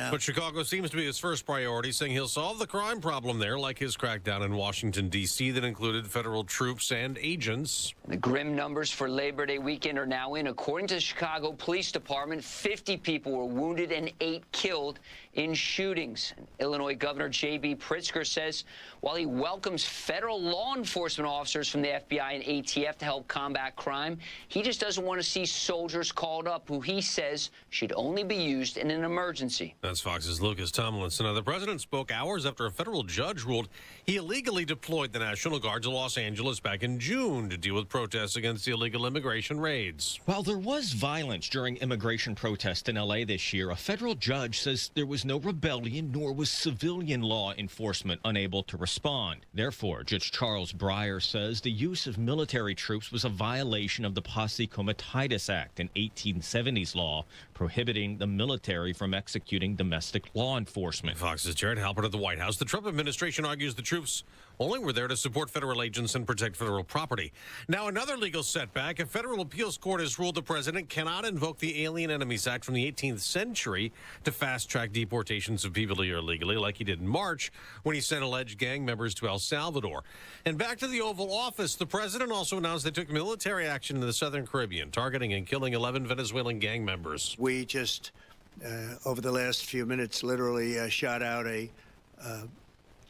now. But Chicago seems to be his first priority, saying he'll solve the crime problem there, like his crackdown in Washington, D.C. that included federal troops and agents. The grim numbers for Labor Day weekend are now in. According to the Chicago Police Department, 50 people were wounded and 8 killed in shootings. Illinois Governor J.B. Pritzker says while he welcomes federal law enforcement officers from the FBI and ATF to help combat crime, he just doesn't want to see soldiers called up who he says should only be used in an emergency. That's Fox's Lucas Tomlinson. Now, the president spoke hours after a federal judge ruled he illegally deployed the National Guard to Los Angeles back in June to deal with protests against illegal immigration raids. While there was violence during immigration protests in L.A. this year, a federal judge says there was no rebellion, nor was civilian law enforcement unable to respond. Therefore, Judge Charles Breyer says the use of military troops was a violation of the Posse Comitatus Act, an 1870s law prohibiting the military from executing domestic law enforcement. Fox's Jared Halpert at the White House. The Trump administration argues the troops only were there to support federal agents and protect federal property. Now, another legal setback. A federal appeals court has ruled the president cannot invoke the Alien Enemies Act from the 18th century to fast-track deportations of people here illegally, like he did in March when he sent alleged gang members to El Salvador. And back to the Oval Office, the president also announced they took military action in the Southern Caribbean, targeting and killing 11 Venezuelan gang members. We just, over the last few minutes, literally shot out a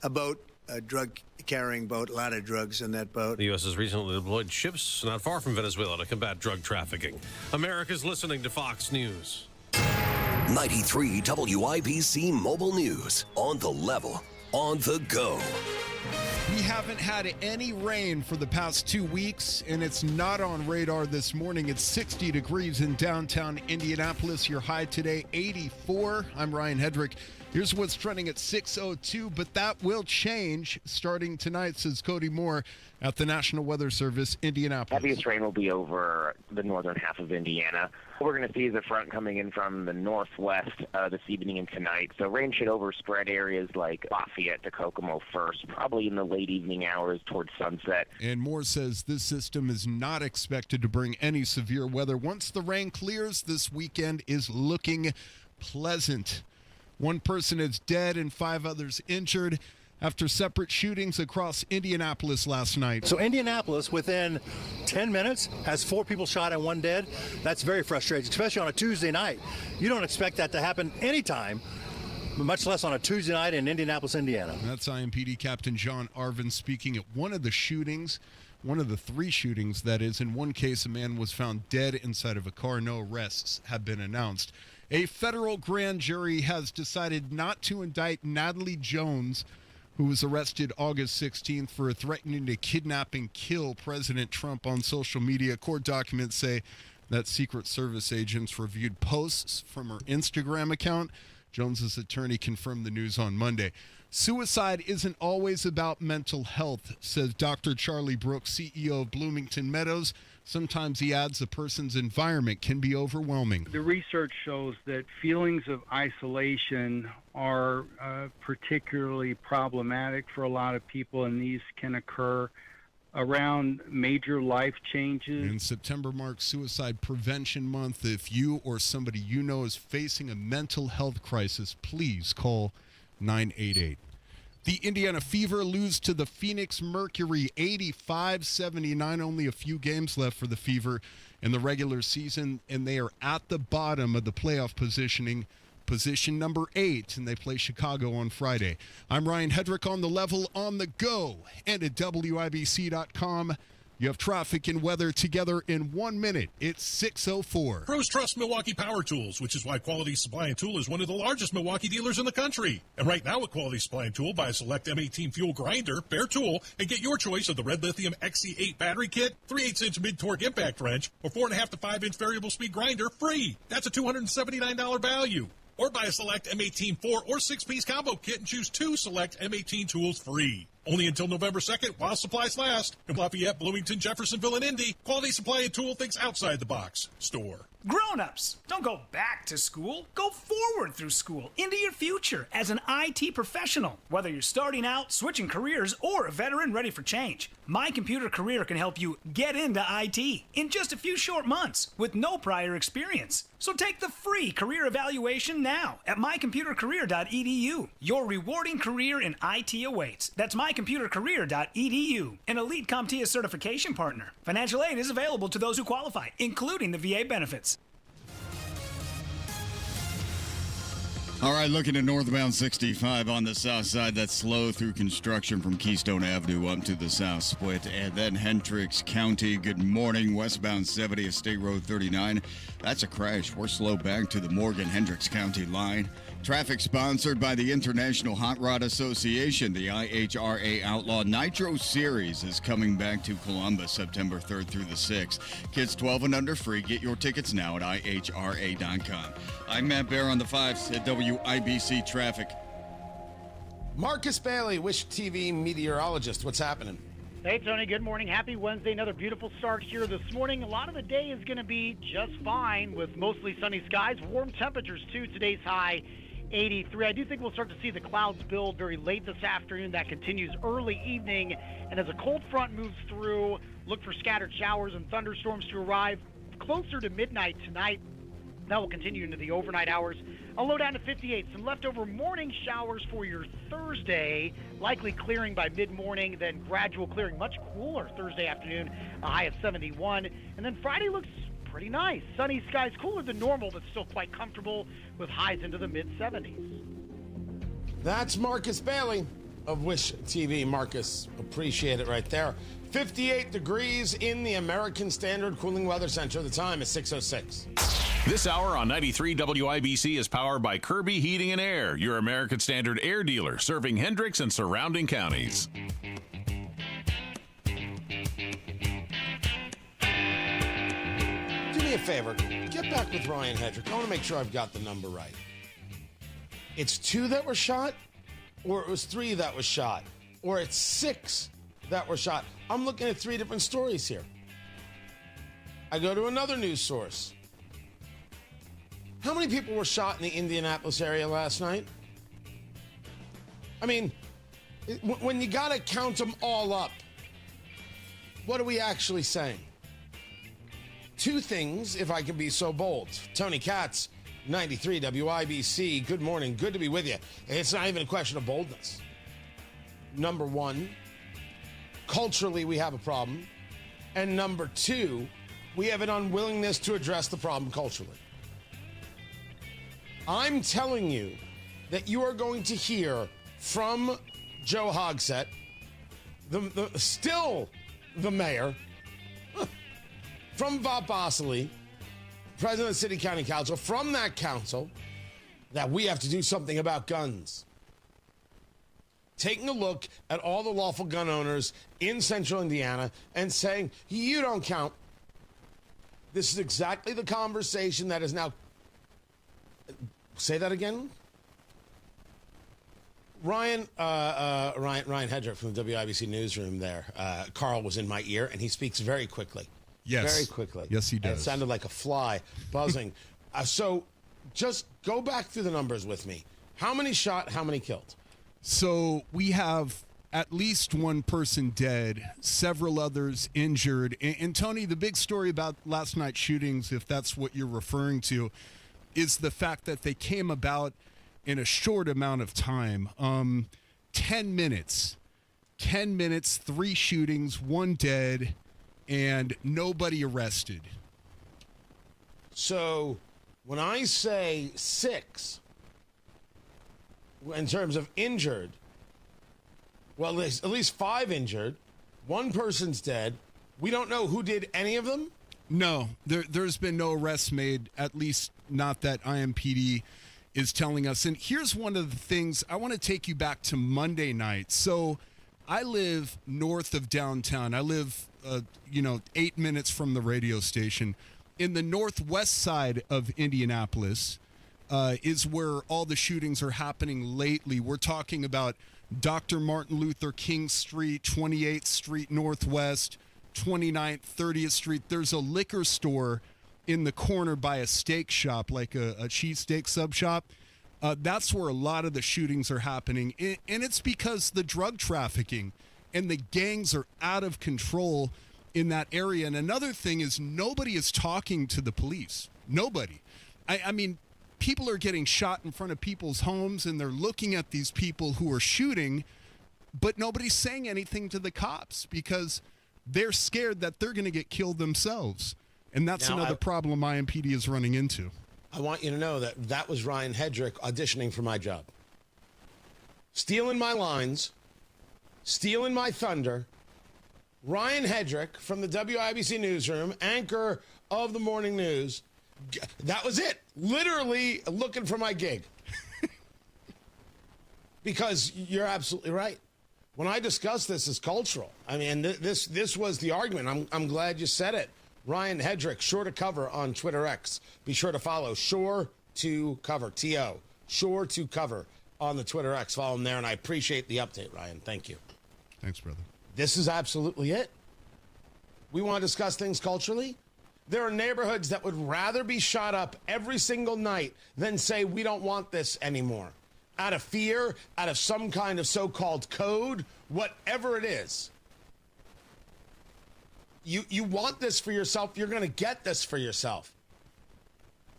boat, a drug-carrying boat, a lot of drugs in that boat. The U.S. has recently deployed ships not far from Venezuela to combat drug trafficking. America's listening to Fox News. 93 WIBC Mobile News. On the level, on the go. We haven't had any rain for the past 2 weeks, and it's not on radar this morning. It's 60 degrees in downtown Indianapolis. Your high today, 84. I'm Ryan Hedrick. Here's what's trending at 6:02, but that will change starting tonight, says Cody Moore at the National Weather Service, Indianapolis. Heaviest rain will be over the northern half of Indiana. What we're going to see is a front coming in from the northwest this evening and tonight. So rain should overspread areas like Lafayette to Kokomo first, probably in the late evening hours towards sunset. And Moore says this system is not expected to bring any severe weather. Once the rain clears, this weekend is looking pleasant. One person is dead and 5 others injured after separate shootings across Indianapolis last night. So Indianapolis, within 10 minutes, has 4 people shot and 1 dead. That's very frustrating, especially on a Tuesday night. You don't expect that to happen anytime, much less on a Tuesday night in Indianapolis, Indiana. That's IMPD Captain John Arvin speaking at one of the shootings, one of the 3 shootings, that is. In one case, a man was found dead inside of a car. No arrests have been announced. A federal grand jury has decided not to indict Natalie Jones, who was arrested August 16th for threatening to kidnap and kill President Trump on social media. Court documents say that Secret Service agents reviewed posts from her Instagram account. Jones's attorney confirmed the news on Monday. Suicide isn't always about mental health, says Dr. Charlie Brooks, CEO of Bloomington Meadows. Sometimes, he adds, a person's environment can be overwhelming. The research shows that feelings of isolation are particularly problematic for a lot of people, and these can occur around major life changes. And September marks Suicide Prevention Month. If you or somebody you know is facing a mental health crisis, please call 988. The Indiana Fever lose to the Phoenix Mercury 85-79. Only a few games left for the Fever in the regular season, and they are at the bottom of the playoff positioning, position number 8, and they play Chicago on Friday. I'm Ryan Hedrick on the level, on the go, and at WIBC.com. You have traffic and weather together in 1 minute. It's 6:04. Pros trust Milwaukee Power Tools, which is why Quality Supply and Tool is one of the largest Milwaukee dealers in the country. And right now at Quality Supply and Tool, buy a select M18 fuel grinder, bare tool, and get your choice of the red lithium XC8 battery kit, 3/8-inch mid-torque impact wrench, or 4.5 to 5-inch variable speed grinder free. That's a $279 value. Or buy a select M18 4 or 6-piece combo kit and choose 2 select M18 tools free. Only until November 2nd while supplies last. In Lafayette, Bloomington, Jeffersonville, and Indy, Quality Supply and Tool thinks outside the box. Store. Grown-ups, don't go back to school. Go forward through school into your future as an IT professional. Whether you're starting out, switching careers, or a veteran ready for change, My Computer Career can help you get into IT in just a few short months with no prior experience. So take the free career evaluation now at mycomputercareer.edu. Your rewarding career in IT awaits. That's mycomputercareer.edu, an elite CompTIA certification partner. Financial aid is available to those who qualify, including the VA benefits. All right, looking at northbound 65 on the south side. That's slow through construction from Keystone Avenue up to the south split. And then Hendricks County, good morning. Westbound 70 at State Road 39. That's a crash. We're slow back to the Morgan-Hendricks County line. Traffic sponsored by the International Hot Rod Association. The IHRA Outlaw Nitro Series is coming back to Columbus September 3rd through the 6th. Kids 12 and under free. Get your tickets now at IHRA.com. I'm Matt Bear on the 5s at WIBC Traffic. Marcus Bailey, Wish TV meteorologist. What's happening? Hey, Tony. Good morning. Happy Wednesday. Another beautiful start here this morning. A lot of the day is going to be just fine with mostly sunny skies. Warm temperatures, too. Today's high, 83. I do think we'll start to see the clouds build very late this afternoon. That continues early evening. And as a cold front moves through, look for scattered showers and thunderstorms to arrive closer to midnight tonight. That will continue into the overnight hours. A low down to 58. Some leftover morning showers for your Thursday, likely clearing by mid-morning, then gradual clearing, much cooler Thursday afternoon, a high of 71. And then Friday looks pretty nice. Sunny skies, cooler than normal, but still quite comfortable with highs into the mid-70s. That's Marcus Bailey of Wish TV. Marcus, appreciate it right there. 58 degrees in the American Standard Cooling Weather Center. The time is 6:06. This hour on 93 WIBC is powered by Kirby Heating and Air, your American Standard air dealer, serving Hendricks and surrounding counties. Do me a favor. Get back with Ryan Hedrick. I want to make sure I've got the number right. It's 2 that were shot, or it was 3 that was shot, or it's 6 that were shot. I'm looking at 3 different stories here. I go to another news source. How many people were shot in the Indianapolis area last night? I mean, when you got to count them all up, what are we actually saying? 2 things, if I can be so bold. Tony Katz, 93 WIBC. Good morning. Good to be with you. It's not even a question of boldness. Number 1, culturally, we have a problem. And number 2, we have an unwillingness to address the problem culturally. I'm telling you that you are going to hear from Joe Hogsett, still the mayor, from Bob Bosley, president of the City County Council, from that council, that we have to do something about guns. Taking a look at all the lawful gun owners in central Indiana and saying, you don't count. This is exactly the conversation that is now... Say that again? Ryan Hedrick from the WIBC newsroom there. Carl was in my ear, and he speaks very quickly. Yes. Very quickly. Yes, he does. It sounded like a fly buzzing. So just go back through the numbers with me. How many shot, how many killed? So we have at least 1 person dead, several others injured. And Tony, the big story about last night's shootings, if that's what you're referring to, is the fact that they came about in a short amount of time. 10 minutes, 3 shootings, 1 dead, and nobody arrested. So when I say 6, in terms of injured, well, at least 5 injured, 1 person's dead. We don't know who did any of them? No, there's been no arrests made, at least not that IMPD is telling us. And here's one of the things, I want to take you back to Monday night. So I live north of downtown. I live, 8 minutes from the radio station. In the northwest side of Indianapolis is where all the shootings are happening lately. We're talking about Dr. Martin Luther King Street, 28th Street Northwest, 29th, 30th Street. There's a liquor store in the corner by a steak shop, like a cheesesteak sub shop. That's where a lot of the shootings are happening. And it's because the drug trafficking and the gangs are out of control in that area. And another thing is nobody is talking to the police. Nobody. I mean, people are getting shot in front of people's homes, and they're looking at these people who are shooting, but nobody's saying anything to the cops because they're scared that they're going to get killed themselves. And that's another problem IMPD is running into. I want you to know that was Ryan Hedrick auditioning for my job. Stealing my lines, stealing my thunder. Ryan Hedrick from the WIBC newsroom, anchor of the morning news. That was it. Literally looking for my gig. Because you're absolutely right. When I discuss this as cultural, I mean, this was the argument. I'm glad you said it. Ryan Hedrick, Sure to Cover on Twitter X. Be sure to follow Sure to Cover, T-O. Sure to Cover on the Twitter X. Follow him there, and I appreciate the update, Ryan. Thank you. Thanks, brother. This is absolutely it. We want to discuss things culturally. There are neighborhoods that would rather be shot up every single night than say we don't want this anymore. Out of fear, out of some kind of so-called code, whatever it is. You want this for yourself, you're going to get this for yourself.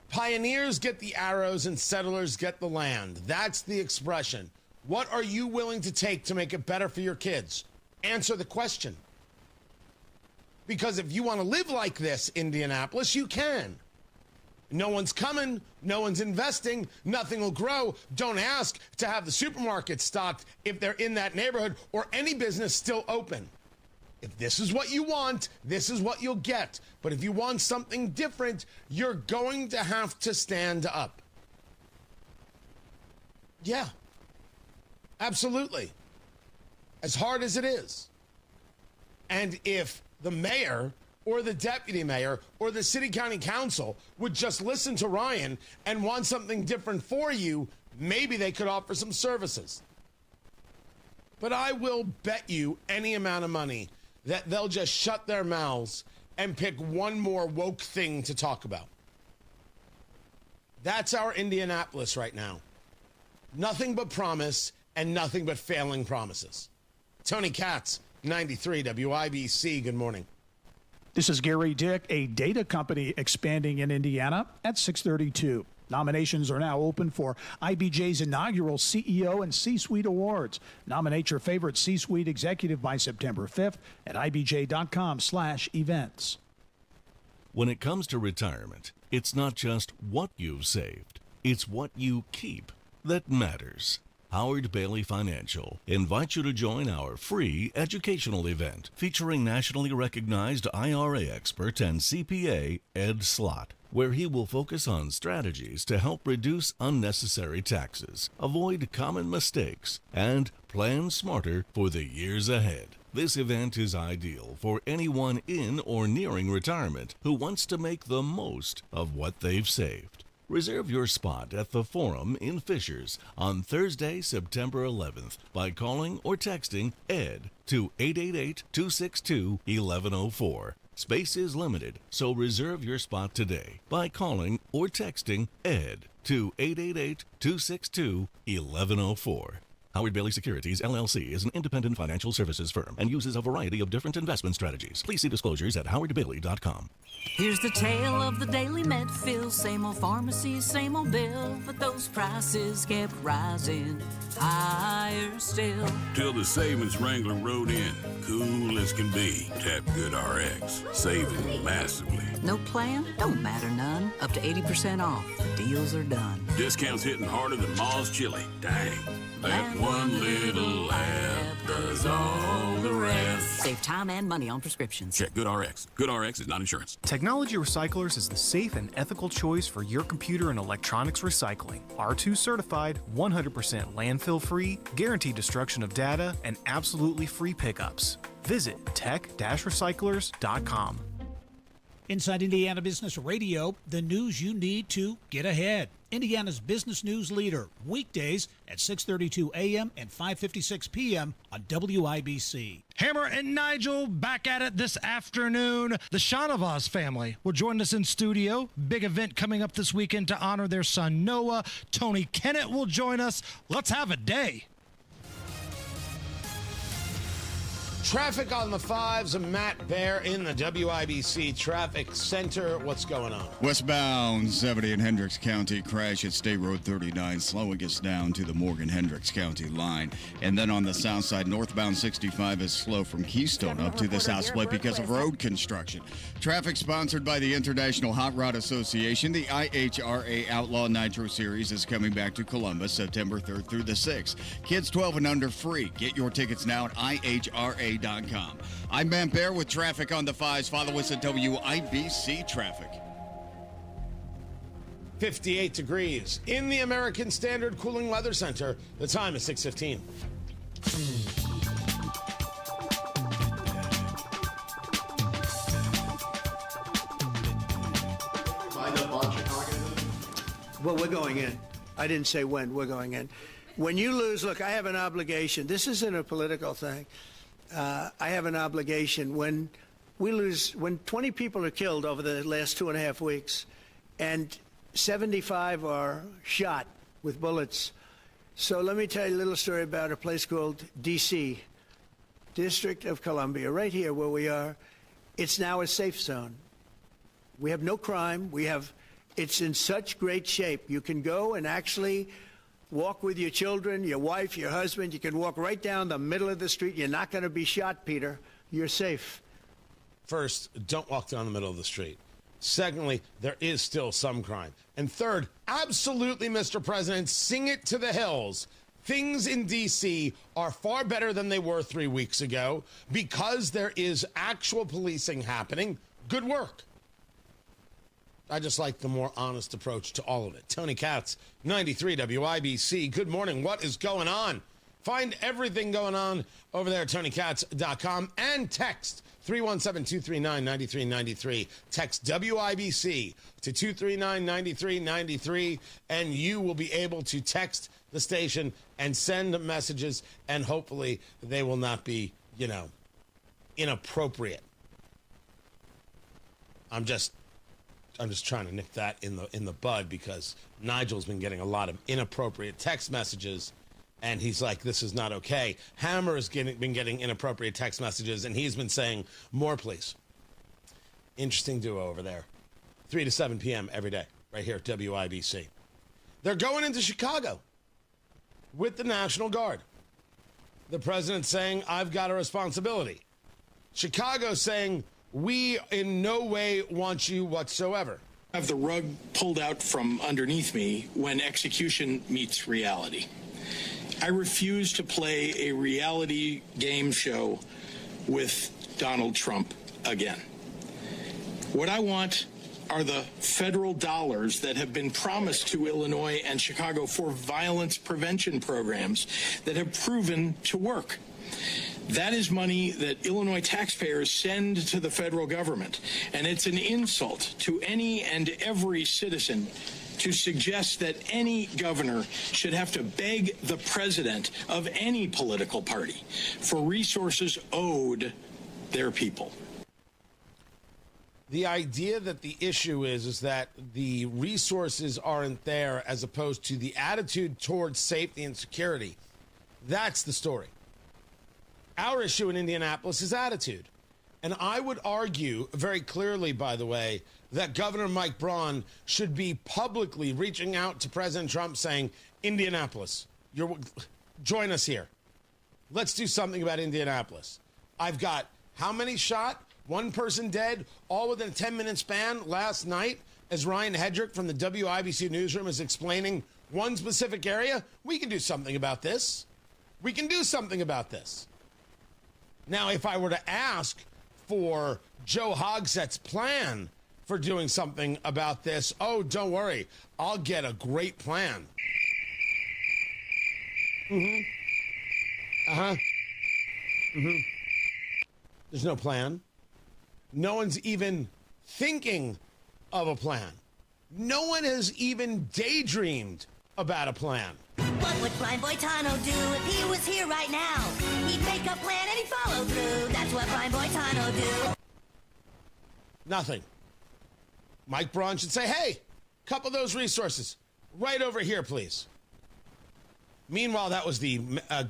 Pioneers get the arrows and settlers get the land. That's the expression. What are you willing to take to make it better for your kids? Answer the question. Because if you want to live like this, Indianapolis, you can. No one's coming. No one's investing. Nothing will grow. Don't ask to have the supermarket stocked if they're in that neighborhood or any business still open. If this is what you want, this is what you'll get. But if you want something different, you're going to have to stand up. Yeah. Absolutely. As hard as it is. And if the mayor or the deputy mayor or the city county council would just listen to Ryan and want something different for you, maybe they could offer some services. But I will bet you any amount of money that they'll just shut their mouths and pick one more woke thing to talk about. That's our Indianapolis right now. Nothing but promise and nothing but failing promises. Tony Katz, 93 WIBC. Good morning. This is Gary Dick, a data company expanding in Indiana at 632. Nominations are now open for IBJ's inaugural CEO and C-Suite Awards. Nominate your favorite C-Suite executive by September 5th at ibj.com/events. When it comes to retirement, it's not just what you've saved, it's what you keep that matters. Howard Bailey Financial invites you to join our free educational event featuring nationally recognized IRA expert and CPA Ed Slott, where he will focus on strategies to help reduce unnecessary taxes, avoid common mistakes, and plan smarter for the years ahead. This event is ideal for anyone in or nearing retirement who wants to make the most of what they've saved. Reserve your spot at the Forum in Fishers on Thursday, September 11th by calling or texting ED to 888-262-1104. Space is limited, so reserve your spot today by calling or texting ED to 888-262-1104. Howard Bailey Securities, LLC is an independent financial services firm and uses a variety of different investment strategies. Please see disclosures at howardbailey.com. Here's the tale of the daily Medfill. Same old pharmacy, same old bill, but those prices kept rising higher still. Till the savings wrangler rode in, cool as can be. Tap Good RX, saving massively. No plan? Don't matter none. Up to 80% off. The deals are done. Discounts hitting harder than Ma's chili. Dang. That one little app does all the rest. Save time and money on prescriptions. Check Good RX. Good RX is not insurance. Technology Recyclers is the safe and ethical choice for your computer and electronics recycling. R2 certified, 100% landfill free, guaranteed destruction of data, and absolutely free pickups. Visit tech-recyclers.com. Inside Indiana Business Radio, the news you need to get ahead. Indiana's business news leader, weekdays at 6:32 a.m. and 5:56 p.m. on WIBC. Hammer and Nigel back at it this afternoon. The Shahnavaz family will join us in studio. Big event coming up this weekend to honor their son Noah. Tony Kennett will join us. Let's have a day. Traffic on the 5s. Matt Bear in the WIBC Traffic Center. What's going on? Westbound 70 in Hendricks County, crash at State Road 39, slowing us down to the Morgan-Hendricks County line. And then on the south side, northbound 65 is slow from Keystone up to the South Split because of road construction. Traffic sponsored by the International Hot Rod Association. The IHRA Outlaw Nitro Series is coming back to Columbus September 3rd through the 6th. Kids 12 and under free. Get your tickets now at IHRA.com. I'm Matt Bear with traffic on the 5s. Follow us at WIBC Traffic. 58 degrees in the American Standard Cooling Weather Center. The time is 6:15. Well, we're going in. I didn't say when. We're going in. When you lose, look, I have an obligation. This isn't a political thing. I have an obligation. When we lose, when 20 people are killed over the last 2.5 weeks, and 75 are shot with bullets. So let me tell you a little story about a place called D.C., District of Columbia, right here where we are. It's now a safe zone. We have no crime. It's in such great shape. You can go and actually walk with your children, your wife, your husband. You can walk right down the middle of the street. You're not going to be shot, Peter. You're safe. First, don't walk down the middle of the street. Secondly, there is still some crime. And third, absolutely, Mr. President, sing it to the hills. Things in D.C. are far better than they were 3 weeks ago because there is actual policing happening. Good work. I just like the more honest approach to all of it. Tony Katz, 93 WIBC. Good morning. What is going on? Find everything going on over there at TonyKatz.com and text 317-239-9393. Text WIBC to 239-9393, and you will be able to text the station and send messages, and hopefully they will not be, inappropriate. I'm just trying to nip that in the bud because Nigel's been getting a lot of inappropriate text messages, and he's like, this is not okay. Hammer has been getting inappropriate text messages, and he's been saying, more please. Interesting duo over there. 3 to 7 p.m. every day, right here at WIBC. They're going into Chicago with the National Guard. The president saying, I've got a responsibility. Chicago saying, we in no way want you whatsoever. Have the rug pulled out from underneath me when execution meets reality. I refuse to play a reality game show with Donald Trump again. What I want are the federal dollars that have been promised to Illinois and Chicago for violence prevention programs that have proven to work. That is money that Illinois taxpayers send to the federal government, and it's an insult to any and every citizen to suggest that any governor should have to beg the president of any political party for resources owed their people. The idea that the issue is that the resources aren't there as opposed to the attitude towards safety and security, that's the story. Our issue in Indianapolis is attitude. And I would argue very clearly, by the way, that Governor Mike Braun should be publicly reaching out to President Trump saying, Indianapolis, join us here. Let's do something about Indianapolis. I've got how many shot? One person dead, all within a 10-minute span last night, as Ryan Hedrick from the WIBC newsroom is explaining one specific area. We can do something about this. We can do something about this. Now, if I were to ask for Joe Hogsett's plan for doing something about this, oh, don't worry, I'll get a great plan. There's no plan. No one's even thinking of a plan. No one has even daydreamed about a plan. What would Brian Boitano do if he was here right now? He'd make a plan and he'd follow through. That's what Brian Boitano do. Nothing. Mike Braun should say, hey, couple of those resources right over here, please. Meanwhile, that was the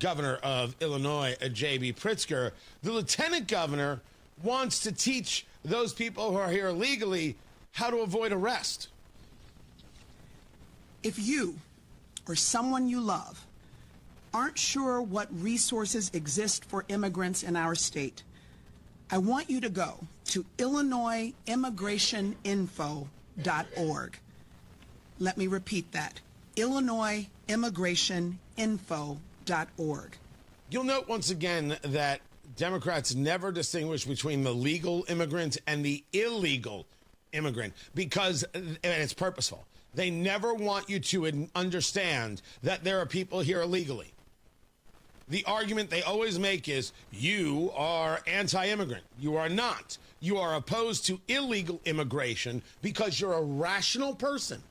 governor of Illinois, J.B. Pritzker. The lieutenant governor wants to teach those people who are here illegally how to avoid arrest. If you or someone you love aren't sure what resources exist for immigrants in our state, I want you to go to IllinoisImmigrationInfo.org. Let me repeat that, IllinoisImmigrationInfo.org. You'll note once again that Democrats never distinguish between the legal immigrant and the illegal immigrant because, and it's purposeful, they never want you to understand that there are people here illegally. The argument they always make is, you are anti-immigrant. You are not. You are opposed to illegal immigration because you're a rational person.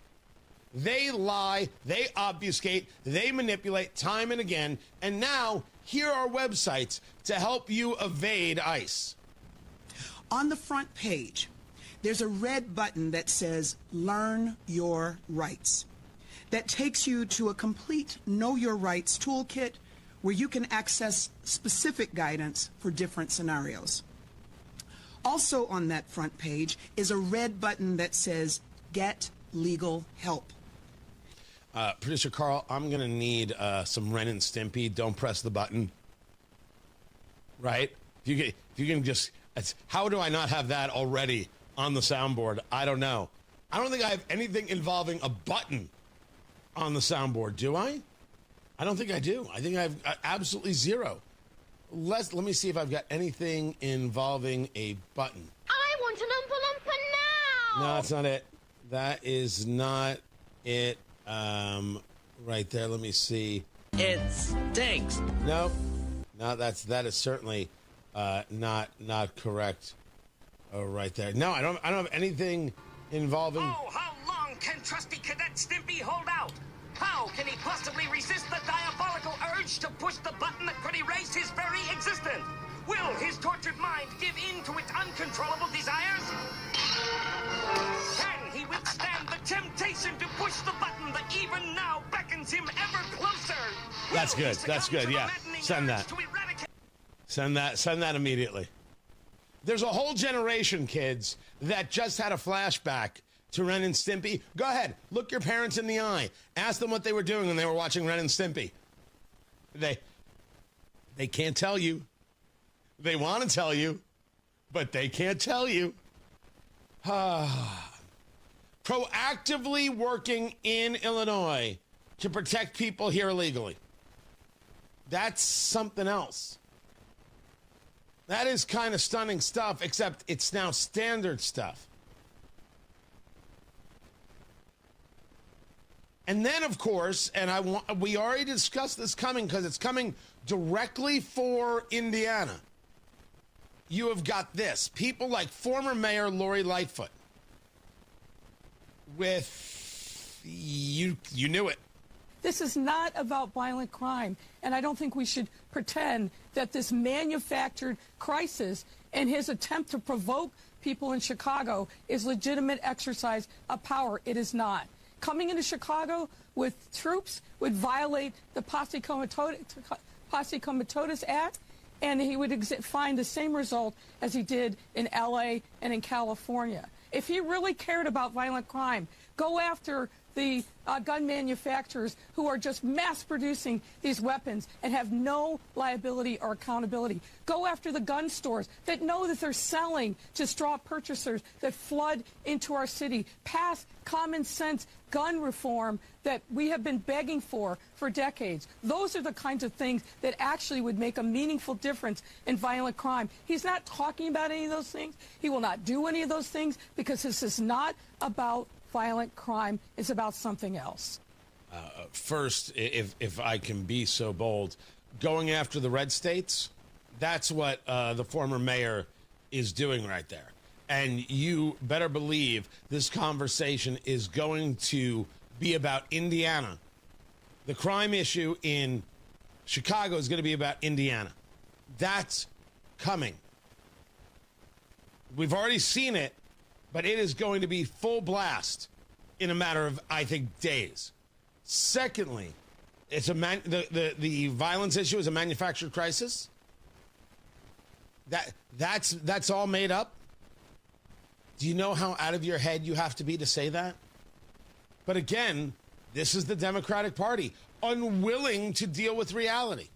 They lie, they obfuscate, they manipulate time and again, and now here are websites to help you evade ICE. On the front page, there's a red button that says Learn Your Rights. That takes you to a complete Know Your Rights toolkit where you can access specific guidance for different scenarios. Also on that front page is a red button that says Get Legal Help. Producer Carl, I'm going to need some Ren and Stimpy. Don't press the button. Right? If you can just... How do I not have that already on the soundboard? I don't know. I don't think I have anything involving a button on the soundboard, do I? I don't think I do. I think I have absolutely zero. Let me see if I've got anything involving a button. I want an Oompa Loompa now! No, that's not it. That is not it. Right there. Let me see. It stinks. No, that is certainly not correct. Oh, right there. No, I don't have anything involving. Oh, how long can trusty Cadet Stimpy hold out? How can he possibly resist the diabolical urge to push the button that could erase his very existence? Will his tortured mind give in to its uncontrollable desires? Can he withstand the temptation to push the button that even now beckons him ever closer? That's good. That's good. Yeah. Send that. Send that immediately. There's a whole generation, kids, that just had a flashback to Ren and Stimpy. Go ahead. Look your parents in the eye. Ask them what they were doing when they were watching Ren and Stimpy. They can't tell you. They want to tell you, but they can't tell you. Proactively working in Illinois to protect people here illegally. That's something else. That is kind of stunning stuff, except it's now standard stuff. And then, of course, and we already discussed this coming because it's coming directly for Indiana. You have got this. People like former Mayor Lori Lightfoot. You knew it. This is not about violent crime, and I don't think we should pretend that this manufactured crisis and his attempt to provoke people in Chicago is legitimate exercise of power. It is not. Coming into Chicago with troops would violate the Posse Comitatus Act, and he would find the same result as he did in L.A. and in California. If he really cared about violent crime, go after the gun manufacturers who are just mass producing these weapons and have no liability or accountability. Go after the gun stores that know that they're selling to straw purchasers that flood into our city. Pass common sense gun reform that we have been begging for decades. Those are the kinds of things that actually would make a meaningful difference in violent crime. He's not talking about any of those things. He will not do any of those things because this is not about violent crime. It's about something else. First, if I can be so bold, going after the red states, that's what the former mayor is doing right there. And you better believe this conversation is going to be about Indiana. The crime issue in Chicago is going to be about Indiana. That's coming. We've already seen it, but it is going to be full blast in a matter of, I think, days. Secondly, It's the violence issue is a manufactured crisis. That's all made up. Do you know how out of your head you have to be to say that? But again, this is the Democratic Party, unwilling to deal with reality.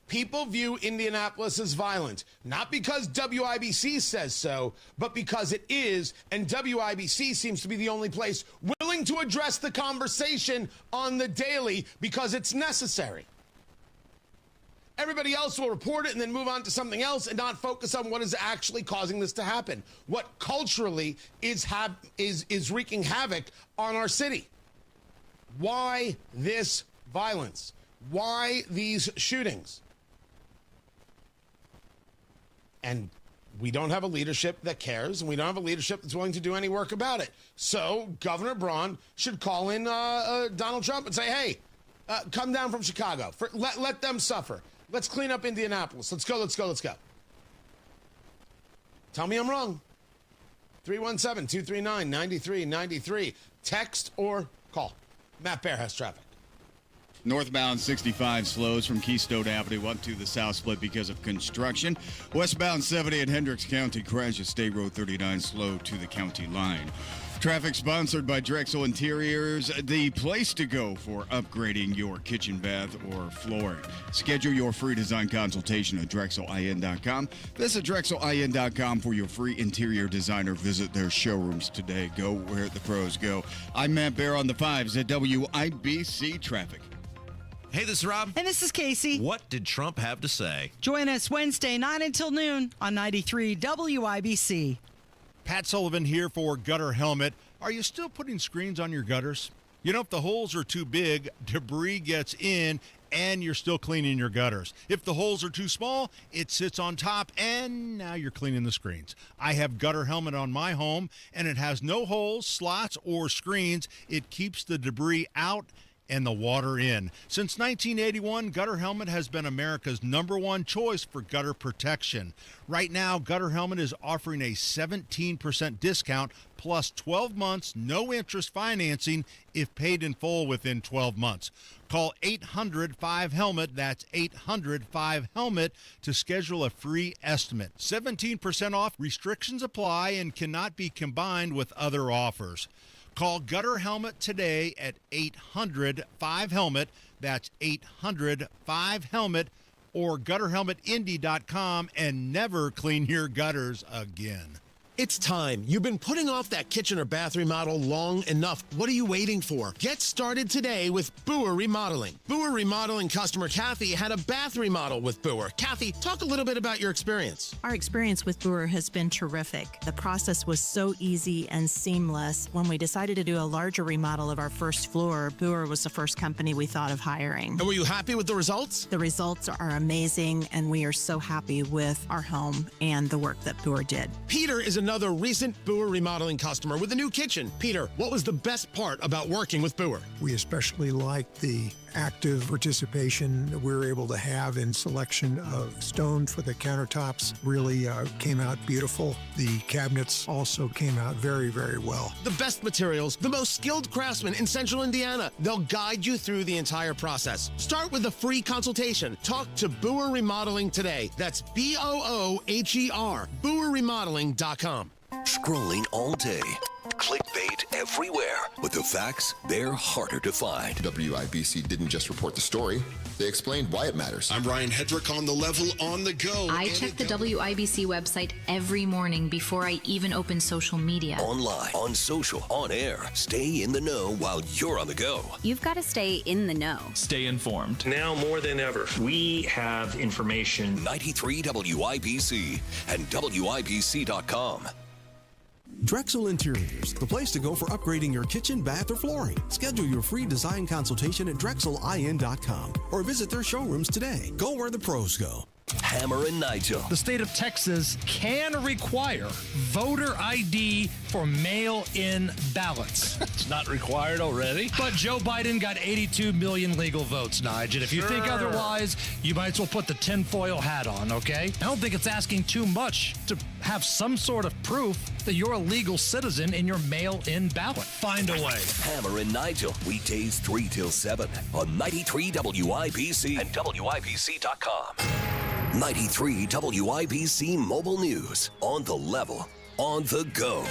People view Indianapolis as violent, not because WIBC says so, but because it is, and WIBC seems to be the only place willing to address the conversation on the daily because it's necessary. Everybody else will report it and then move on to something else and not focus on what is actually causing this to happen. What culturally is wreaking havoc on our city. Why this violence? Why these shootings? And we don't have a leadership that cares, and we don't have a leadership that's willing to do any work about it. So Governor Braun should call in Donald Trump and say, hey, come down from Chicago. Let them suffer. Let's clean up Indianapolis. Let's go. Tell me I'm wrong. 317-239-9393. Text or call. Matt Bear has traffic. Northbound 65 slows from Keystone Avenue up to the south split because of construction. Westbound 70 in Hendricks County crashes State Road 39 slow to the county line. Traffic sponsored by Drexel Interiors, the place to go for upgrading your kitchen, bath, or flooring. Schedule your free design consultation at DrexelIN.com. Visit DrexelIN.com for your free interior designer. Visit their showrooms today. Go where the pros go. I'm Matt Bear on the 5s at WIBC Traffic. Hey, this is Rob. And this is Casey. What did Trump have to say? Join us Wednesday, 9 until noon on 93 WIBC. Pat Sullivan here for Gutter Helmet. Are you still putting screens on your gutters? You know, if the holes are too big, debris gets in, and you're still cleaning your gutters. If the holes are too small, it sits on top, and now you're cleaning the screens. I have Gutter Helmet on my home, and it has no holes, slots, or screens. It keeps the debris out and the water in. Since 1981, Gutter Helmet has been America's #1 choice for gutter protection. Right now, Gutter Helmet is offering a 17% discount plus 12 months, no interest financing if paid in full within 12 months. Call 800-5HELMET, that's 800-5HELMET, to schedule a free estimate. 17% off, restrictions apply, and cannot be combined with other offers. Call Gutter Helmet today at 800-5HELMET. That's 800-5HELMET or GutterHelmetIndy.com, and never clean your gutters again. It's time. You've been putting off that kitchen or bath remodel long enough. What are you waiting for? Get started today with Boer Remodeling. Boer Remodeling customer Kathy had a bath remodel with Boer. Kathy, talk a little bit about your experience. Our experience with Boer has been terrific. The process was so easy and seamless. When we decided to do a larger remodel of our first floor, Boer was the first company we thought of hiring. And were you happy with the results? The results are amazing, and we are so happy with our home and the work that Boer did. Peter is another recent Boer Remodeling customer with a new kitchen. Peter, what was the best part about working with Boer? We especially liked the active participation that we were able to have in selection of stone for the countertops. Really came out beautiful. The cabinets also came out very, very well. The best materials, the most skilled craftsmen in Central Indiana. They'll guide you through the entire process. Start with a free consultation. Talk to Boer Remodeling today. That's BOOHER, BoerRemodeling.com. Scrolling all day. Clickbait everywhere. But the facts, they're harder to find. WIBC didn't just report the story. They explained why it matters. I'm Ryan Hedrick on The Level on the go. I check the WIBC website every morning before I even open social media. Online, on social, on air. Stay in the know while you're on the go. You've got to stay in the know. Stay informed. Now more than ever, we have information. 93 WIBC and WIBC.com. Drexel Interiors, the place to go for upgrading your kitchen, bath, or flooring. Schedule your free design consultation at DrexelIN.com or visit their showrooms today. Go where the pros go. Hammer and Nigel. The state of Texas can require voter ID for mail-in ballots. It's not required already. But Joe Biden got 82 million legal votes, Nigel. If you think otherwise, you might as well put the tinfoil hat on, okay? I don't think it's asking too much to have some sort of proof that you're a legal citizen in your mail-in ballot. Find a way. Hammer and Nigel, weekdays 3 till 7 on 93 WIBC and WIBC.com. 93 WIBC Mobile News. On the level, on the go.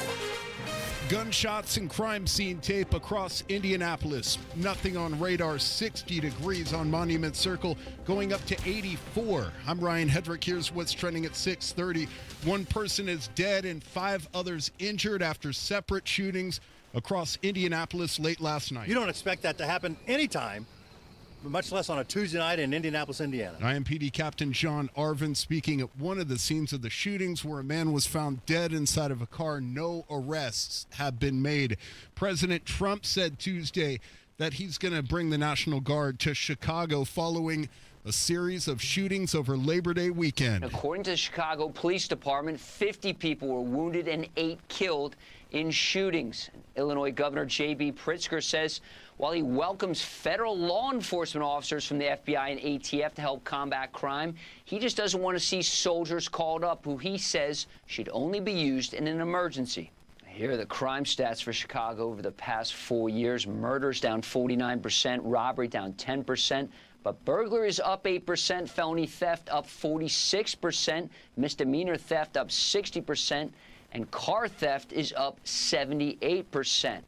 Gunshots and crime scene tape across Indianapolis. Nothing on radar. 60 degrees on Monument Circle, going up to 84. I'm Ryan Hedrick. Here's what's trending at 6:30. One person is dead and 5 others injured after separate shootings across Indianapolis late last night. You don't expect that to happen anytime, much less on a Tuesday night in Indianapolis, Indiana. IMPD Captain John Arvin speaking at one of the scenes of the shootings where a man was found dead inside of a car. No arrests have been made. President Trump said Tuesday that he's going to bring the National Guard to Chicago following a series of shootings over Labor Day weekend. According to the Chicago Police Department, 50 people were wounded and 8 killed in shootings. Illinois Governor J.B. Pritzker says while he welcomes federal law enforcement officers from the FBI and ATF to help combat crime, he just doesn't want to see soldiers called up who he says should only be used in an emergency. Here are the crime stats for Chicago over the past 4 years. Murders down 49%, robbery down 10%, but burglary is up 8%, felony theft up 46%, misdemeanor theft up 60%, and car theft is up 78%.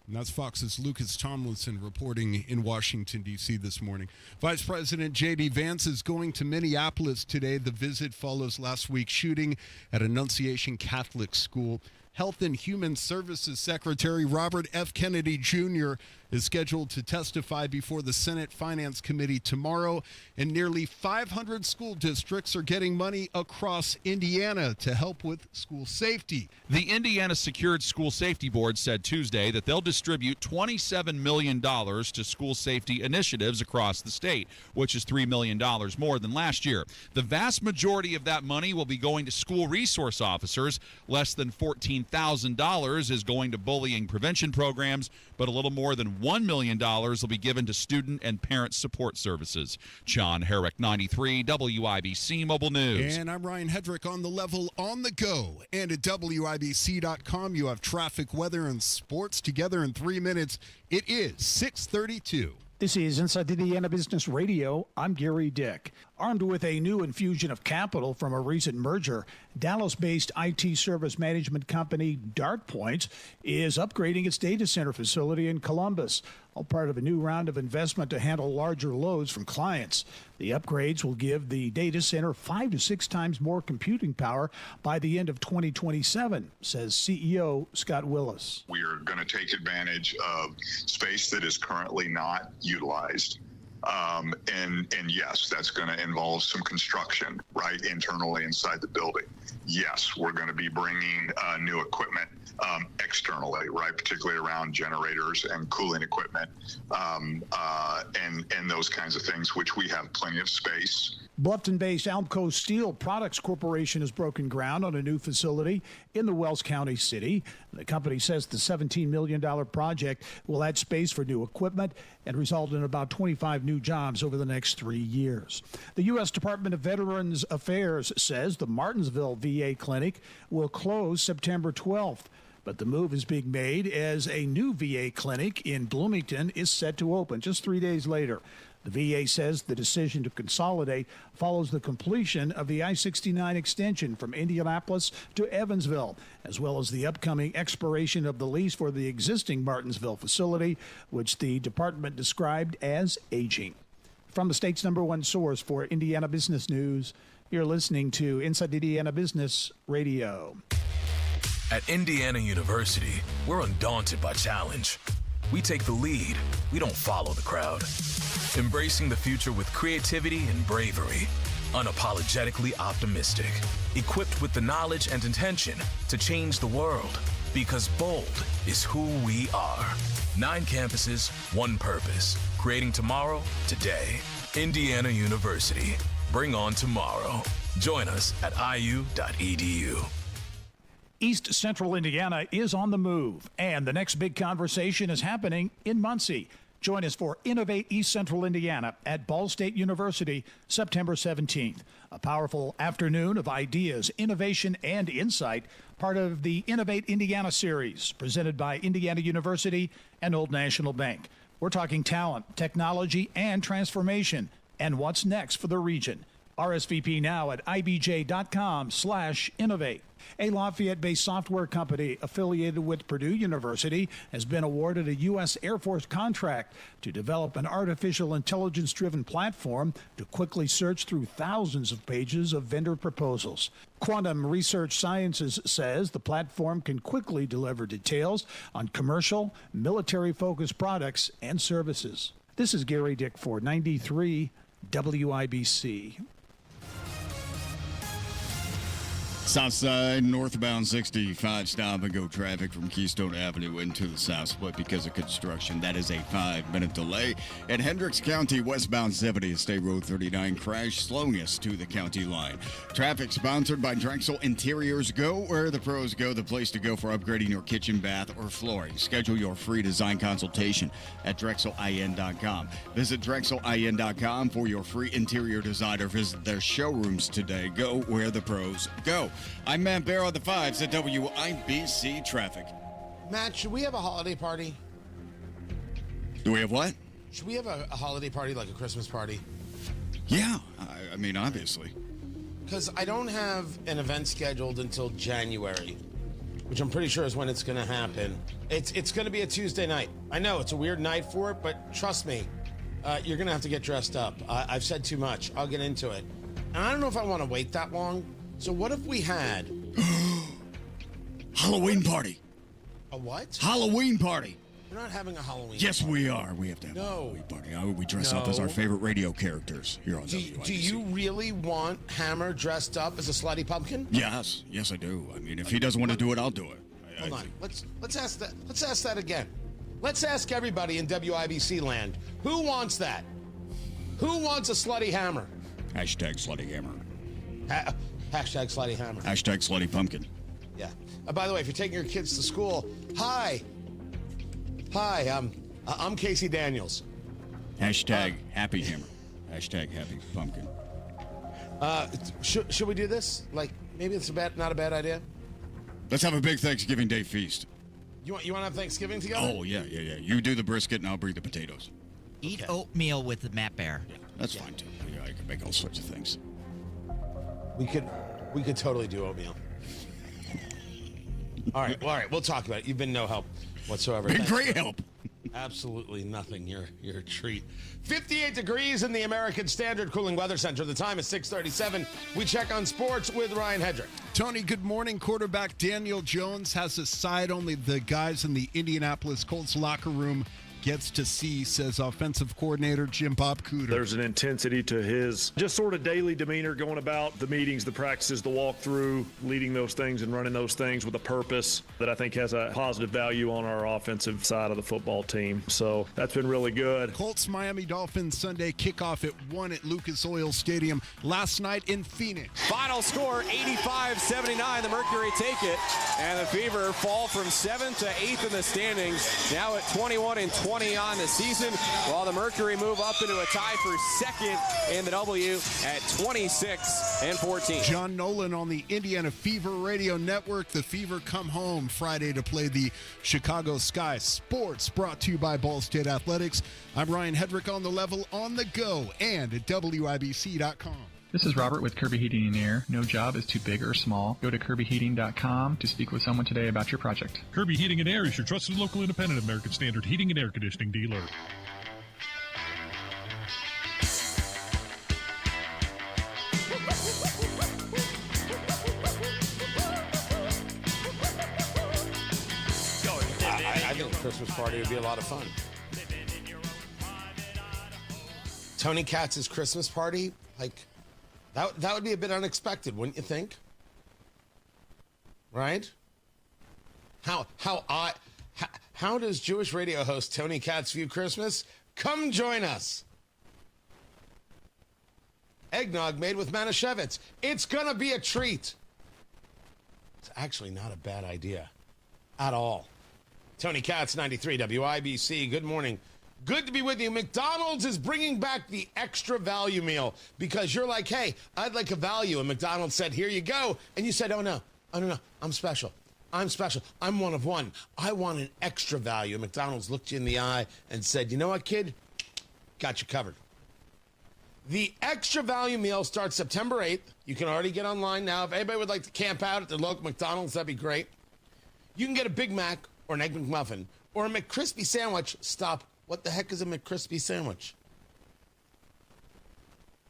And that's Fox's Lucas Tomlinson reporting in Washington, D.C. this morning. Vice President J.D. Vance is going to Minneapolis today. The visit follows last week's shooting at Annunciation Catholic School. Health and Human Services Secretary Robert F. Kennedy Jr. is scheduled to testify before the Senate Finance Committee tomorrow, and nearly 500 school districts are getting money across Indiana to help with school safety. The Indiana Secured School Safety Board said Tuesday that they'll distribute $27 million to school safety initiatives across the state, which is $3 million more than last year. The vast majority of that money will be going to school resource officers. Less than $14,000 is going to bullying prevention programs, but a little more than $1 million will be given to student and parent support services. John Herrick, 93 WIBC Mobile News. And I'm Ryan Hedrick on the level, on the go. And at WIBC.com, you have traffic, weather, and sports together in 3 minutes. It is 6:32. This is Inside Indiana Business Radio. I'm Gary Dick. Armed with a new infusion of capital from a recent merger, Dallas-based IT service management company DartPoint is upgrading its data center facility in Columbus, all part of a new round of investment to handle larger loads from clients. The upgrades will give the data center 5 to 6 times more computing power by the end of 2027, says CEO Scott Willis. We are going to take advantage of space that is currently not utilized. And yes, that's going to involve some construction, right, internally inside the building. Yes, we're going to be bringing new equipment externally, right, particularly around generators and cooling equipment and those kinds of things, which we have plenty of space. Bluffton-based Almco Steel Products Corporation has broken ground on a new facility in the Wells County city. The company says the $17 million project will add space for new equipment and result in about 25 new jobs over the next 3 years. The U.S. Department of Veterans Affairs says the Martinsville VA clinic will close September 12th. But the move is being made as a new VA clinic in Bloomington is set to open just 3 days later. The VA says the decision to consolidate follows the completion of the I-69 extension from Indianapolis to Evansville, as well as the upcoming expiration of the lease for the existing Martinsville facility, which the department described as aging. From the state's #1 source for Indiana business news, you're listening to Inside Indiana Business Radio. At Indiana University, we're undaunted by challenge. We take the lead. We don't follow the crowd. Embracing the future with creativity and bravery. Unapologetically optimistic. Equipped with the knowledge and intention to change the world. Because bold is who we are. 9 campuses, 1 purpose. Creating tomorrow, today. Indiana University. Bring on tomorrow. Join us at iu.edu. East Central Indiana is on the move, and the next big conversation is happening in Muncie. Join us for Innovate East Central Indiana at Ball State University, September 17th. A powerful afternoon of ideas, innovation, and insight, part of the Innovate Indiana series, presented by Indiana University and Old National Bank. We're talking talent, technology, and transformation, and what's next for the region. RSVP now at ibj.com/innovate. A Lafayette-based software company affiliated with Purdue University has been awarded a U.S. Air Force contract to develop an artificial intelligence-driven platform to quickly search through thousands of pages of vendor proposals. Quantum Research Sciences says the platform can quickly deliver details on commercial, military-focused products and services. This is Gary Dick for 93 WIBC. Southside northbound 65 stop and go traffic from Keystone Avenue into the South Split because of construction. That is a 5-minute delay. At Hendricks County westbound 70 State Road 39 crash slowing us to the county line. Traffic sponsored by Drexel Interiors. Go where the pros go, the place to go for upgrading your kitchen, bath, or flooring. Schedule your free design consultation at DrexelIN.com. Visit DrexelIN.com for your free interior design or visit their showrooms today. Go where the pros go. I'm Matt Bear on the 5s at WIBC Traffic. Matt, should we have a holiday party? Do we have what? Should we have a holiday party, like a Christmas party? Yeah, I mean, obviously. Because I don't have an event scheduled until January, which I'm pretty sure is when it's going to happen. It's going to be a Tuesday night. I know, it's a weird night for it, but trust me, you're going to have to get dressed up. I've said too much. I'll get into it. And I don't know if I want to wait that long. So what if we had... Halloween party. A what? Halloween party. We're not having a Halloween Yes, party. we are. We have to have a Halloween party. We dress up as our favorite radio characters here on WIBC. Do you really want Hammer dressed up as a slutty pumpkin? Yes, I do. I mean, if he doesn't want to do it, I'll do it. Hold on. Let's ask that. Let's ask that again. Let's ask everybody in WIBC land. Who wants that? Who wants a slutty Hammer? Hashtag slutty hammer. Hashtag slutty hammer. Hashtag slutty pumpkin. Yeah. By the way, if you're taking your kids to school, hi, I'm Casey Daniels. Hashtag happy hammer. Hashtag happy pumpkin. Should we do this? Like, maybe it's not a bad idea. Let's have a big Thanksgiving Day feast. You want to have Thanksgiving together? Oh yeah. You do the brisket and I'll bring the potatoes. Eat oatmeal with the Matt Bear. Yeah, that's fine too. Yeah, I can make all sorts of things. We could totally do oatmeal. All right, we'll talk about it. You've been no help whatsoever. Been great help. Absolutely nothing. You're a treat. 58 degrees in the American Standard Cooling Weather Center. The time is 6:37. We check on sports with Ryan Hedrick. Tony, good morning. Quarterback Daniel Jones has a side only the guys in the Indianapolis Colts locker room gets to see, says offensive coordinator Jim Bob Cooter. There's an intensity to his just sort of daily demeanor going about the meetings, the practices, the walkthrough, leading those things and running those things with a purpose that I think has a positive value on our offensive side of the football team. So that's been really good. Colts Miami Dolphins Sunday kickoff at 1 at Lucas Oil Stadium last night in Phoenix. Final score 85-79. The Mercury take it, and the Fever fall from 7th to 8th in the standings. Now at 21-20 on the season, while the Mercury move up into a tie for second in the W at 26-14. John Nolan on the Indiana Fever Radio Network. The Fever come home Friday to play the Chicago Sky. Sports brought to you by Ball State Athletics. I'm Ryan Hedrick on the level, on the go, and at WIBC.com. This is Robert with Kirby Heating and Air. No job is too big or small. Go to KirbyHeating.com to speak with someone today about your project. Kirby Heating and Air is your trusted local independent American Standard heating and air conditioning dealer. I think a Christmas party would be a lot of fun. Tony Katz's Christmas party, like... That would be a bit unexpected, wouldn't you think? Right? How does Jewish radio host Tony Katz view Christmas? Come join us eggnog made with Manischewitz. It's going to be a treat. It's actually not a bad idea at all. Tony Katz, 93 WIBC. Good morning. Good to be with you. McDonald's is bringing back the extra value meal because you're like, hey, I'd like a value. And McDonald's said, here you go. And you said, oh, no, I'm special. I'm special. I'm one of one. I want an extra value. McDonald's looked you in the eye and said, you know what, kid? Got you covered. The extra value meal starts September 8th. You can already get online now. If anybody would like to camp out at their local McDonald's, that'd be great. You can get a Big Mac or an Egg McMuffin or a McCrispy sandwich. Stop. What the heck is a McCrispy sandwich?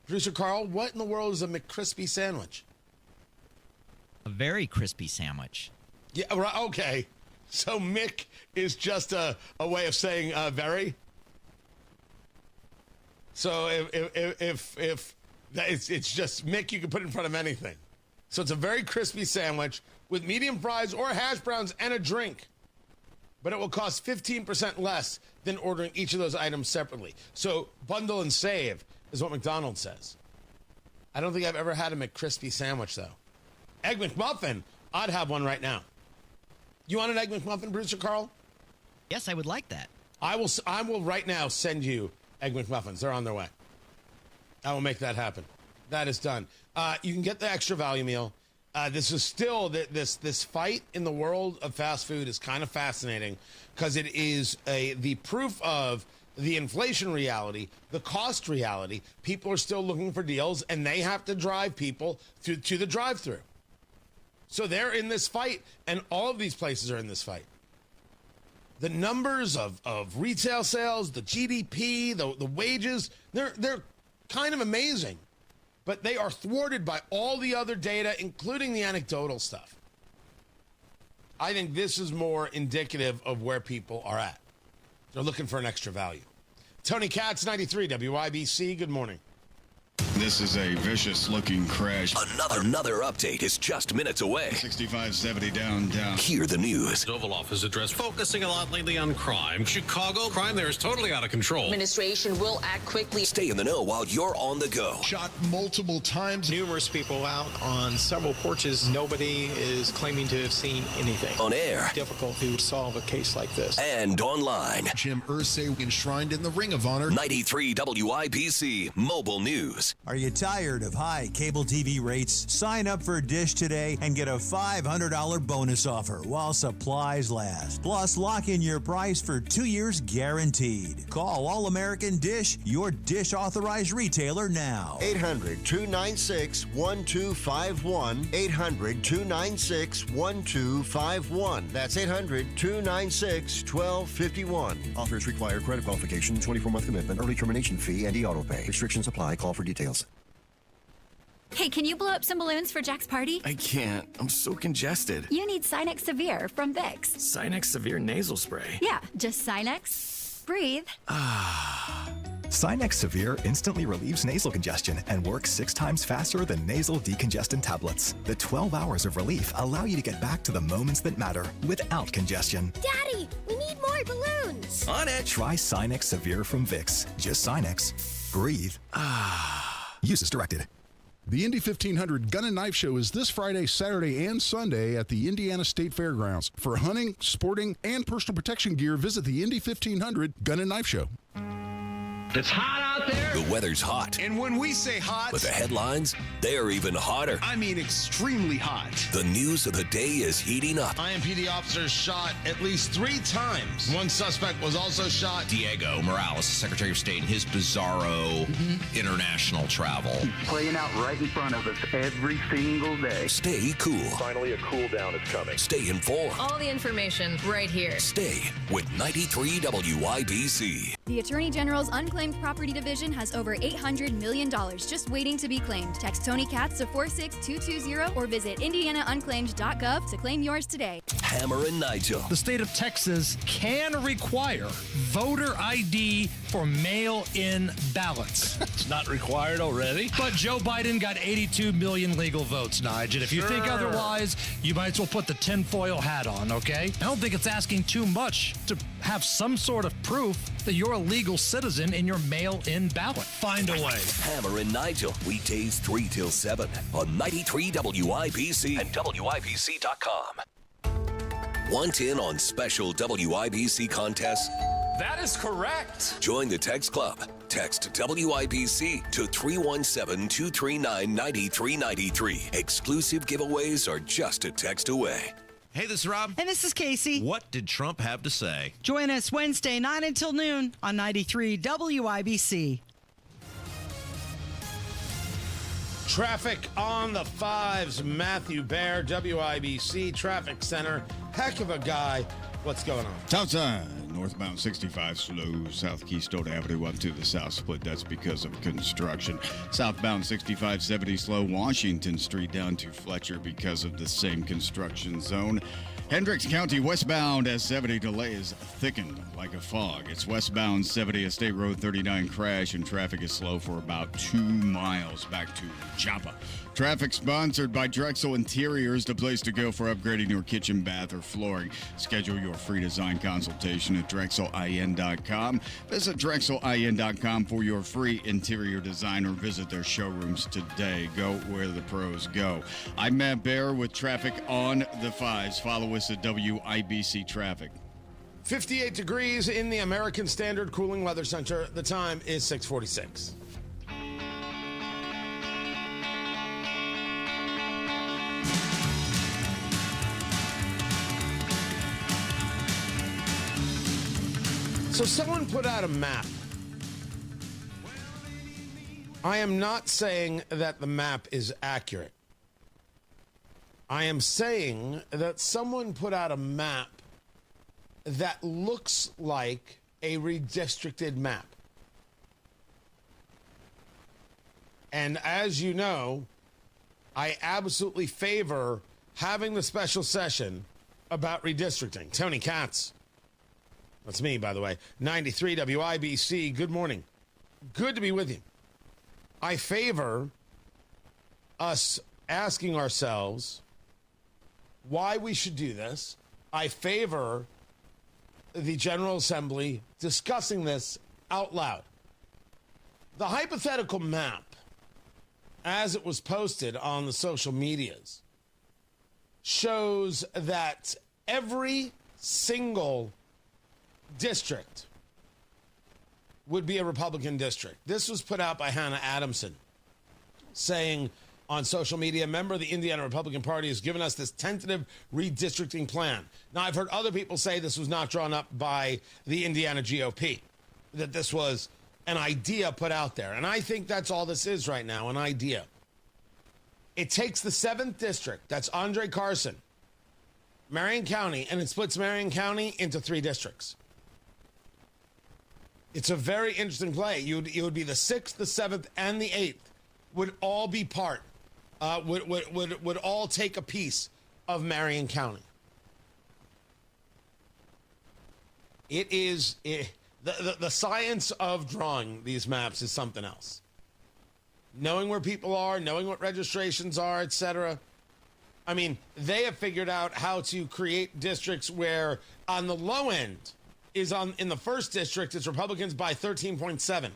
Producer Carl, what in the world is a McCrispy sandwich? A very crispy sandwich. Yeah, right, okay. So Mick is just a way of saying very? So if it's just Mick, you can put it in front of anything. So it's a very crispy sandwich with medium fries or hash browns and a drink. But it will cost 15% less than ordering each of those items separately. So bundle and save is what McDonald's says. I don't think I've ever had a McCrispy sandwich, though. Egg McMuffin, I'd have one right now. You want an Egg McMuffin, Producer Carl? Yes, I would like that. I will right now send you Egg McMuffins. They're on their way. I will make that happen. That is done. You can get the extra value meal. This is still this fight in the world of fast food is kind of fascinating because it is the proof of the inflation reality, the cost reality. People are still looking for deals, and they have to drive people to the drive-thru. So they're in this fight, and all of these places are in this fight. The numbers of retail sales, the GDP, the wages, they're kind of amazing. But they are thwarted by all the other data, including the anecdotal stuff. I think this is more indicative of where people are at. They're looking for an extra value. Tony Katz, 93 WIBC. Good morning. This is a vicious-looking crash. Another update is just minutes away. 6570 downtown. Hear the news. Oval Office address focusing a lot lately on crime. Chicago, crime there is totally out of control. Administration will act quickly. Stay in the know while you're on the go. Shot multiple times. Numerous people out on several porches. Nobody is claiming to have seen anything. On air. Difficult to solve a case like this. And online. Jim Irsay enshrined in the Ring of Honor. 93 WIBC Mobile News. Are you tired of high cable TV rates? Sign up for Dish today and get a $500 bonus offer while supplies last. Plus, lock in your price for 2 years guaranteed. Call All American Dish, your Dish authorized retailer now. 800-296-1251. 800-296-1251. That's 800-296-1251. Offers require credit qualification, 24-month commitment, early termination fee, and e-auto pay. Restrictions apply. Call for details. Hey, can you blow up some balloons for Jack's party? I can't. I'm so congested. You need Sinex Severe from Vicks. Sinex Severe nasal spray. Yeah, just Sinex. Breathe. Sinex Severe instantly relieves nasal congestion and works 6 times faster than nasal decongestant tablets. The 12 hours of relief allow you to get back to the moments that matter without congestion. Daddy, we need more balloons. On it! Try Sinex Severe from Vicks. Just Sinex. Breathe. Use as directed. The Indy 1500 Gun and Knife Show is this Friday, Saturday, and Sunday at the Indiana State Fairgrounds. For hunting, sporting, and personal protection gear, visit the Indy 1500 Gun and Knife Show. It's hot out there. The weather's hot. And when we say hot, But the headlines, they're even hotter. I mean extremely hot. The news of the day is heating up. IMPD officers shot at least 3 times. One suspect was also shot. Diego Morales, Secretary of State, in his bizarro international travel. Playing out right in front of us every single day. Stay cool. Finally, a cool down is coming. Stay informed. All the information right here. Stay with 93 WIBC. The Attorney General's Unclaimed Property Division has over $800 million just waiting to be claimed. Text Tony Katz to 46220 or visit indianaunclaimed.gov to claim yours today. Hammer and Nigel. The state of Texas can require voter ID for mail-in ballots. It's not required already. But Joe Biden got 82 million legal votes, Nigel. If you think otherwise, you might as well put the tinfoil hat on, okay? I don't think it's asking too much to have some sort of proof that you're a legal citizen in your mail-in ballot. Find a way. Hammer and Nigel, weekdays 3 till 7 on 93 WIBC and WIBC.com. Want in on special WIBC contests? That is correct. Join the text club. Text WIBC to 317-239-9393. Exclusive giveaways are just a text away. Hey, this is Rob. And this is Casey. What did Trump have to say? Join us Wednesday, 9 until noon on 93 WIBC. Traffic on the 5s. Matthew Baer, WIBC Traffic Center. Heck of a guy. What's going on? Southside, northbound 65 slow, South Keystone Avenue up to the south split. That's because of construction. Southbound 6570 slow, Washington Street down to Fletcher because of the same construction zone. Hendricks County westbound S70 delay is thickened like a fog. It's westbound 70 State Road 39 crash, and traffic is slow for about 2 miles back to Joppa. Traffic sponsored by Drexel Interiors, the place to go for upgrading your kitchen, bath, or flooring. Schedule your free design consultation at DrexelIN.com. Visit DrexelIN.com for your free interior design or visit their showrooms today. Go where the pros go. I'm Matt Baer with traffic on the 5s. Follow us at WIBC Traffic. 58 degrees in the American Standard Cooling Weather Center. The time is 6:46. So someone put out a map. I am not saying that the map is accurate. I am saying that someone put out a map that looks like a redistricted map. And as you know, I absolutely favor having the special session about redistricting. Tony Katz. That's me, by the way. 93 WIBC. Good morning. Good to be with you. I favor us asking ourselves why we should do this. I favor the General Assembly discussing this out loud. The hypothetical map, as it was posted on the social medias, shows that every single district would be a Republican district. This was put out by Hannah Adamson, saying on social media, a member of the Indiana Republican Party has given us this tentative redistricting plan. Now, I've heard other people say this was not drawn up by the Indiana GOP, that this was an idea put out there. And I think that's all this is right now, an idea. It takes the 7th district, that's Andre Carson, Marion County, and it splits Marion County into 3 districts. It's a very interesting play. It would be the 6th, the 7th, and the 8th would all be part, would all take a piece of Marion County. The science of drawing these maps is something else. Knowing where people are, knowing what registrations are, etc. I mean, they have figured out how to create districts where on the low end is in the 1st district, it's Republicans by 13.7.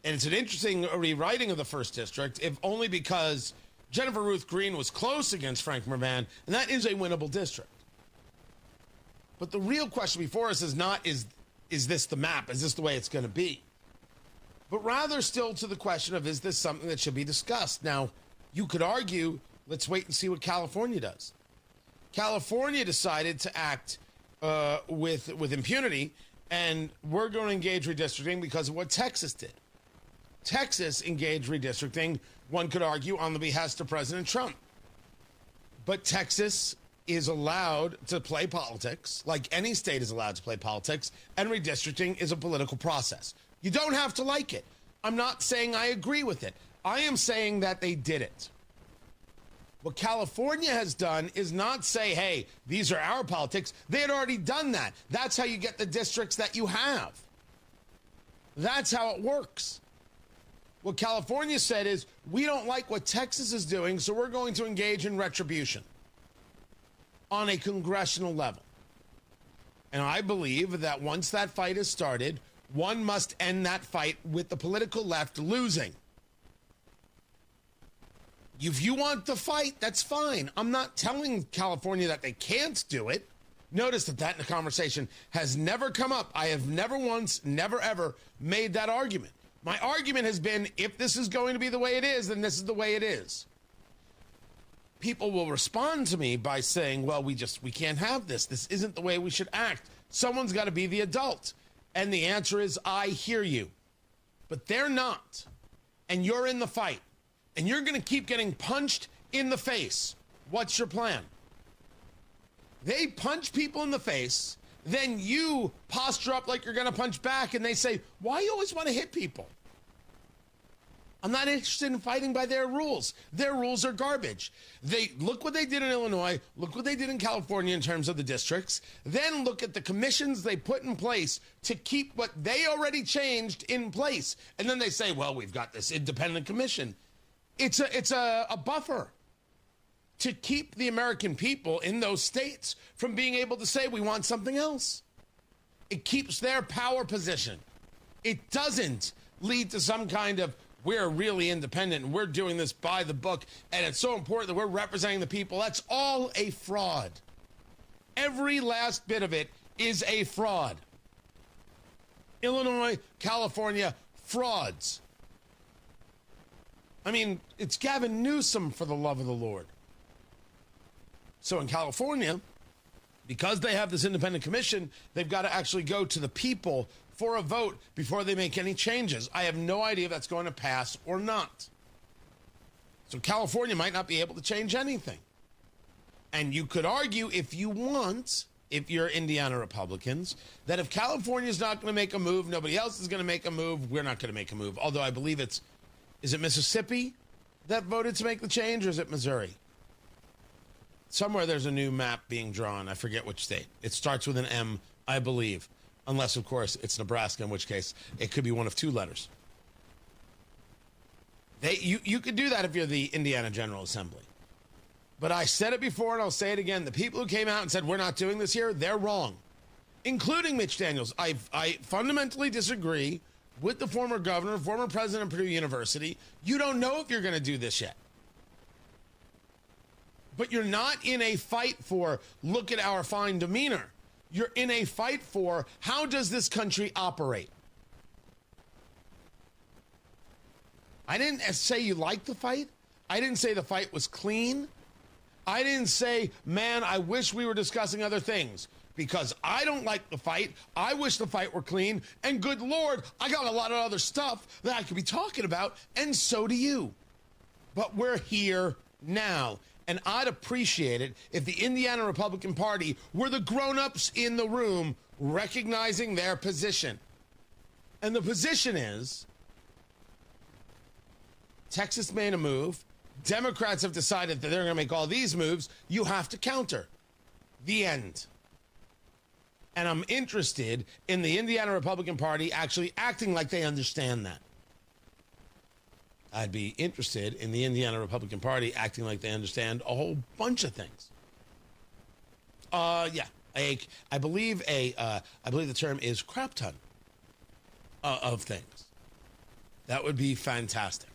And it's an interesting rewriting of the 1st district, if only because Jennifer Ruth Green was close against Frank Mrvan, and that is a winnable district. But the real question before us is not, is this the map? Is this the way it's going to be? But rather still to the question of, is this something that should be discussed? Now, you could argue, let's wait and see what California does. California decided to act with impunity, and we're going to engage redistricting because of what Texas did. Texas engaged redistricting, one could argue, on the behest of President Trump. But Texas is allowed to play politics, like any state is allowed to play politics, and redistricting is a political process. You don't have to like it. I'm not saying I agree with it. I am saying that they did it. What California has done is not say, hey, these are our politics. They had already done that. That's how you get the districts that you have. That's how it works. What California said is, we don't like what Texas is doing, so we're going to engage in retribution on a congressional level. And I believe that once that fight is started, one must end that fight with the political left losing. If you want the fight, that's fine. I'm not telling California that they can't do it. Notice that in the conversation has never come up. I have never once, never ever made that argument. My argument has been, if this is going to be the way it is, then this is the way it is. People will respond to me by saying, well, we can't have this. This isn't the way we should act. Someone's got to be the adult. And the answer is, I hear you. But they're not. And you're in the fight. And you're going to keep getting punched in the face. What's your plan? They punch people in the face. Then you posture up like you're going to punch back. And they say, why you always want to hit people? I'm not interested in fighting by their rules. Their rules are garbage. Look what they did in Illinois. Look what they did in California in terms of the districts. Then look at the commissions they put in place to keep what they already changed in place. And then they say, well, we've got this independent commission. It's a buffer to keep the American people in those states from being able to say we want something else. It keeps their power position. It doesn't lead to some kind of we're really independent and we're doing this by the book and it's so important that we're representing the people. That's all a fraud. Every last bit of it is a fraud. Illinois, California, frauds. I mean, it's Gavin Newsom, for the love of the Lord. So in California, because they have this independent commission, they've got to actually go to the people for a vote before they make any changes. I have no idea if that's going to pass or not. So California might not be able to change anything. And you could argue, if you want, if you're Indiana Republicans, that if California is not going to make a move, nobody else is going to make a move, we're not going to make a move. Although I believe is it Mississippi that voted to make the change, or is it Missouri? Somewhere there's a new map being drawn. I forget which state. It starts with an M, I believe. Unless, of course, it's Nebraska, in which case it could be one of two letters. You could do that if you're the Indiana General Assembly. But I said it before, and I'll say it again. The people who came out and said, we're not doing this here, they're wrong. Including Mitch Daniels. I fundamentally disagree with the former governor, former president of Purdue University. You don't know if you're going to do this yet. But you're not in a fight for, look at our fine demeanor. You're in a fight for, how does this country operate? I didn't say you liked the fight. I didn't say the fight was clean. I didn't say, man, I wish we were discussing other things. Because I don't like the fight. I wish the fight were clean. And good Lord, I got a lot of other stuff that I could be talking about. And so do you. But we're here now. And I'd appreciate it if the Indiana Republican Party were the grown-ups in the room recognizing their position. And the position is, Texas made a move. Democrats have decided that they're going to make all these moves. You have to counter. The end. And I'm interested in the Indiana Republican Party actually acting like they understand that. I'd be interested in the Indiana Republican Party acting like they understand a whole bunch of things. I believe the term is crap ton of things. That would be fantastic.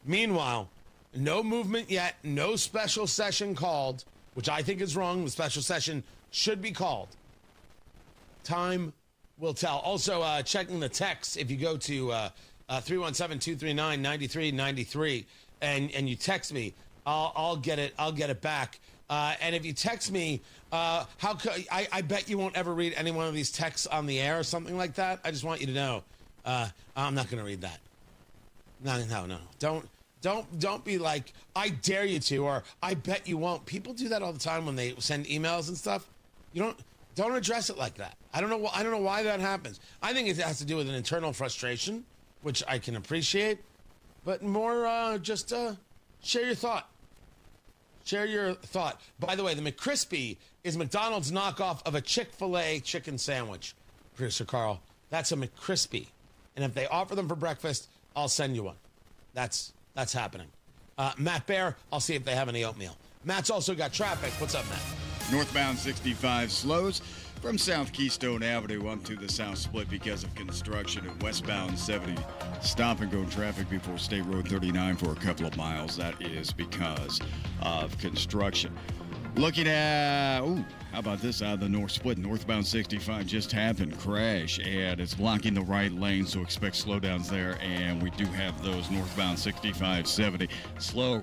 Meanwhile, no movement yet, no special session called, which I think is wrong. The special session should be called. Time will tell. Also, checking the text, if you go to 317-239-9393 and you text me, I'll get it back. And if you text me, I bet you won't ever read any one of these texts on the air or something like that. I just want you to know, I'm not going to read that. No. Don't be like, I dare you to, or I bet you won't. People do that all the time when they send emails and stuff. You don't address it like that. I don't know why that happens. I think it has to do with an internal frustration, which I can appreciate, but more just share your thought. Share your thought. By the way, the McCrispy is McDonald's knockoff of a Chick-fil-A chicken sandwich, producer Carl. That's a McCrispy. And if they offer them for breakfast, I'll send you one. That's happening. Matt Bear, I'll see if they have any oatmeal. Matt's also got traffic. What's up, Matt? Northbound 65 slows From South Keystone Avenue up to the South Split because of construction and westbound 70 stop-and-go traffic before State Road 39 for a couple of miles. That is because of construction. Looking at, how about this out of the North Split? Northbound 65 just happened, crash, and it's blocking the right lane, so expect slowdowns there. And we do have those northbound 65, 70 slow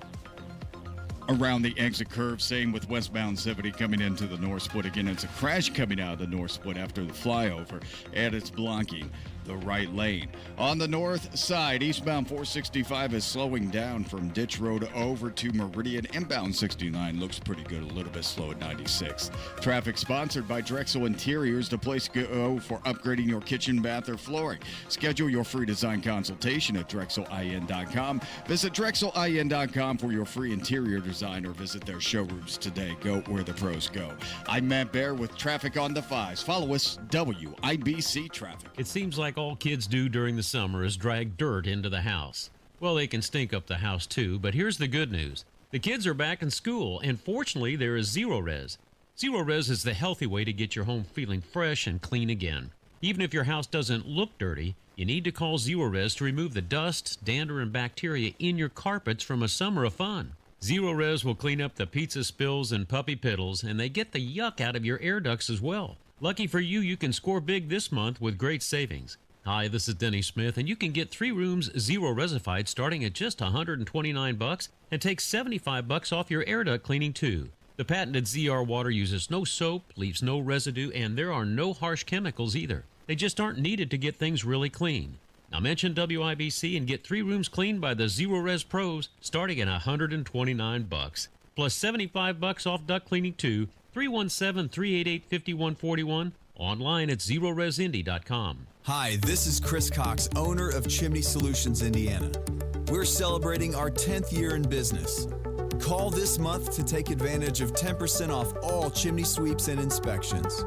around the exit curve. Same with westbound 70 coming into the North Split. Again, it's a crash coming out of the North Split after the flyover, and it's blocking the right lane. On the north side, eastbound 465 is slowing down from Ditch Road over to Meridian. Inbound 69 looks pretty good, a little bit slow at 96. Traffic sponsored by Drexel Interiors, the place to go for upgrading your kitchen, bath, or flooring. Schedule your free design consultation at DrexelIN.com. Visit DrexelIN.com for your free interior design or visit their showrooms today. Go where the pros go. I'm Matt Bear with Traffic on the Fives. Follow us, WIBC Traffic. It seems like all kids do during the summer is drag dirt into the house. Well, they can stink up the house too, but here's the good news. The kids are back in school, and fortunately there is Zero Res. Zero Res is the healthy way to get your home feeling fresh and clean again. Even if your house doesn't look dirty, you need to call Zero Res to remove the dust, dander, and bacteria in your carpets from a summer of fun. Zero Res will clean up the pizza spills and puppy piddles, and they get the yuck out of your air ducts as well. Lucky for you, you can score big this month with great savings. Hi, this is Denny Smith, and you can get 3 rooms Zero Resified starting at just $129 and take $75 off your air duct cleaning too. The patented ZR water uses no soap, leaves no residue, and there are no harsh chemicals either. They just aren't needed to get things really clean. Now mention WIBC and get 3 rooms cleaned by the Zero Res Pros starting at $129, plus $75 off duct cleaning too. 317-388-5141. Online at ZeroResIndy.com. Hi, this is Chris Cox, owner of Chimney Solutions Indiana. We're celebrating our 10th year in business. Call this month to take advantage of 10% off all chimney sweeps and inspections.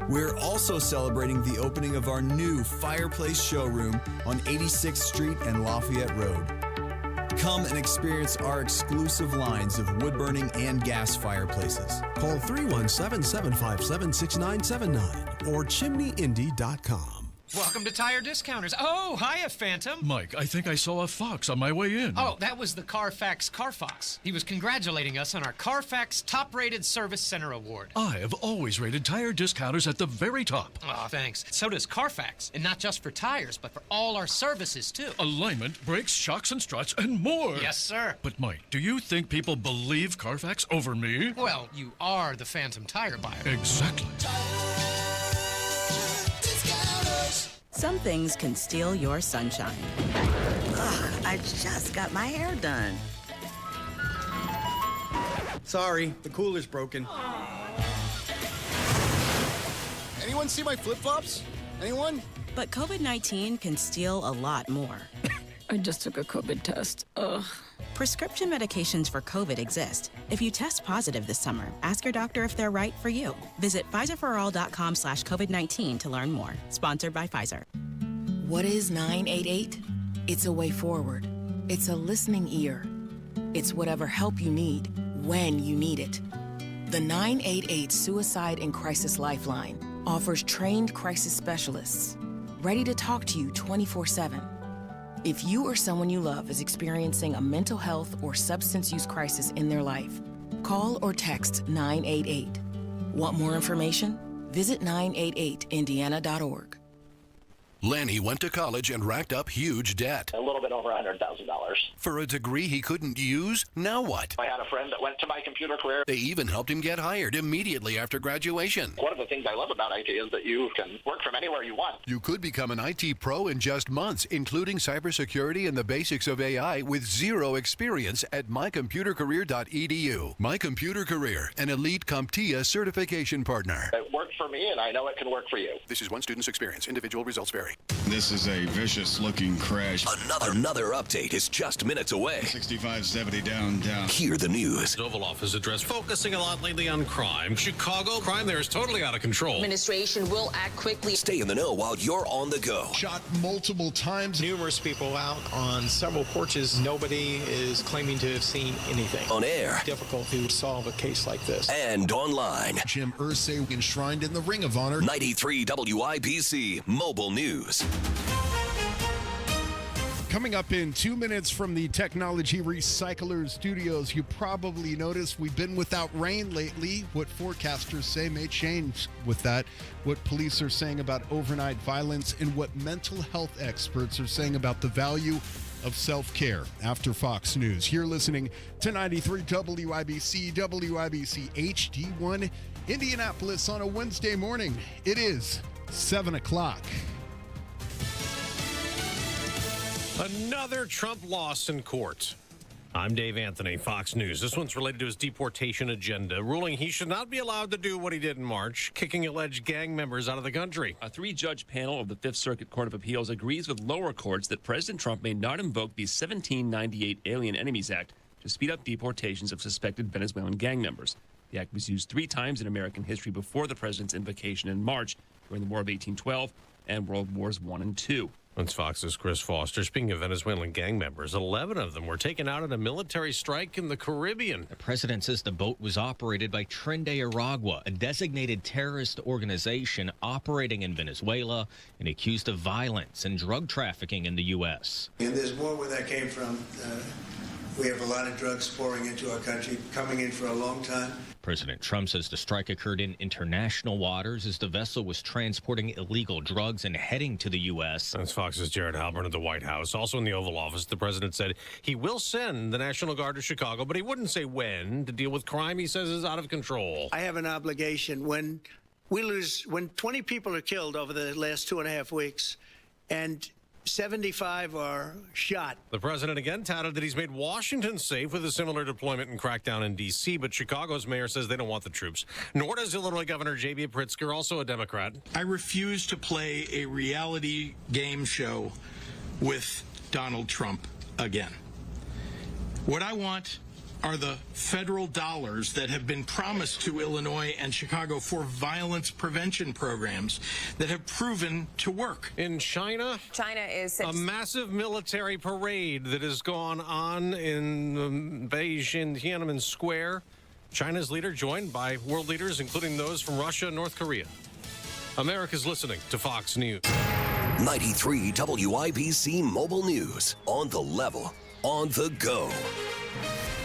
We're also celebrating the opening of our new fireplace showroom on 86th Street and Lafayette Road. Come and experience our exclusive lines of wood-burning and gas fireplaces. Call 317-757-6979 or chimneyindy.com. Welcome to Tire Discounters. Oh, hiya, Phantom. Mike, I think I saw a fox on my way in. Oh, that was the Carfax Carfox. He was congratulating us on our Carfax Top-Rated Service Center Award. I have always rated Tire Discounters at the very top. Oh, thanks. So does Carfax. And not just for tires, but for all our services, too. Alignment, brakes, shocks, and struts, and more. Yes, sir. But, Mike, do you think people believe Carfax over me? Well, you are the Phantom tire buyer. Exactly. Some things can steal your sunshine. Ugh, I just got my hair done. Sorry, the cooler's broken. Anyone see my flip-flops? Anyone? But COVID-19 can steal a lot more. I just took a COVID test. Ugh. Prescription medications for COVID exist. If you test positive this summer, ask your doctor if they're right for you. Visit PfizerForAll.com/COVID-19 to learn more. Sponsored by Pfizer. What is 988? It's a way forward. It's a listening ear. It's whatever help you need, when you need it. The 988 Suicide and Crisis Lifeline offers trained crisis specialists, ready to talk to you 24/7. If you or someone you love is experiencing a mental health or substance use crisis in their life, call or text 988. Want more information? Visit 988indiana.org. Lanny went to college and racked up huge debt. A little bit over $100,000. For a degree he couldn't use? Now what? I had a friend that went to my computer career. They even helped him get hired immediately after graduation. One of the things I love about IT is that you can work from anywhere you want. You could become an IT pro in just months, including cybersecurity and the basics of AI with zero experience at mycomputercareer.edu. My Computer Career, an elite CompTIA certification partner. It worked for me, and I know it can work for you. This is one student's experience. Individual results vary. necessary. This is a vicious-looking crash. Another update is just minutes away. 6570 downtown. Hear the news. Oval Office address focusing a lot lately on crime. Chicago, crime there is totally out of control. Administration will act quickly. Stay in the know while you're on the go. Shot multiple times. Numerous people out on several porches. Nobody is claiming to have seen anything. On air. Difficult to solve a case like this. And online. Jim Irsay enshrined in the Ring of Honor. 93 WIBC Mobile News. Coming up in 2 minutes from the Technology Recycler Studios, you probably noticed we've been without rain lately. What forecasters say may change with that. What police are saying about overnight violence and what mental health experts are saying about the value of self-care after Fox News. You're listening to 93 WIBC, WIBC HD1, Indianapolis on a Wednesday morning. It is 7 o'clock. Another Trump loss in court. I'm Dave Anthony, Fox News. This one's related to his deportation agenda, ruling he should not be allowed to do what he did in March, kicking alleged gang members out of the country. A three-judge panel of the Fifth Circuit Court of Appeals agrees with lower courts that President Trump may not invoke the 1798 Alien Enemies Act to speed up deportations of suspected Venezuelan gang members. The act was used 3 times in American history before the president's invocation in March during the War of 1812 and World Wars I and II. That's Fox's Chris Foster. Speaking of Venezuelan gang members, 11 of them were taken out in a military strike in the Caribbean. The president says the boat was operated by Tren de Aragua, a designated terrorist organization operating in Venezuela and accused of violence and drug trafficking in the U.S. And there's more where that came from. We have a lot of drugs pouring into our country, coming in for a long time. President Trump says the strike occurred in international waters as the vessel was transporting illegal drugs and heading to the U.S. That's Fox's Jared Halpern at the White House. Also in the Oval Office, the president said he will send the National Guard to Chicago, but he wouldn't say when, to deal with crime he says is out of control. I have an obligation. When 20 people are killed over the last 2.5 weeks, and 75 are shot. The president again touted that he's made Washington safe with a similar deployment and crackdown in D.C., but Chicago's mayor says they don't want the troops. Nor does Illinois Governor J.B. Pritzker, also a Democrat. I refuse to play a reality game show with Donald Trump again. What I want are the federal dollars that have been promised to Illinois and Chicago for violence prevention programs that have proven to work. In China, is a massive military parade that has gone on in Beijing Tiananmen Square. China's leader joined by world leaders, including those from Russia and North Korea. America's listening to Fox News. 93 WIBC Mobile News. On the level, on the go.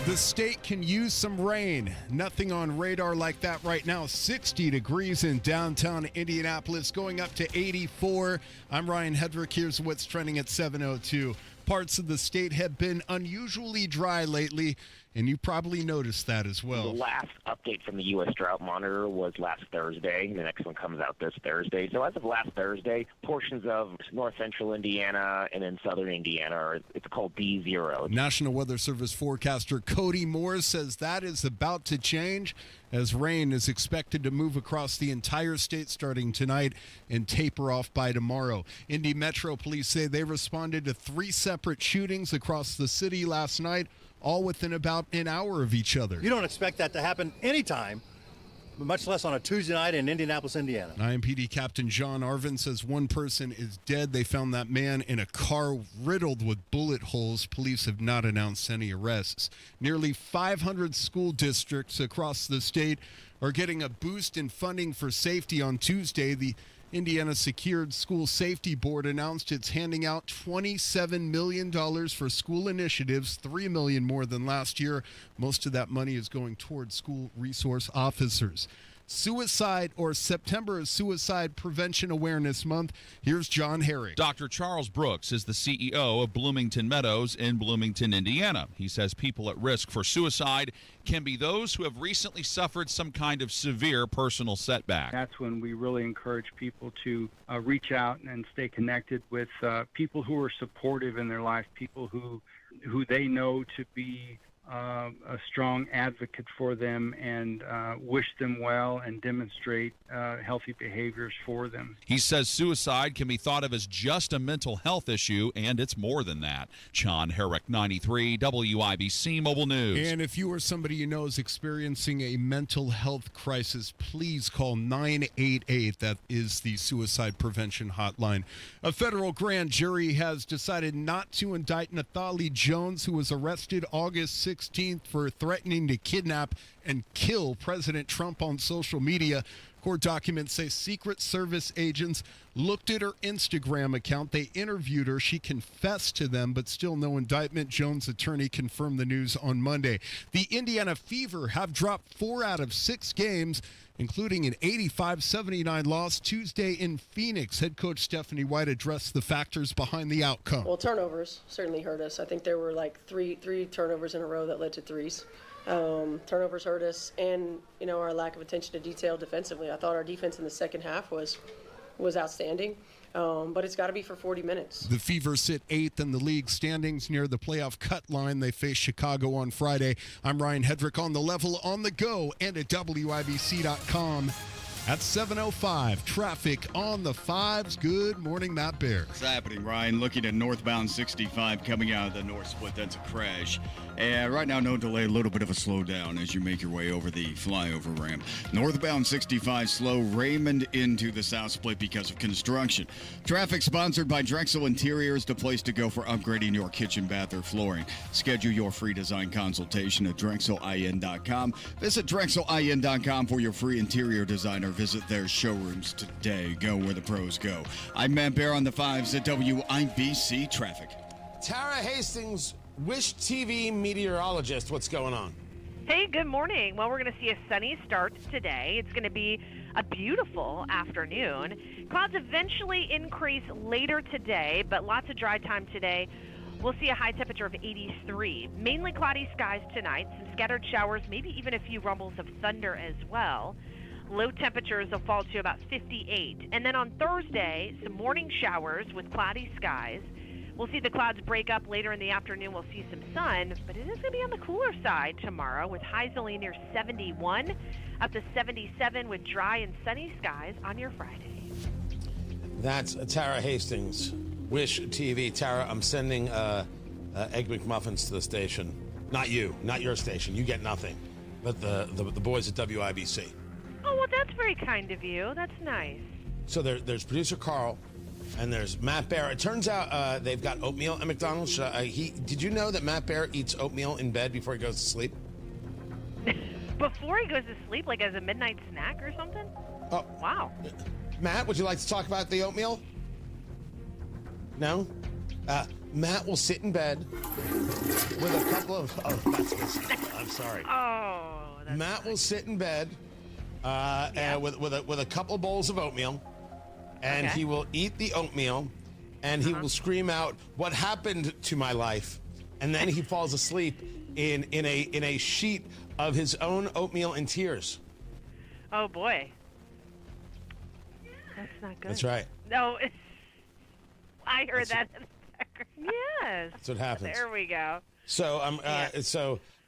The state can use some rain. Nothing on radar like that right now. 60 degrees in downtown Indianapolis, going up to 84. I'm Ryan Hedrick. Here's what's trending at 7:02. Parts of the state have been unusually dry lately, and you probably noticed that as well. The last update from the U.S. Drought Monitor was last Thursday. The next one comes out this Thursday. So as of last Thursday, portions of north central Indiana and then southern Indiana it's called D0. National Weather Service forecaster Cody Moore says that is about to change as rain is expected to move across the entire state starting tonight and taper off by tomorrow. Indy Metro Police say they responded to 3 separate shootings across the city last night, all within about an hour of each other. You don't expect that to happen anytime, much less on a Tuesday night in Indianapolis, Indiana. IMPD Captain John Arvin says one person is dead. They found that man in a car riddled with bullet holes. Police have not announced any arrests. Nearly 500 school districts across the state are getting a boost in funding for safety. On Tuesday, the Indiana Secured School Safety Board announced it's handing out $27 million for school initiatives, $3 million more than last year. Most of that money is going towards school resource officers. Suicide, or September is Suicide Prevention Awareness Month. Here's John Herrick. Dr. Charles Brooks is the CEO of Bloomington Meadows in Bloomington, Indiana. He says people at risk for suicide can be those who have recently suffered some kind of severe personal setback. That's when we really encourage people to reach out and stay connected with people who are supportive in their life, people who they know to be a strong advocate for them and wish them well and demonstrate healthy behaviors for them. He says suicide can be thought of as just a mental health issue, and it's more than that. John Herrick, 93 WIBC Mobile News. And if you or somebody you know is experiencing a mental health crisis, please call 988. That is the suicide prevention hotline. A federal grand jury has decided not to indict Nathalie Jones, who was arrested August 16th for threatening to kidnap and kill President Trump on social media. Court documents say Secret Service agents looked at her Instagram account. They interviewed her. She confessed to them, but still no indictment. Jones' attorney confirmed the news on Monday. The Indiana Fever have dropped 4 out of 6 games, including an 85-79 loss Tuesday in Phoenix. Head coach Stephanie White addressed the factors behind the outcome. Well, turnovers certainly hurt us. I think there were like three turnovers in a row that led to threes. Turnovers hurt us, and our lack of attention to detail defensively. I thought our defense in the second half was outstanding, but it's got to be for 40 minutes. The Fever sit 8th in the league standings near the playoff cut line. They face Chicago on Friday. I'm Ryan Hedrick on the level, on the go, and at WIBC.com. At 7:05, traffic on the 5s. Good morning, Matt Bear. What's happening, Ryan? Looking at northbound 65 coming out of the north split. That's a crash. And right now, no delay. A little bit of a slowdown as you make your way over the flyover ramp. Northbound 65 slow. Raymond into the south split because of construction. Traffic sponsored by Drexel Interiors, the place to go for upgrading your kitchen, bath, or flooring. Schedule your free design consultation at DrexelIN.com. Visit DrexelIN.com for your free interior designer. Visit their showrooms today. Go where the pros go. I'm Matt Bear on the 5s at WIBC Traffic. Tara Hastings, Wish TV meteorologist. What's going on? Hey, good morning. Well, we're going to see a sunny start today. It's going to be a beautiful afternoon. Clouds eventually increase later today, but lots of dry time today. We'll see a high temperature of 83. Mainly cloudy skies tonight. Some scattered showers, maybe even a few rumbles of thunder as well. Low temperatures will fall to about 58. And then on Thursday, some morning showers with cloudy skies. We'll see the clouds break up later in the afternoon. We'll see some sun, but it is going to be on the cooler side tomorrow with highs only near 71, up to 77 with dry and sunny skies on your Friday. That's Tara Hastings, Wish TV. Tara, I'm sending Egg McMuffins to the station. Not you, not your station. You get nothing. But the boys at WIBC. Oh, well, that's very kind of you. That's nice. So there's producer Carl, and there's Matt Bear. It turns out they've got oatmeal at McDonald's. Did you know that Matt Bear eats oatmeal in bed before he goes to sleep? Before he goes to sleep, like as a midnight snack or something? Oh. Wow. Matt, would you like to talk about the oatmeal? No? Matt will sit in bed with a couple of... Oh, that's good. I'm sorry. Oh, that's Matt will sit in bed and with a couple of bowls of oatmeal, and he will eat the oatmeal, and he will scream out, "What happened to my life?" And then he falls asleep in a sheet of his own oatmeal in tears. Oh, boy. That's not good. That's right. No, I heard that. Yes. That's what happens. There we go. So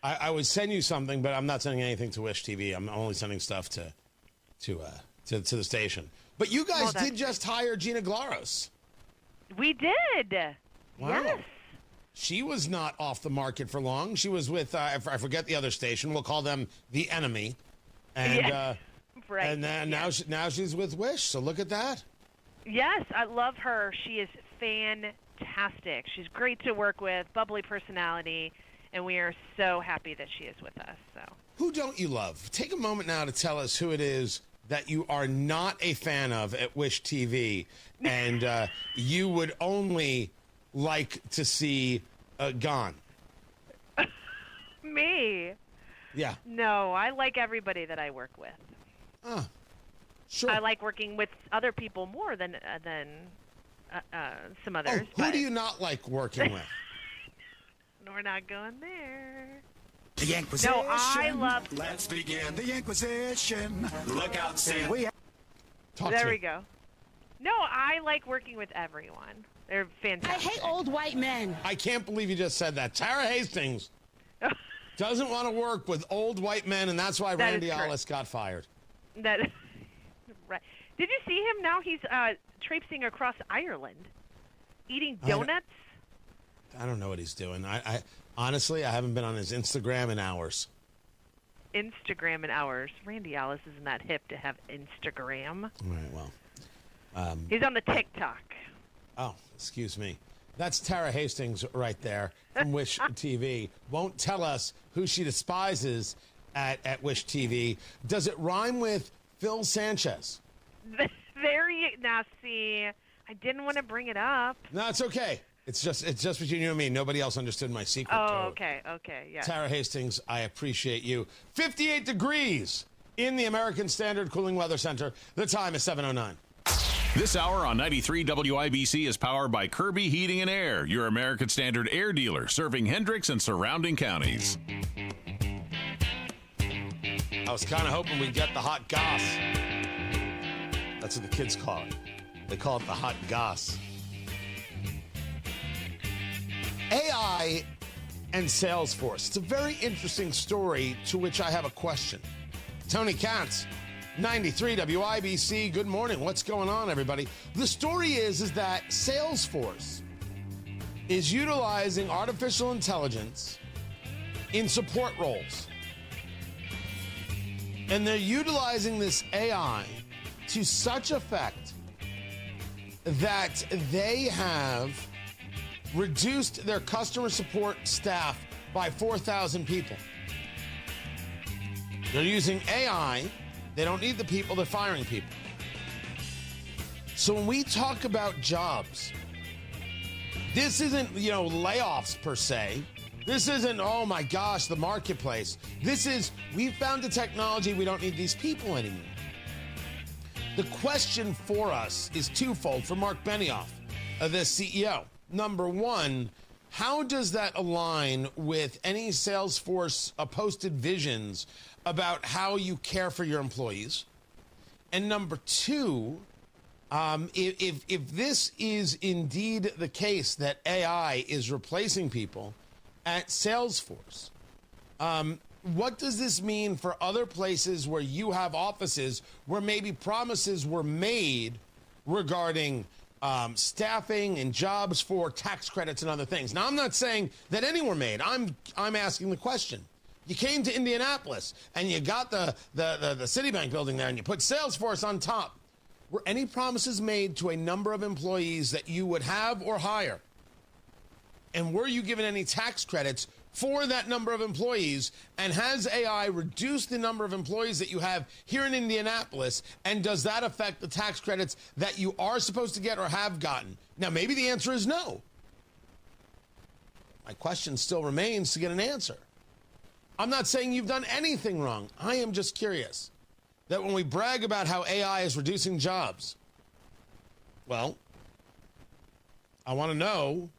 I would send you something, but I'm not sending anything to Wish TV. I'm only sending stuff to the station. But you guys did just hire Gina Glaros. We did. Wow. Yes. She was not off the market for long. She was with I forget the other station. We'll call them The Enemy. And right. And then now she's with Wish. So look at that. Yes, I love her. She is fantastic. She's great to work with, bubbly personality, and we are so happy that she is with us. So, who don't you love? Take a moment now to tell us who it is that you are not a fan of at Wish TV, and you would only like to see gone. Me? Yeah. No, I like everybody that I work with. Oh, sure. I like working with other people more than some others. Who do you not like working with? We're not going there. The Inquisition. No, I love... Let's begin the Inquisition. Look out, Sam. There we go. No, I like working with everyone. They're fantastic. I hate old white men. I can't believe you just said that. Tara Hastings. Doesn't want to work with old white men, and that's why Randy Ollis got fired. That right. Did you see him? Now he's traipsing across Ireland, eating donuts. I don't know what he's doing. I honestly, I haven't been on his Instagram in hours. Instagram in hours. Randy Ollis isn't that hip to have Instagram. All right, well. He's on the TikTok. Oh, excuse me. That's Tara Hastings right there from Wish TV. Won't tell us who she despises at Wish TV. Does it rhyme with Phil Sanchez? There you now see. I didn't want to bring it up. No, it's okay. It's just between you and me. Nobody else understood my secret code. Okay, yeah. Tara Hastings, I appreciate you. 58 degrees in the American Standard Cooling Weather Center. The time is 7:09. This hour on 93 WIBC is powered by Kirby Heating and Air, your American Standard air dealer, serving Hendricks and surrounding counties. I was kind of hoping we'd get the hot goss. That's what the kids call it. They call it the hot goss. AI and Salesforce. It's a very interesting story to which I have a question. Tony Katz, 93 WIBC. Good morning. What's going on, everybody? The story is that Salesforce is utilizing artificial intelligence in support roles. And they're utilizing this AI to such effect that they have reduced their customer support staff by 4,000 people. They're using AI. They don't need the people. They're firing people. So when we talk about jobs, this isn't, layoffs per se. This isn't, oh my gosh, the marketplace. This is, we found a technology, we don't need these people anymore. The question for us is twofold for Mark Benioff, the CEO. Number one, how does that align with any Salesforce posted visions about how you care for your employees? And number two, if this is indeed the case that AI is replacing people at Salesforce, what does this mean for other places where you have offices where maybe promises were made regarding staffing and jobs for tax credits and other things? Now, I'm not saying that any were made. I'm asking the question. You came to Indianapolis and you got the Citibank building there and you put Salesforce on top. Were any promises made to a number of employees that you would have or hire? And were you given any tax credits for that number of employees? And has AI reduced the number of employees that you have here in Indianapolis? And does that affect the tax credits that you are supposed to get or have gotten? Now, maybe the answer is no. My question still remains to get an answer. I'm not saying you've done anything wrong. I am just curious that when we brag about how AI is reducing jobs, well, I want to know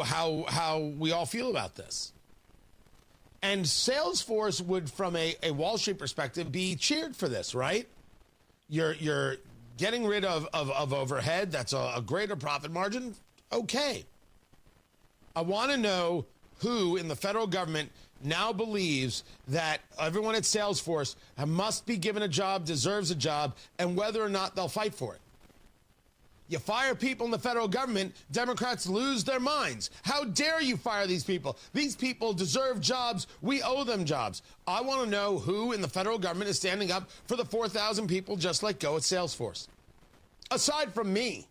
how we all feel about this. And Salesforce would, from a Wall Street perspective, be cheered for this, right? You're getting rid of overhead. That's a greater profit margin. Okay. I want to know who in the federal government now believes that everyone at Salesforce must be given a job, deserves a job, and whether or not they'll fight for it. You fire people in the federal government, Democrats lose their minds. How dare you fire these people? These people deserve jobs. We owe them jobs. I want to know who in the federal government is standing up for the 4,000 people just let go at Salesforce. Aside from me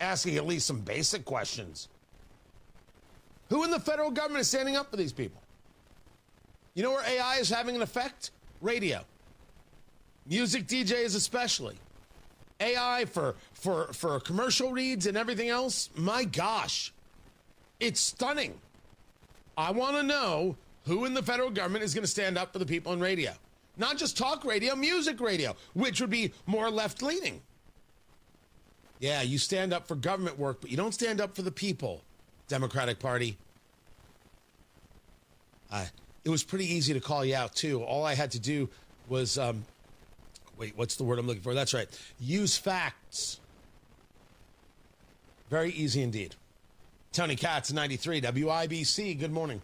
asking at least some basic questions. Who in the federal government is standing up for these people? You know where AI is having an effect? Radio. Music DJs especially. AI for commercial reads and everything else, my gosh, it's stunning. I want to know who in the federal government is going to stand up for the people in radio. Not just talk radio, music radio, which would be more left-leaning. Yeah, you stand up for government work, but you don't stand up for the people, Democratic Party. It was pretty easy to call you out, too. All I had to do was... wait, what's the word I'm looking for? That's right. Use facts. Very easy indeed. Tony Katz, 93 WIBC. Good morning.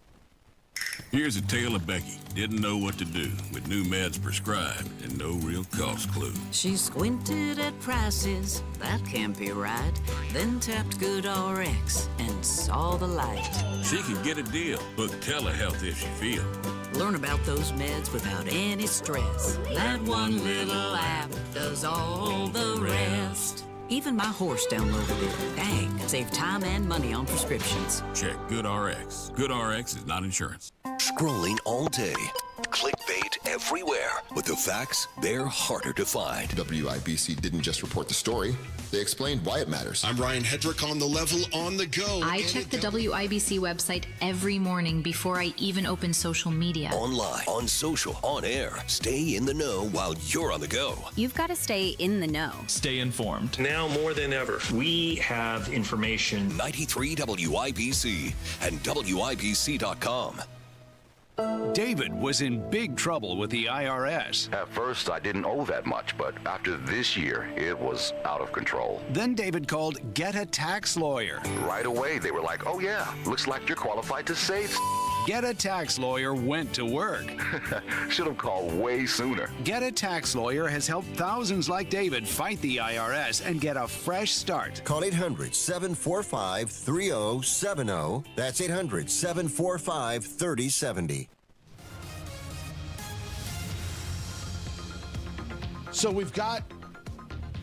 Here's a tale of Becky. Didn't know what to do with new meds prescribed and no real cost clue. She squinted at prices, that can't be right. Then tapped GoodRx and saw the light. She could get a deal. Book telehealth if she feels. Learn about those meds without any stress. That one little app does all the rest. Even my horse downloaded it. Dang, save time and money on prescriptions. Check GoodRx. GoodRx is not insurance. Scrolling all day. Clickbait everywhere. But the facts, they're harder to find. WIBC didn't just report the story. They explained why it matters. I'm Ryan Hedrick on the level on the go. I check the WIBC website every morning before I even open social media. Online, on social, on air. Stay in the know while you're on the go. You've got to stay in the know. Stay informed. Now more than ever, we have information. 93 WIBC and WIBC.com. David was in big trouble with the IRS. At first, I didn't owe that much, but after this year, it was out of control. Then David called Get a Tax Lawyer. Right away, they were like, oh yeah, looks like you're qualified to save. Get a Tax Lawyer went to work. Should have called way sooner. Get a Tax Lawyer has helped thousands like David fight the IRS and get a fresh start. Call 800-745-3070. That's 800-745-3070. So we've got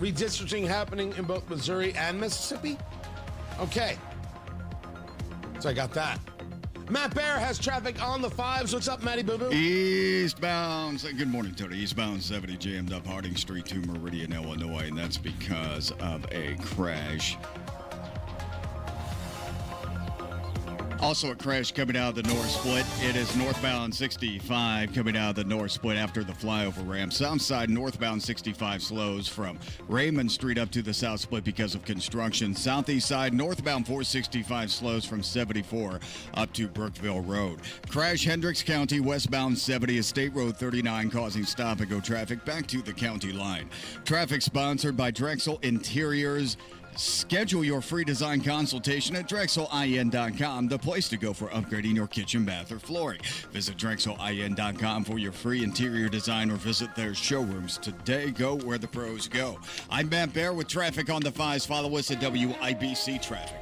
redistricting happening in both Missouri and Mississippi. Okay. So I got that. Matt Bear has traffic on the 5s. What's up, Matty Boo Boo? Eastbound. Good morning, Tony. Eastbound 70 jammed up Harding Street to Meridian, Illinois, and that's because of a crash. Also a crash coming out of the north split. It is northbound 65 coming out of the north split after the flyover ramp. South side northbound 65 slows from Raymond Street up to the south split because of construction. Southeast side northbound 465 slows from 74 up to Brookville Road. Crash Hendricks County westbound 70 is State Road 39 causing stop and go traffic back to the county line. Traffic sponsored by Drexel Interiors. Schedule your free design consultation at DrexelIN.com, the place to go for upgrading your kitchen, bath, or flooring. Visit DrexelIN.com for your free interior design or visit their showrooms today. Go where the pros go. I'm Matt Bear with traffic on the 5s. Follow us at WIBC Traffic.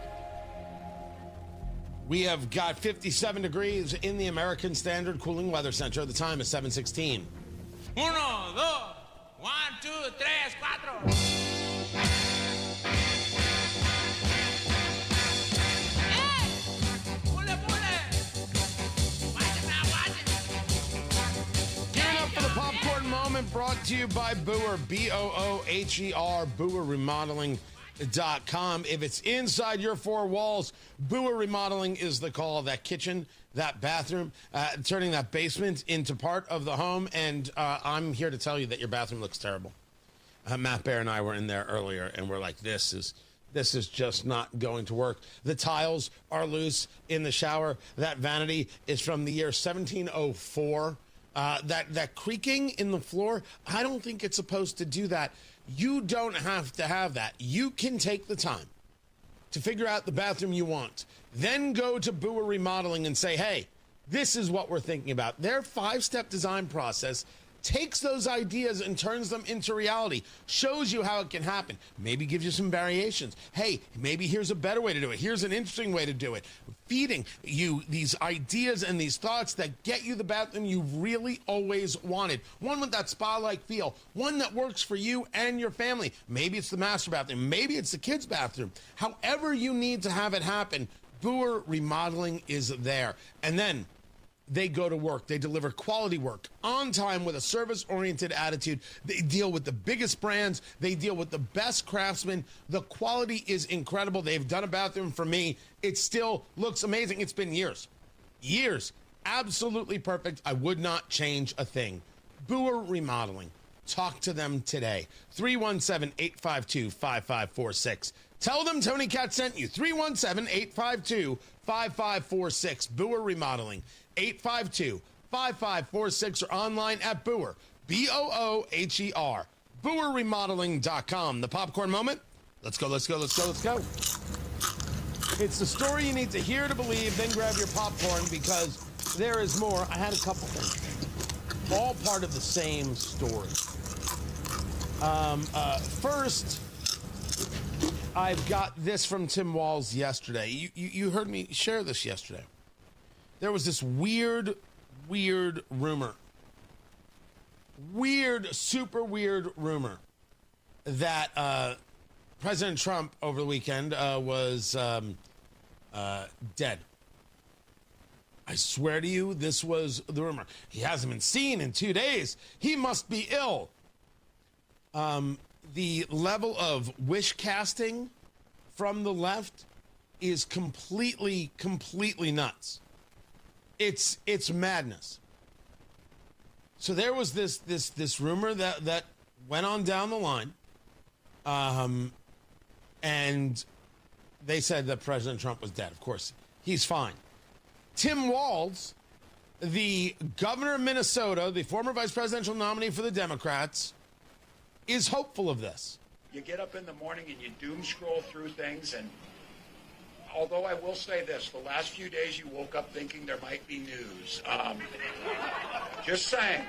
We have got 57 degrees in the American Standard Cooling Weather Center. The time is 7:16. 1, 2, 3, 4. Popcorn moment brought to you by Booher, B-O-O-H-E-R, BooherRemodeling.com. If it's inside your four walls, Booher Remodeling is the call. That kitchen, that bathroom, turning that basement into part of the home. And I'm here to tell you that your bathroom looks terrible. Matt Bear and I were in there earlier, and we're like, this is just not going to work. The tiles are loose in the shower. That vanity is from the year 1704. That creaking in the floor, I don't think it's supposed to do that. You don't have to have that. You can take the time to figure out the bathroom you want. Then go to Booher Remodeling and say, hey, this is what we're thinking about. Their 5-step design process takes those ideas and turns them into reality, shows you how it can happen, maybe gives you some variations. Hey, maybe here's a better way to do it. Here's an interesting way to do it. Feeding you these ideas and these thoughts that get you the bathroom you really always wanted. One with that spa-like feel. One that works for you and your family. Maybe it's the master bathroom. Maybe it's the kids' bathroom. However you need to have it happen, Booher Remodeling is there. And then they go to work. They deliver quality work on time with a service-oriented attitude. They deal with the biggest brands. They deal with the best craftsmen. The quality is incredible. They've done a bathroom for me. It still looks amazing. It's been years. Years. Absolutely perfect. I would not change a thing. Booher Remodeling. Talk to them today. 317-852-5546. Tell them Tony Katz sent you. 317-852-5546. Booher Remodeling. 852-5546 or online at Booher, B-O-O-H-E-R, BooherRemodeling.com. The popcorn moment. Let's go. It's the story you need to hear to believe, then grab your popcorn because there is more. I had a couple things. All part of the same story. First, I've got this from Tim Walz yesterday. You heard me share this yesterday. There was this weird rumor. Super weird rumor that President Trump over the weekend was dead. I swear to you, this was the rumor. He hasn't been seen in 2 days. He must be ill. The level of wish casting from the left is completely nuts. It's madness. So there was this rumor that went on down the line, and they said that President Trump was dead. Of course, he's fine. Tim Walz, the governor of Minnesota, the former vice presidential nominee for the Democrats, is hopeful of this. You get up in the morning and you doom scroll through things, and although I will say this, the last few days you woke up thinking there might be news. Just saying.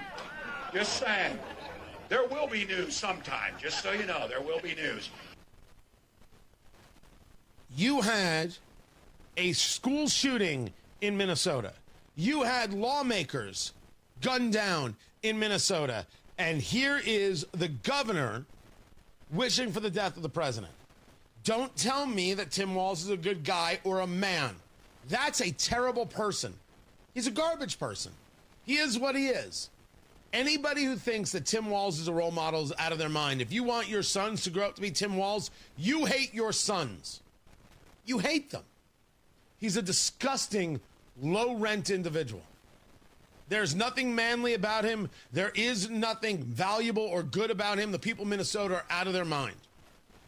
There will be news sometime, just so you know, there will be news. You had a school shooting in Minnesota. You had lawmakers gunned down in Minnesota. And here is the governor wishing for the death of the president. Don't tell me that Tim Walz is a good guy or a man. That's a terrible person. He's a garbage person. He is what he is. Anybody who thinks that Tim Walz is a role model is out of their mind. If you want your sons to grow up to be Tim Walz, you hate your sons. You hate them. He's a disgusting, low-rent individual. There's nothing manly about him. There is nothing valuable or good about him. The people of Minnesota are out of their mind.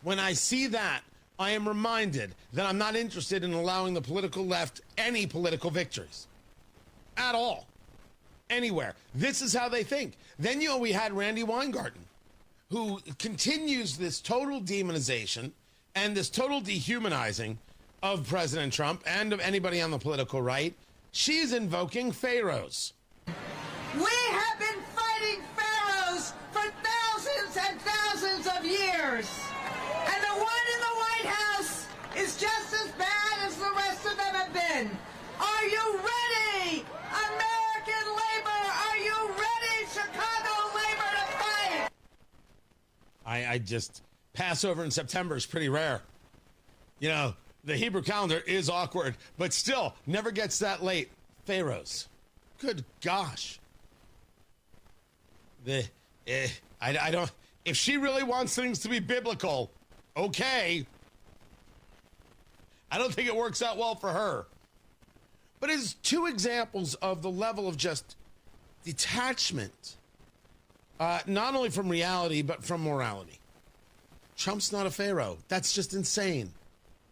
When I see that, I am reminded that I'm not interested in allowing the political left any political victories. At all. Anywhere. This is how they think. Then, we had Randy Weingarten, who continues this total demonization and this total dehumanizing of President Trump and of anybody on the political right. She's invoking pharaohs. We have been fighting pharaohs for thousands and thousands of years. And the one in the White House is just as bad as the rest of them have been. Are you ready, American labor? Are you ready, Chicago labor, to fight? I just, Passover in September is pretty rare. The Hebrew calendar is awkward, but still never gets that late. Pharaohs. Good gosh. I don't. If she really wants things to be biblical, okay. I don't think it works out well for her. But it's two examples of the level of just detachment, not only from reality, but from morality. Trump's not a pharaoh. That's just insane.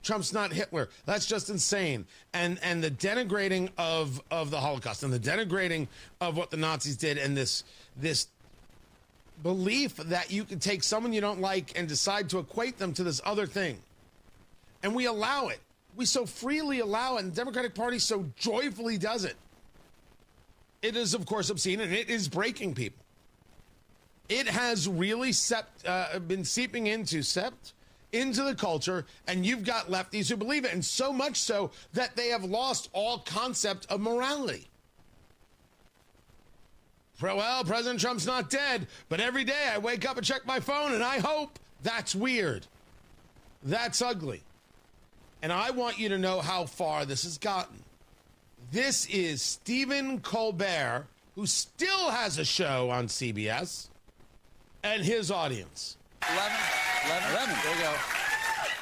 Trump's not Hitler. That's just insane. And the denigrating of the Holocaust and the denigrating of what the Nazis did, and this belief that you can take someone you don't like and decide to equate them to this other thing. And we allow it. We so freely allow it, and the Democratic Party so joyfully does it. It is, of course, obscene, and it is breaking people. It has really been seeping into the culture, and you've got lefties who believe it, and so much so that they have lost all concept of morality. Well, President Trump's not dead, but every day I wake up and check my phone, and I hope. That's weird. That's ugly. And I want you to know how far this has gotten. This is Stephen Colbert, who still has a show on CBS, and his audience. 11. There you go.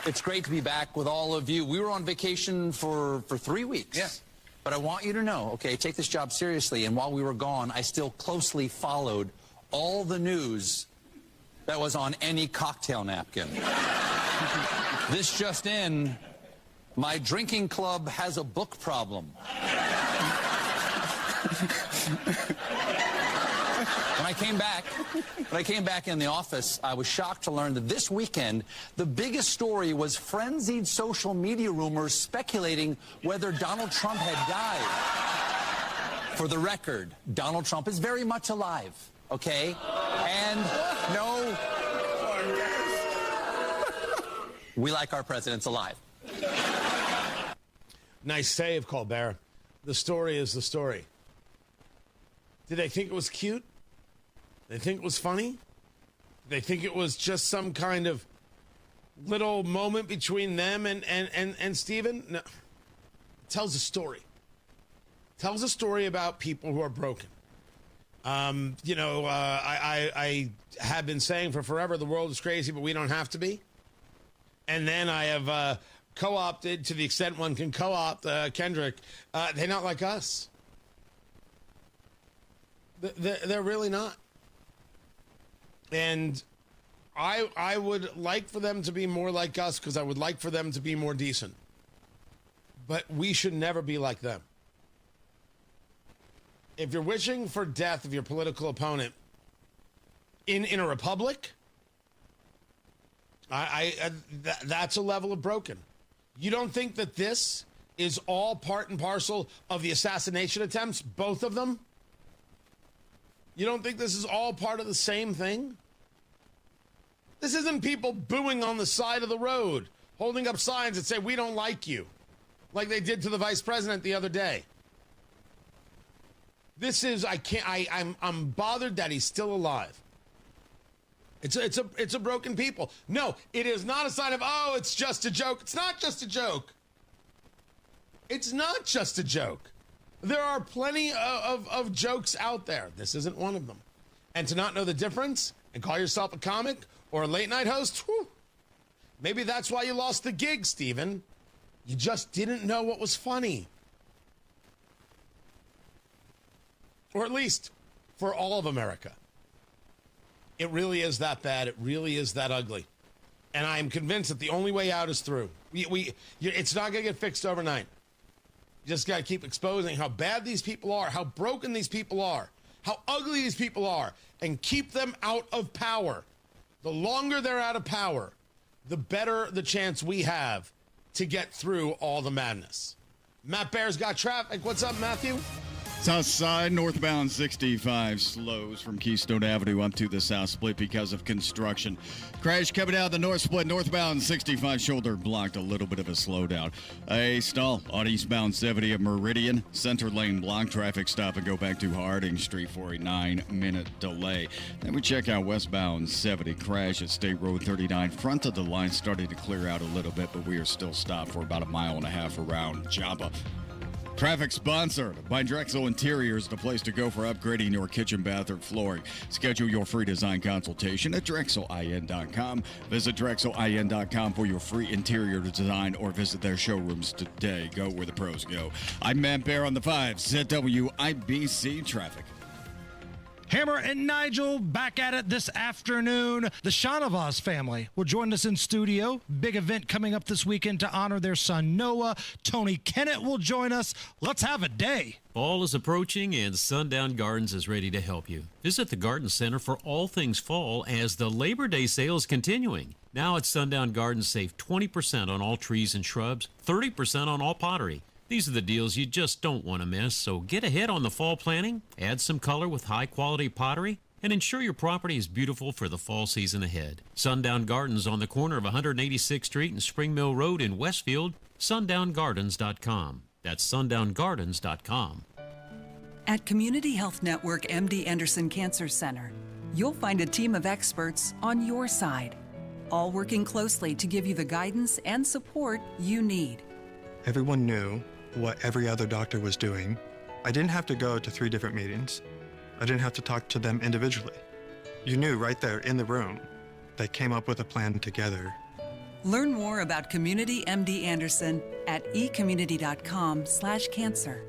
It's great to be back with all of you. We were on vacation for 3 weeks. Yes. But I want you to know, okay, take this job seriously. And while we were gone, I still closely followed all the news that was on any cocktail napkin. This just in, my drinking club has a book problem. When I came back in the office, I was shocked to learn that this weekend, the biggest story was frenzied social media rumors speculating whether Donald Trump had died. For the record, Donald Trump is very much alive, okay? And no, we like our presidents alive. Nice save, Colbert. The story is the story. Did they think it was cute? Did they think it was funny? Did they think it was just some kind of little moment between them and Stephen? No. It tells a story. Tells a story about people who are broken. I have been saying for forever the world is crazy, but we don't have to be. And then I have co-opted, to the extent one can co-opt, Kendrick. They're not like us. They're really not. And I would like for them to be more like us because I would like for them to be more decent. But we should never be like them. If you're wishing for death of your political opponent in a republic, that's a level of broken. You don't think that this is all part and parcel of the assassination attempts, both of them? You don't think this is all part of the same thing? This isn't people booing on the side of the road, holding up signs that say, "We don't like you," like they did to the vice president the other day. This is, I'm bothered that he's still alive. It's a broken people. No, it is not a sign of, oh, it's just a joke. It's not just a joke. It's not just a joke. There are plenty of jokes out there. This isn't one of them. And to not know the difference and call yourself a comic or a late night host, whew, maybe that's why you lost the gig, Stephen. You just didn't know what was funny. Or at least for all of America. It really is that bad. It really is that ugly. And I'm convinced that the only way out is through. It's not going to get fixed overnight. You just got to keep exposing how bad these people are, how broken these people are, how ugly these people are, and keep them out of power. The longer they're out of power, the better the chance we have to get through all the madness. Matt Bear's got traffic. What's up, Matthew? South side, northbound 65 slows from Keystone Avenue up to the south split because of construction. Crash coming out of the north split, northbound 65 shoulder blocked, a little bit of a slowdown. A stall on eastbound 70 of Meridian, center lane block, traffic stop and go back to Harding Street for a 9-minute delay. Then we check out westbound 70, crash at State Road 39. Front of the line started to clear out a little bit, but we are still stopped for about a mile and a half around Joppa. Traffic sponsored by Drexel Interiors, the place to go for upgrading your kitchen, bath, or flooring. Schedule your free design consultation at DrexelIN.com. Visit DrexelIN.com for your free interior design or visit their showrooms today. Go where the pros go. I'm Matt Bear on the 5 ZWIBC Traffic. Hammer and Nigel back at it this afternoon. The Shahnavaz family will join us in studio. Big event coming up this weekend to honor their son Noah. Tony Kennett will join us. Let's have a day. Fall is approaching and Sundown Gardens is ready to help you. Visit the Garden Center for all things fall as the Labor Day sale is continuing. Now at Sundown Gardens, save 20% on all trees and shrubs, 30% on all pottery. These are the deals you just don't want to miss, so get ahead on the fall planning, add some color with high-quality pottery, and ensure your property is beautiful for the fall season ahead. Sundown Gardens on the corner of 186th Street and Spring Mill Road in Westfield, sundown.gardens.com. That's sundown.gardens.com. At Community Health Network MD Anderson Cancer Center, you'll find a team of experts on your side, all working closely to give you the guidance and support you need. Everyone knew what every other doctor was doing. I didn't have to go to 3 different meetings. I didn't have to talk to them individually. You knew right there in the room. They came up with a plan together. Learn more about Community MD Anderson at ecommunity.com/cancer.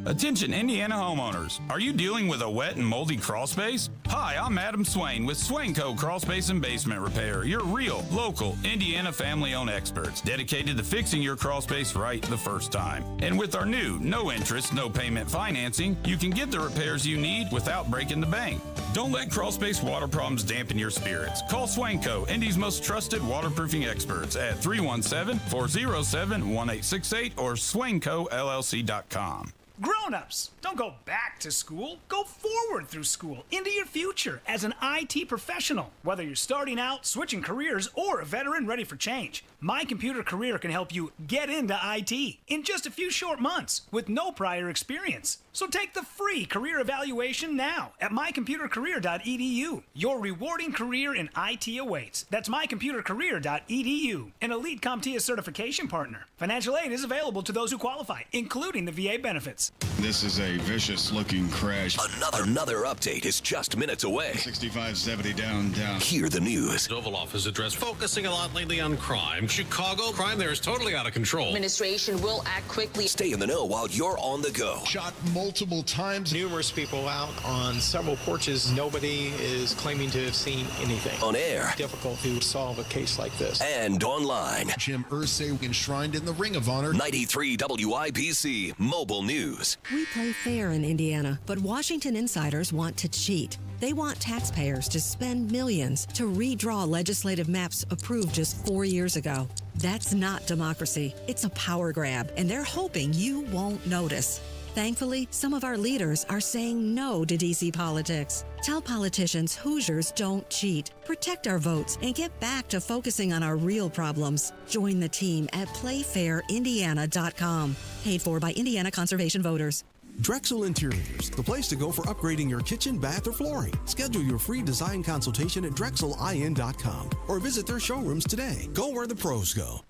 Attention Indiana homeowners, are you dealing with a wet and moldy crawl space? Hi, I'm Adam Swain with Swain Co. Crawl Space and Basement Repair, your real, local, Indiana family-owned experts dedicated to fixing your crawl space right the first time. And with our new, no interest, no payment financing, you can get the repairs you need without breaking the bank. Don't let crawl space water problems dampen your spirits. Call Swain Co., Indy's most trusted waterproofing experts at 317-407-1868 or swaincollc.com. Grown-ups, don't go back to school. Go forward through school into your future as an IT professional. Whether you're starting out, switching careers, or a veteran ready for change, My Computer Career can help you get into IT in just a few short months with no prior experience. So take the free career evaluation now at mycomputercareer.edu. Your rewarding career in IT awaits. That's mycomputercareer.edu. An Elite CompTIA certification partner. Financial aid is available to those who qualify, including the VA benefits. This is a vicious-looking crash. Another update is just minutes away. 6570 down. Hear the news. Oval Office address focusing a lot lately on crime. Chicago, crime there is totally out of control. Administration will act quickly. Stay in the know while you're on the go. Shot multiple times. Numerous people out on several porches. Nobody is claiming to have seen anything. On air. Difficult to solve a case like this. And online. Jim Irsay enshrined in the Ring of Honor. 93 WIBC Mobile News. We play fair in Indiana, but Washington insiders want to cheat. They want taxpayers to spend millions to redraw legislative maps approved just 4 years ago. That's not democracy. It's a power grab, and they're hoping you won't notice. Thankfully, some of our leaders are saying no to D.C. politics. Tell politicians Hoosiers don't cheat. Protect our votes and get back to focusing on our real problems. Join the team at playfairindiana.com. Paid for by Indiana Conservation Voters. Drexel Interiors, the place to go for upgrading your kitchen, bath, or flooring. Schedule your free design consultation at drexelin.com or visit their showrooms today. Go where the pros go.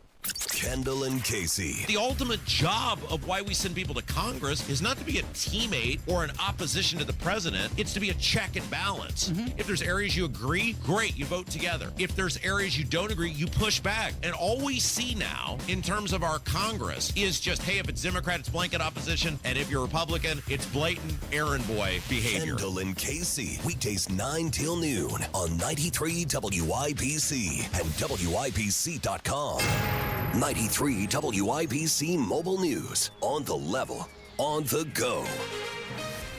Kendall and Casey. The ultimate job of why we send people to Congress is not to be a teammate or an opposition to the president. It's to be a check and balance. If there's areas you agree, great, you vote together. If there's areas you don't agree, you push back. And all we see now in terms of our Congress is just, hey, if it's Democrat, it's blanket opposition. And if you're Republican, it's blatant errand boy behavior. Kendall and Casey. Weekdays 9 till noon on 93 WIBC and WIBC.com. 93 WIBC Mobile News. On the level, on the go.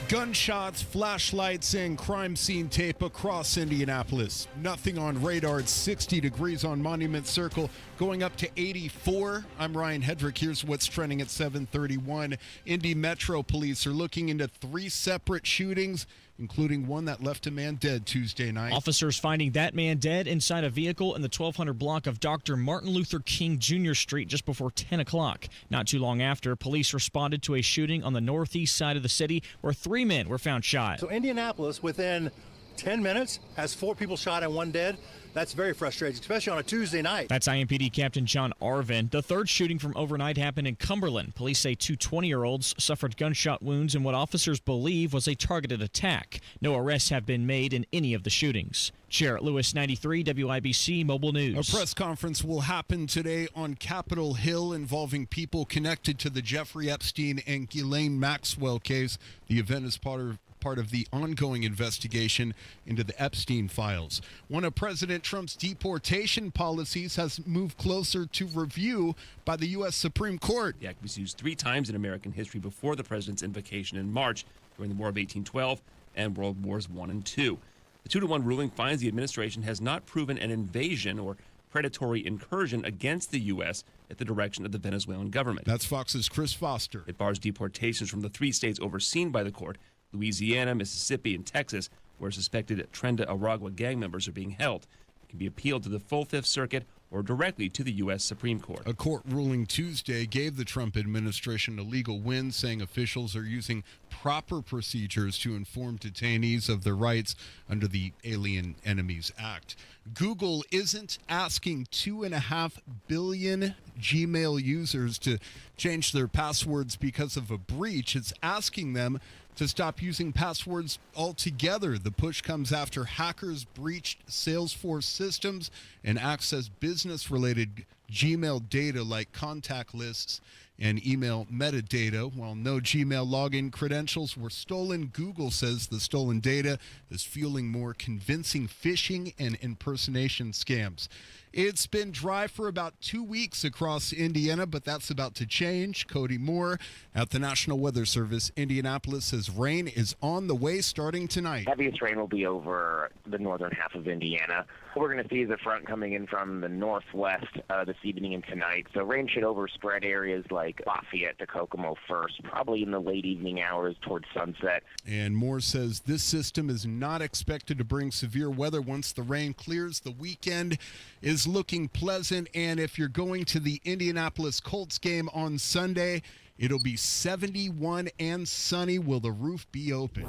Gunshots, flashlights, and crime scene tape across Indianapolis. Nothing on radar. It's 60 degrees on Monument Circle, going up to 84. I'm Ryan Hedrick. Here's what's trending at 7:31. Indy Metro Police are looking into 3 separate shootings, including one that left a man dead Tuesday night. Officers finding that man dead inside a vehicle in the 1200 block of Dr. Martin Luther King Jr. Street just before 10 o'clock. Not too long after, police responded to a shooting on the northeast side of the city where 3 men were found shot. So Indianapolis, within 10 minutes, has 4 people shot and 1 dead. That's very frustrating, especially on a Tuesday night. That's IMPD Captain John Arvin. The third shooting from overnight happened in Cumberland. Police say 2 20-year-olds suffered gunshot wounds in what officers believe was a targeted attack. No arrests have been made in any of the shootings. Jarrett Lewis, 93 WIBC Mobile News. A press conference will happen today on Capitol Hill involving people connected to the Jeffrey Epstein and Ghislaine Maxwell case. The event is part of the ongoing investigation into the Epstein files. One of President Trump's deportation policies has moved closer to review by the U.S. Supreme Court. The act was used 3 times in American history before the president's invocation in March during the War of 1812 and World Wars I and II. The 2-1 ruling finds the administration has not proven an invasion or predatory incursion against the U.S. at the direction of the Venezuelan government. That's Fox's Chris Foster. It bars deportations from the 3 states overseen by the court: Louisiana, Mississippi, and Texas, where suspected Trenda Aragua gang members are being held. It can be appealed to the full Fifth Circuit or directly to the U.S. Supreme Court. A court ruling Tuesday gave the Trump administration a legal win, saying officials are using proper procedures to inform detainees of their rights under the Alien Enemies Act. Google isn't asking 2.5 billion Gmail users to change their passwords because of a breach. It's asking them to stop using passwords altogether. The push comes after hackers breached Salesforce systems and accessed business-related Gmail data like contact lists and email metadata. While no Gmail login credentials were stolen, Google says the stolen data is fueling more convincing phishing and impersonation scams. It's been dry for about 2 weeks across Indiana, but that's about to change. Cody Moore at the National Weather Service. Indianapolis says rain is on the way starting tonight. Heaviest rain will be over the northern half of Indiana. What we're going to see is a front coming in from the northwest. The evening and tonight. So rain should overspread areas like Lafayette to Kokomo first, probably in the late evening hours towards sunset. And Moore says this system is not expected to bring severe weather once the rain clears. The weekend is looking pleasant, and if you're going to the Indianapolis Colts game on Sunday, it'll be 71 and sunny. Will the roof be open?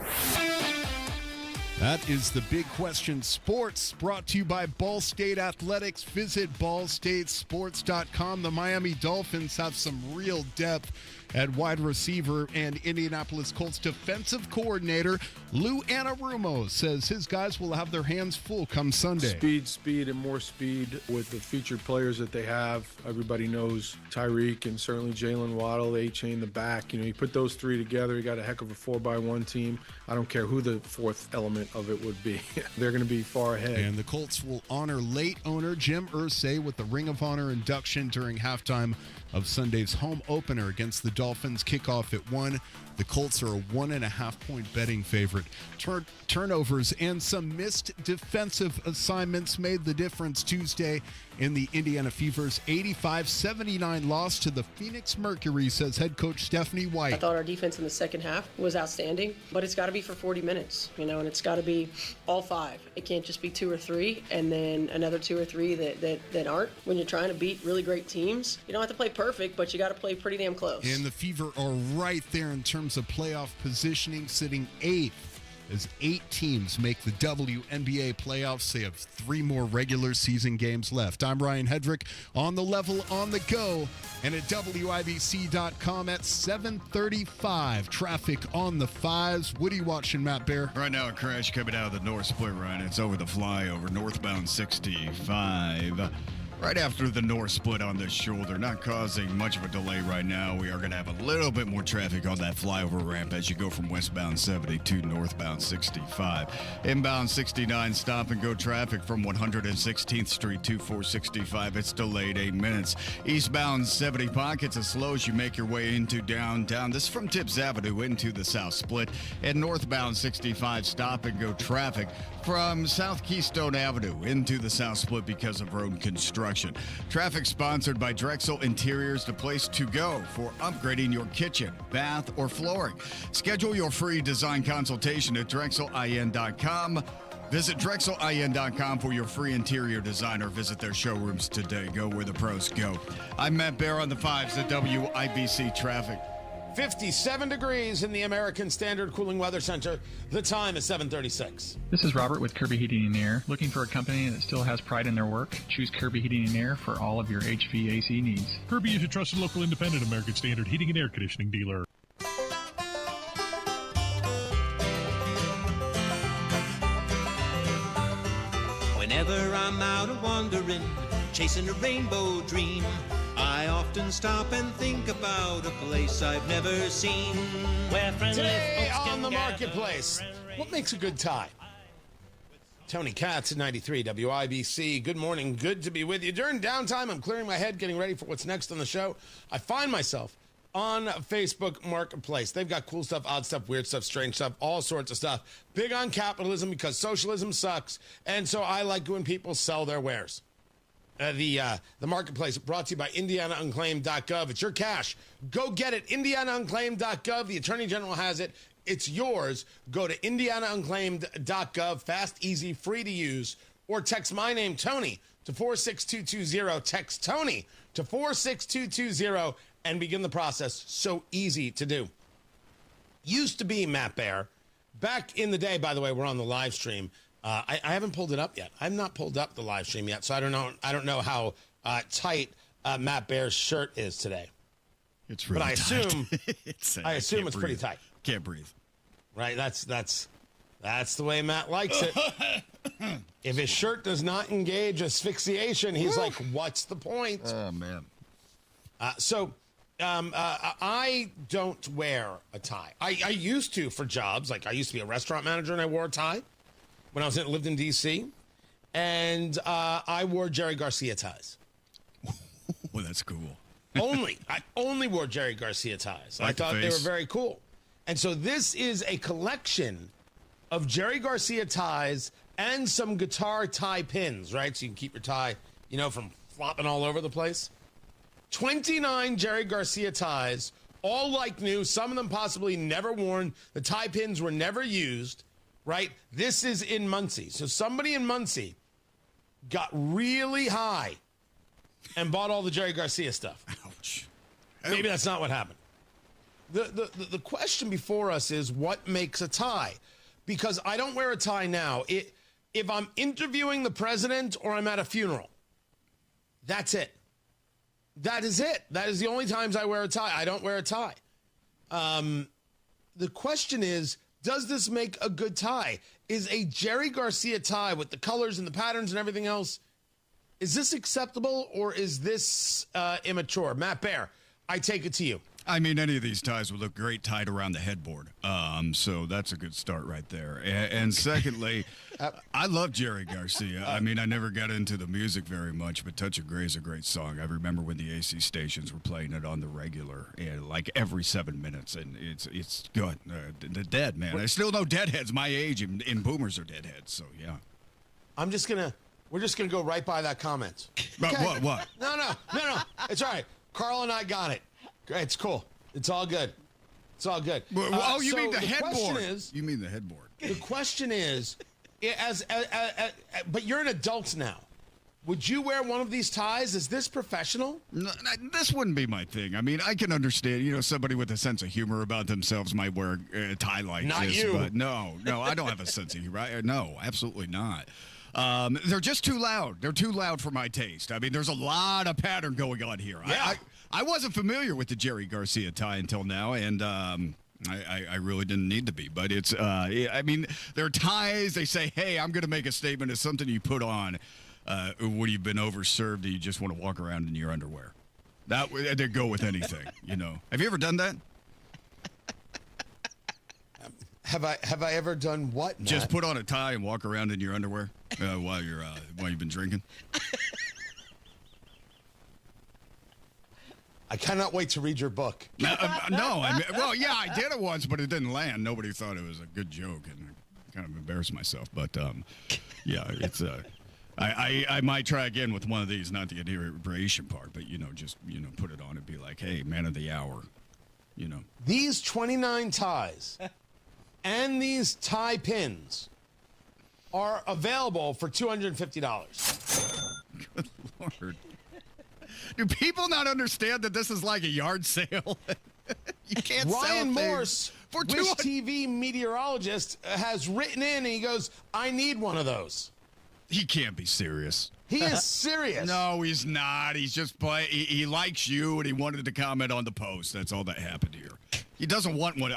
That is the Big Question Sports, brought to you by Ball State Athletics. Visit ballstatesports.com. The Miami Dolphins have some real depth at wide receiver, and Indianapolis Colts defensive coordinator Lou Anarumo says his guys will have their hands full come Sunday. Speed, and more speed with the featured players that they have. Everybody knows Tyreek and certainly Jalen Waddle, A-Chain, the back. You put those three together, you got a heck of a 4x1 team. I don't care who the fourth element of it would be. They're going to be far ahead. And the Colts will honor late owner Jim Irsay with the Ring of Honor induction during halftime of Sunday's home opener against the Dolphins. Kickoff at 1. The Colts are a 1.5-point betting favorite. Turnovers and some missed defensive assignments made the difference Tuesday in the Indiana Fever's 85-79 loss to the Phoenix Mercury, says head coach Stephanie White. I thought our defense in the second half was outstanding, but it's got to be for 40 minutes, and it's got to be all 5. It can't just be 2 or 3 and then another 2 or 3 that aren't. When you're trying to beat really great teams, you don't have to play perfect, but you got to play pretty damn close. And the Fever are right there in terms of playoff positioning, sitting 8th as 8 teams make the WNBA playoffs. They have 3 more regular season games left. I'm Ryan Hedrick, on the level, on the go, and at WIBC.com at 7:35. Traffic on the 5s. What are you watching, Matt Bear? Right now, a crash coming out of the North Split Run. It's over the flyover, northbound 65. Right after the North Split on this shoulder, not causing much of a delay right now. We are going to have a little bit more traffic on that flyover ramp as you go from westbound 70 to northbound 65. Inbound 69, stop and go traffic from 116th Street to 465. It's delayed 8 minutes. Eastbound 70, pockets of slow as you make your way into downtown. This is from Tibbs Avenue into the South Split. And northbound 65, stop and go traffic from South Keystone Avenue into the South Split because of road construction. Traffic sponsored by Drexel Interiors, the place to go for upgrading your kitchen, bath, or flooring. Schedule your free design consultation at DrexelIN.com. Visit DrexelIN.com for your free interior design or visit their showrooms today. Go where the pros go. I'm Matt Bear on the 5s at WIBC Traffic. 57 degrees in the American Standard Cooling Weather Center. The time is 7:36. This is Robert with Kirby Heating and Air. Looking for a company that still has pride in their work? Choose Kirby Heating and Air for all of your HVAC needs. Kirby is a trusted local independent American Standard heating and air conditioning dealer. Whenever I'm out a-wandering, chasing a rainbow dream, I often stop and think about a place I've never seen. Where Today on the Marketplace, what makes a good tie? Tony Katz at 93 WIBC. Good morning. Good to be with you. During downtime, I'm clearing my head, getting ready for what's next on the show. I find myself on Facebook Marketplace. They've got cool stuff, odd stuff, weird stuff, strange stuff, all sorts of stuff. Big on capitalism because socialism sucks, and so I like when people sell their wares. The Marketplace brought to you by IndianaUnclaimed.gov. It's your cash. Go get it. IndianaUnclaimed.gov. The Attorney General has it. It's yours. Go to IndianaUnclaimed.gov. Fast, easy, free to use. Or text my name, Tony, to 46220. Text Tony to 46220 and begin the process. So easy to do. Used to be, Matt Bear. Back in the day, by the way, we're on the live stream. I haven't pulled it up yet. I've not pulled up the live stream yet, so I don't know how tight Matt Bear's shirt is today. It's really tight. But I assume it's pretty tight. Can't breathe. Right. That's the way Matt likes it. If his shirt does not engage asphyxiation, he's like, "What's the point?" Oh man. I don't wear a tie. I used to for jobs. Like I used to be a restaurant manager, and I wore a tie when I lived in D.C. And I wore Jerry Garcia ties. Well, that's cool. I only wore Jerry Garcia ties. I thought they were very cool. And so this is a collection of Jerry Garcia ties and some guitar tie pins, right? So you can keep your tie, from flopping all over the place. 29 Jerry Garcia ties, all like new, some of them possibly never worn. The tie pins were never used, right? This is in Muncie. So somebody in Muncie got really high and bought all the Jerry Garcia stuff. Ouch. Maybe that's not what happened. The question before us is what makes a tie? Because I don't wear a tie now. If I'm interviewing the president or I'm at a funeral, that's it. That is it. That is the only times I wear a tie. I don't wear a tie. The question is, does this make a good tie? Is a Jerry Garcia tie with the colors and the patterns and everything else, is this acceptable or is this immature? Matt Baer, I take it to you. I mean, any of these ties would look great tied around the headboard. So that's a good start right there. And secondly, I love Jerry Garcia. I mean, I never got into the music very much, but Touch of Grey is a great song. I remember when the AC stations were playing it on the regular, like every 7 minutes, and it's good. The Dead, man. I still know Deadheads my age, and boomers are Deadheads, so yeah. We're just gonna go right by that comment. But Okay. what? No. It's all right. Carl and I got it. It's cool. It's all good. It's all good. Oh, you so mean the headboard? You mean the headboard? The question is, but you're an adult now. Would you wear one of these ties? Is this professional? No, this wouldn't be my thing. I mean, I can understand, somebody with a sense of humor about themselves might wear a tie like Not this. you. But no, I don't have a sense of humor. No, absolutely not. They're just too loud. They're too loud for my taste. I mean, there's a lot of pattern going on here. Yeah. I wasn't familiar with the Jerry Garcia tie until now, and I really didn't need to be. But it's, I mean, they're ties. They say, hey, I'm going to make a statement. It's something you put on when you've been overserved and you just want to walk around in your underwear. They go with anything, Have you ever done that? Have I ever done what, Matt? Just put on a tie and walk around in your underwear while you've been drinking? I cannot wait to read your book. No, I did it once, but it didn't land. Nobody thought it was a good joke, and I kind of embarrassed myself. But yeah, it's I might try again with one of these, not the inebriation part, but just put it on and be like, hey, man of the hour, These 29 ties and these tie pins are available for $250. Good Lord. Do people not understand that this is like a yard sale? You can't Ryan sell Morse, for Wish TV meteorologist, has written in and he goes, I need one of those. He can't be serious. He is serious. No, he's not. He's just he likes you and he wanted to comment on the post. That's all that happened here. He doesn't want one.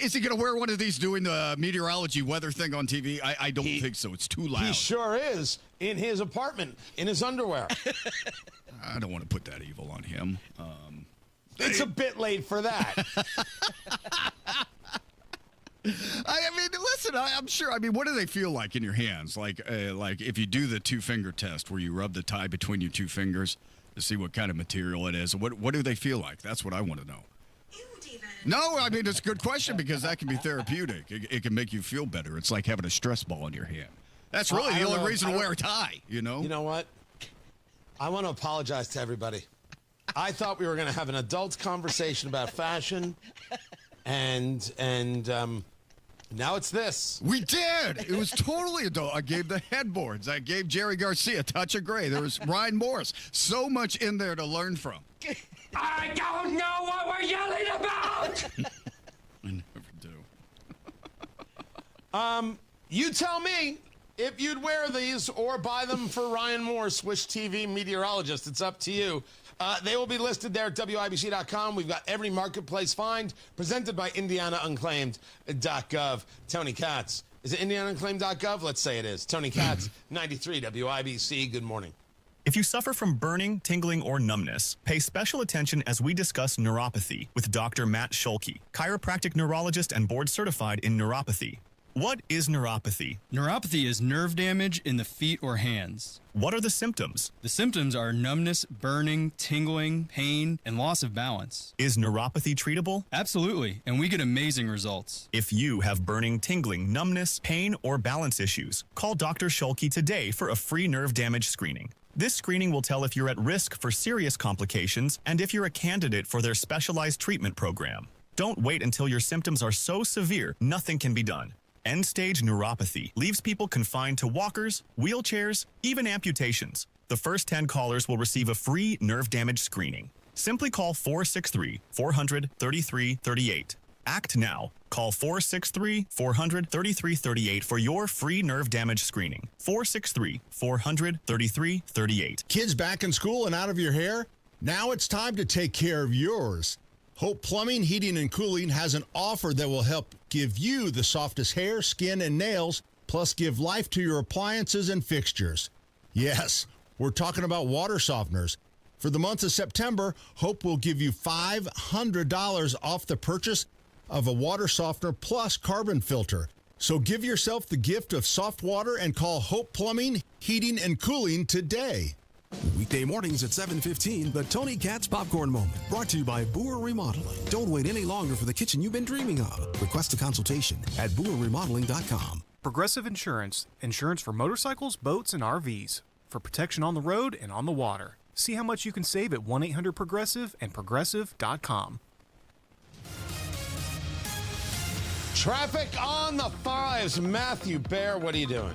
Is he going to wear one of these doing the meteorology weather thing on TV? I don't think so. It's too loud. He sure is in his apartment, in his underwear. I don't want to put that evil on him. It's a bit late for that. I mean, listen, I'm sure. I mean, what do they feel like in your hands? Like if you do the 2-finger test where you rub the tie between your 2 fingers to see what kind of material it is. What do they feel like? That's what I want to know. No, I mean, it's a good question because that can be therapeutic. It can make you feel better. It's like having a stress ball in your hand. That's really the only reason to wear a tie, You know what? I want to apologize to everybody. I thought we were going to have an adult conversation about fashion, and now it's this. We did. It was totally adult. I gave the headboards. I gave Jerry Garcia Touch of Grey. There was Ryan Morris. So much in there to learn from. I don't know what we're yelling about! I never do. You tell me if you'd wear these or buy them for Ryan Morse, Wish TV meteorologist. It's up to you. They will be listed there at WIBC.com. We've got every marketplace find presented by IndianaUnclaimed.gov. Tony Katz. Is it IndianaUnclaimed.gov? Let's say it is. Tony Katz, 93 WIBC. Good morning. If you suffer from burning, tingling, or numbness, pay special attention as we discuss neuropathy with Dr. Matt Schulke, chiropractic neurologist and board certified in neuropathy. What is neuropathy? Neuropathy is nerve damage in the feet or hands. What are the symptoms? The symptoms are numbness, burning, tingling, pain, and loss of balance. Is neuropathy treatable? Absolutely, and we get amazing results. If you have burning, tingling, numbness, pain, or balance issues, call Dr. Schulke today for a free nerve damage screening. This screening will tell if you're at risk for serious complications and if you're a candidate for their specialized treatment program. Don't wait until your symptoms are so severe nothing can be done. End-stage neuropathy leaves people confined to walkers, wheelchairs, even amputations. The first 10 callers will receive a free nerve damage screening. Simply call 463-400-3338. Act now. Call 463-400-3338 for your free nerve damage screening. 463-400-3338. Kids back in school and out of your hair? Now it's time to take care of yours. Hope Plumbing, Heating, and Cooling has an offer that will help give you the softest hair, skin, and nails, plus give life to your appliances and fixtures. Yes, we're talking about water softeners. For the month of September, Hope will give you $500 off the purchase of a water softener plus carbon filter. So give yourself the gift of soft water and call Hope Plumbing, Heating, and Cooling today. Weekday mornings at 7:15, the Tony Katz Popcorn Moment, brought to you by Boer Remodeling. Don't wait any longer for the kitchen you've been dreaming of. Request a consultation at BoerRemodeling.com. Progressive Insurance. Insurance for motorcycles, boats, and RVs. For protection on the road and on the water. See how much you can save at 1-800-PROGRESSIVE and Progressive.com. Traffic on the 5s. Matthew Bear, what are you doing?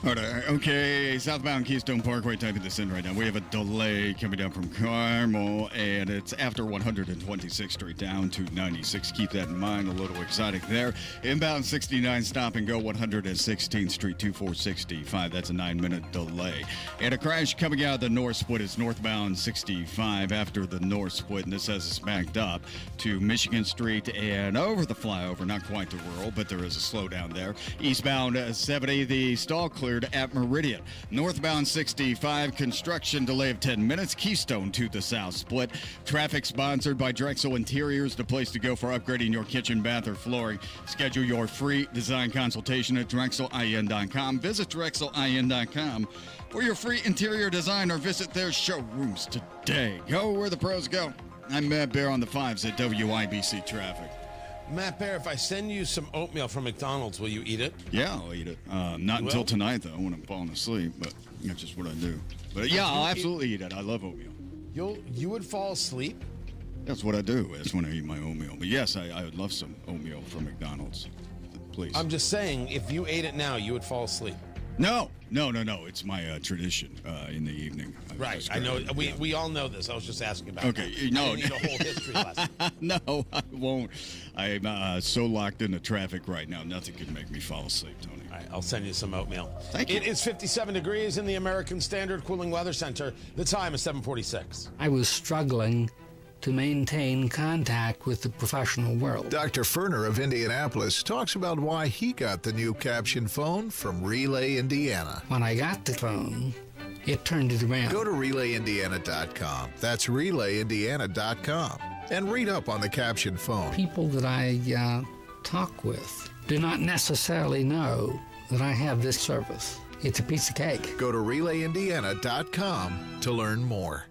All right, okay, southbound Keystone Parkway, typing this in right now. We have a delay coming down from Carmel, and it's after 126th Street down to 96. Keep that in mind, a little exotic there. Inbound 69, stop and go 116th Street, 2465. That's a 9-minute delay. And a crash coming out of the north split is northbound 65 after the north split, and this has us backed up to Michigan Street and over the flyover, not quite to rural, but there is a slowdown there. Eastbound 70, the stall clear at Meridian. Northbound 65, construction delay of 10 minutes. Keystone to the south split. Traffic sponsored by Drexel Interiors, the place to go for upgrading your kitchen, bath, or flooring. Schedule your free design consultation at DrexelIN.com. Visit DrexelIN.com for your free interior design or visit their showrooms today. Go where the pros go. I'm Matt Bear on the 5s at WIBC Traffic. Matt Bear, if I send you some oatmeal from McDonald's, will you eat it? Yeah, I'll eat it. Not until tonight, though, when I'm falling asleep, but that's just what I do. But yeah, I'll absolutely eat it. I love oatmeal. You would fall asleep? That's what I do. That's when I eat my oatmeal. But yes, I would love some oatmeal from McDonald's. Please. I'm just saying, if you ate it now, you would fall asleep. No. It's my tradition in the evening. Right. I know. We all know this. I was just asking about okay. That. No. I didn't need a whole history lesson. No, I won't. I'm so locked into traffic right now, nothing could make me fall asleep, Tony. All right, I'll send you some oatmeal. Thank you. It is 57 degrees in the American Standard Cooling Weather Center. The time is 7:46. I was struggling to maintain contact with the professional world. Dr. Ferner of Indianapolis talks about why he got the new caption phone from Relay Indiana. When I got the phone, it turned it around. Go to RelayIndiana.com. That's RelayIndiana.com. And read up on the caption phone. People that I talk with do not necessarily know that I have this service. It's a piece of cake. Go to RelayIndiana.com to learn more.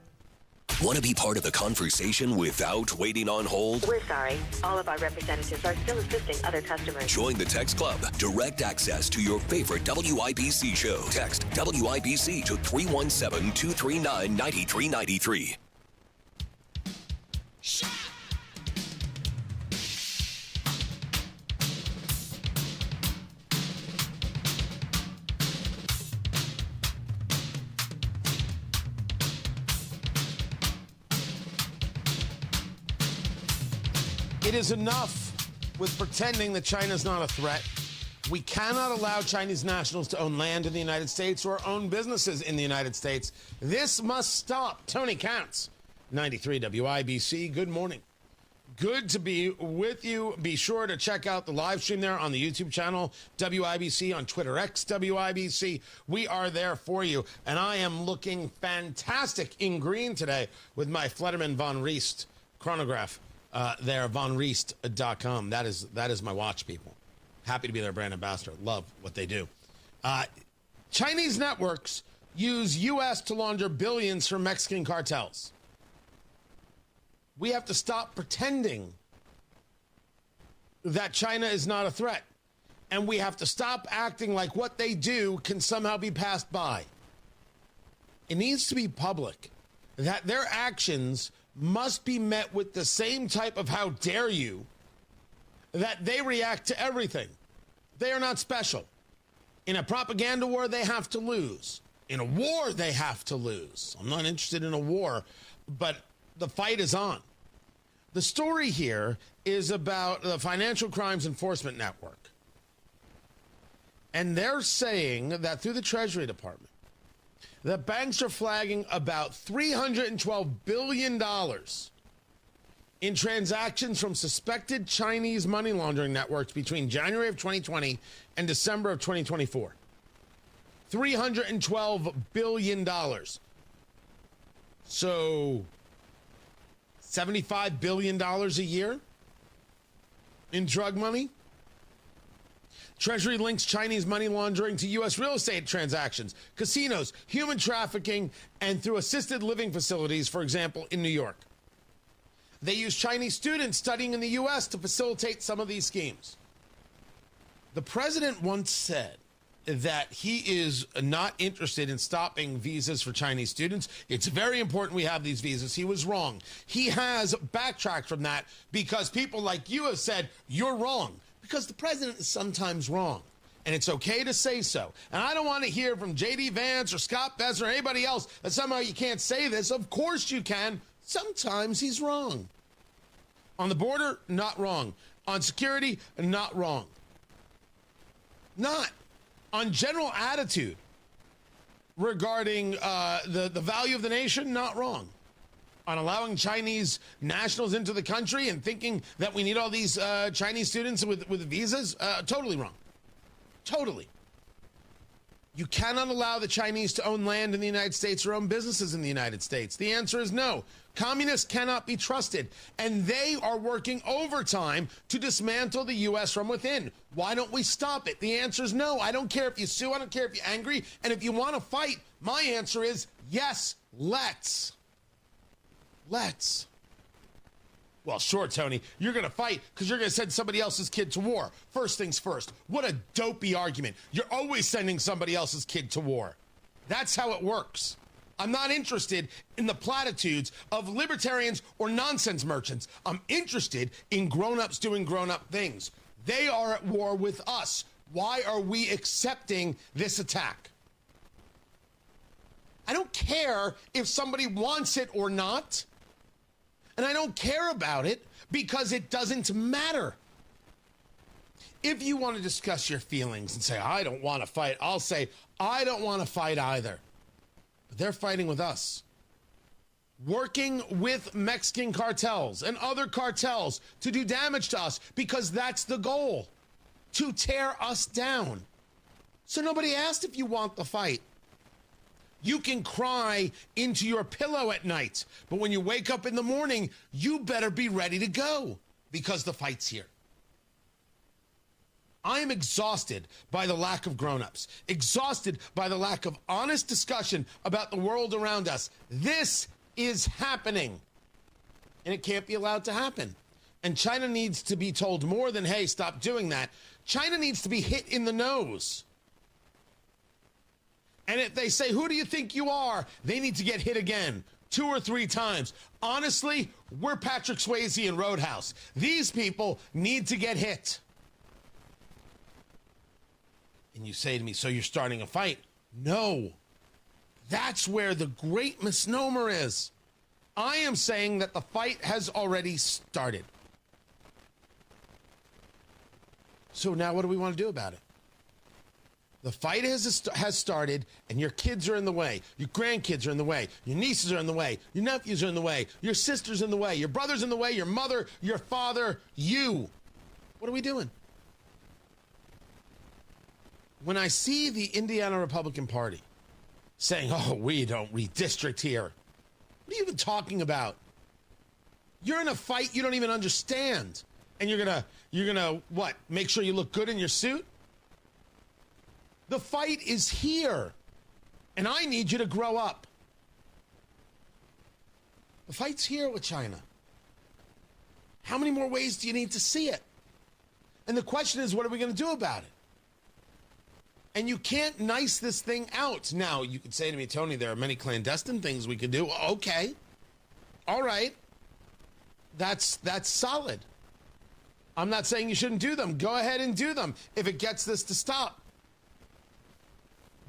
Want to be part of the conversation without waiting on hold? We're sorry. All of our representatives are still assisting other customers. Join the Text Club. Direct access to your favorite WIBC show. Text WIBC to 317-239-9393. It is enough with pretending that China's not a threat. We cannot allow Chinese nationals to own land in the United States or own businesses in the United States. This must stop. Tony Katz, 93 WIBC. Good morning. Good to be with you. Be sure to check out the live stream there on the YouTube channel, WIBC, on Twitter X, WIBC. We are there for you. And I am looking fantastic in green today with my Flederman Von Riest chronograph. There, vonriest.com. That is my watch, people. Happy to be their brand ambassador. Love what they do. Chinese networks use U.S. to launder billions from Mexican cartels. We have to stop pretending that China is not a threat. And we have to stop acting like what they do can somehow be passed by. It needs to be public. That their actions must be met with the same type of how dare you that they react to everything. They are not special. In a propaganda war, they have to lose. In a war, they have to lose. I'm not interested in a war, but the fight is on. The story here is about the Financial Crimes Enforcement Network. And they're saying that through the Treasury Department, the banks are flagging about $312 billion in transactions from suspected Chinese money laundering networks between January of 2020 and December of 2024. $312 billion. So $75 billion a year in drug money. Treasury links Chinese money laundering to U.S. real estate transactions, casinos, human trafficking, and through assisted living facilities, for example, in New York. They use Chinese students studying in the U.S. to facilitate some of these schemes. The president once said that he is not interested in stopping visas for Chinese students. It's very important we have these visas. He was wrong. He has backtracked from that because people like you have said, you're wrong. Because the president is sometimes wrong, and it's okay to say so. And I don't want to hear from J.D. Vance or Scott Besser or anybody else that somehow you can't say this. Of course you can. Sometimes he's wrong. On the border, not wrong. On security, not wrong. Not. On general attitude regarding the value of the nation, not wrong. On allowing Chinese nationals into the country and thinking that we need all these Chinese students with visas, totally wrong. Totally. You cannot allow the Chinese to own land in the United States or own businesses in the United States. The answer is no. Communists cannot be trusted, and they are working overtime to dismantle the U.S. from within. Why don't we stop it? The answer is no. I don't care if you sue. I don't care if you're angry. And if you want to fight, my answer is yes, let's. Let's. Well, sure, Tony, you're going to fight because you're going to send somebody else's kid to war. First things first. What a dopey argument. You're always sending somebody else's kid to war. That's how it works. I'm not interested in the platitudes of libertarians or nonsense merchants. I'm interested in grown-ups doing grown-up things. They are at war with us. Why are we accepting this attack? I don't care if somebody wants it or not. And I don't care about it because it doesn't matter. If you want to discuss your feelings and say, I don't want to fight, I'll say, I don't want to fight either. But they're fighting with us. Working with Mexican cartels and other cartels to do damage to us because that's the goal, to tear us down. So nobody asked if you want the fight. You can cry into your pillow at night, but when you wake up in the morning, you better be ready to go because the fight's here. I am exhausted by the lack of grown-ups, exhausted by the lack of honest discussion about the world around us. This is happening, and it can't be allowed to happen. And China needs to be told more than, hey, stop doing that. China needs to be hit in the nose. And if they say, who do you think you are? They need to get hit again 2 or 3 times. Honestly, we're Patrick Swayze in Roadhouse. These people need to get hit. And you say to me, so you're starting a fight? No. That's where the great misnomer is. I am saying that the fight has already started. So now what do we want to do about it? The fight has started, and your kids are in the way. Your grandkids are in the way. Your nieces are in the way. Your nephews are in the way. Your sister's in the way. Your brother's in the way. Your mother, your father, you. What are we doing? When I see the Indiana Republican Party saying, oh, we don't redistrict here. What are you even talking about? You're in a fight you don't even understand. And you're gonna what? Make sure you look good in your suit? The fight is here, and I need you to grow up. The fight's here with China. How many more ways do you need to see it? And the question is, what are we going to do about it? And you can't nice this thing out. Now, you could say to me, Tony, there are many clandestine things we could do. Okay. All right. That's solid. I'm not saying you shouldn't do them. Go ahead and do them if it gets this to stop.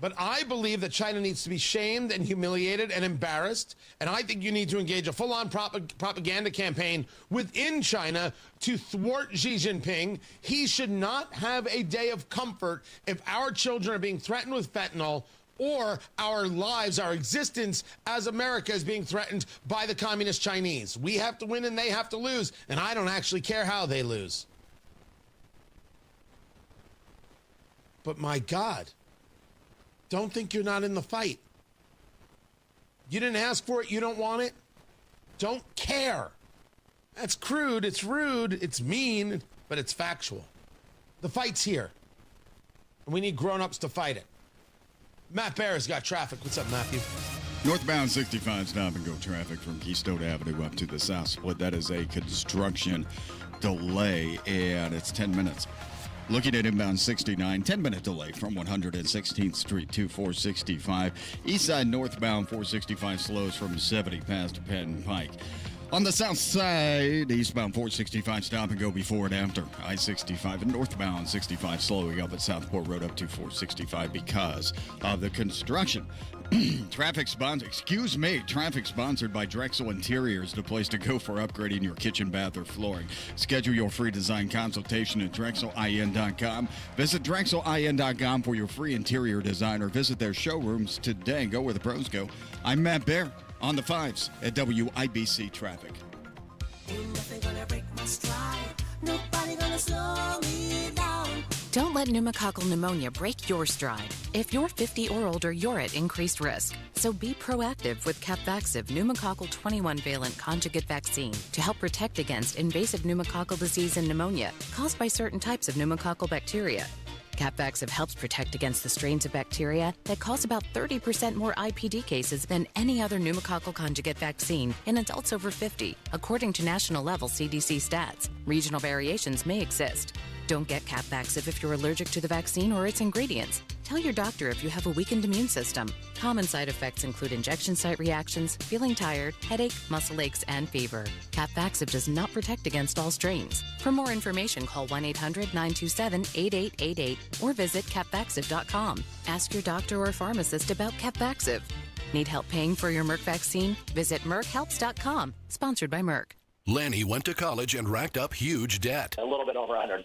But I believe that China needs to be shamed and humiliated and embarrassed. And I think you need to engage a full-on propaganda campaign within China to thwart Xi Jinping. He should not have a day of comfort if our children are being threatened with fentanyl or our lives, our existence as America is being threatened by the communist Chinese. We have to win and they have to lose. And I don't actually care how they lose. But my God. Don't think you're not in the fight. You didn't ask for it. You don't want it. Don't care. That's crude. It's rude. It's mean, but it's factual. The fight's here. And we need grown-ups to fight it. Matt Bear's got traffic. What's up, Matthew? Northbound 65 stop-and-go traffic from Keystone Avenue up to the South Split. That is a construction delay, and it's 10 minutes. Looking at inbound 69, 10-minute delay from 116th Street to 465. East side northbound 465 slows from 70 past Penn Pike. On the south side, eastbound 465 stop and go before and after I-65, and northbound 65 slowing up at Southport Road up to 465 because of the construction. Traffic sponsored by Drexel Interiors, the place to go for upgrading your kitchen, bath, or flooring. Schedule your free design consultation at DrexelIN.com. Visit DrexelIN.com for your free interior design or visit their showrooms today. Go where the pros go. I'm Matt Bear on the 5s at WIBC Traffic. Don't let pneumococcal pneumonia break your stride. If you're 50 or older, you're at increased risk. So be proactive with Capvaxive pneumococcal 21-valent conjugate vaccine to help protect against invasive pneumococcal disease and pneumonia caused by certain types of pneumococcal bacteria. Capvaxive helps protect against the strains of bacteria that cause about 30% more IPD cases than any other pneumococcal conjugate vaccine in adults over 50, according to national-level CDC stats. Regional variations may exist. Don't get Capvaxive if you're allergic to the vaccine or its ingredients. Tell your doctor if you have a weakened immune system. Common side effects include injection site reactions, feeling tired, headache, muscle aches, and fever. Capvaxive does not protect against all strains. For more information, call 1-800-927-8888 or visit capvaxive.com. Ask your doctor or pharmacist about Capvaxive. Need help paying for your Merck vaccine? Visit merckhelps.com. Sponsored by Merck. Lanny went to college and racked up huge debt. A little bit over $100,000.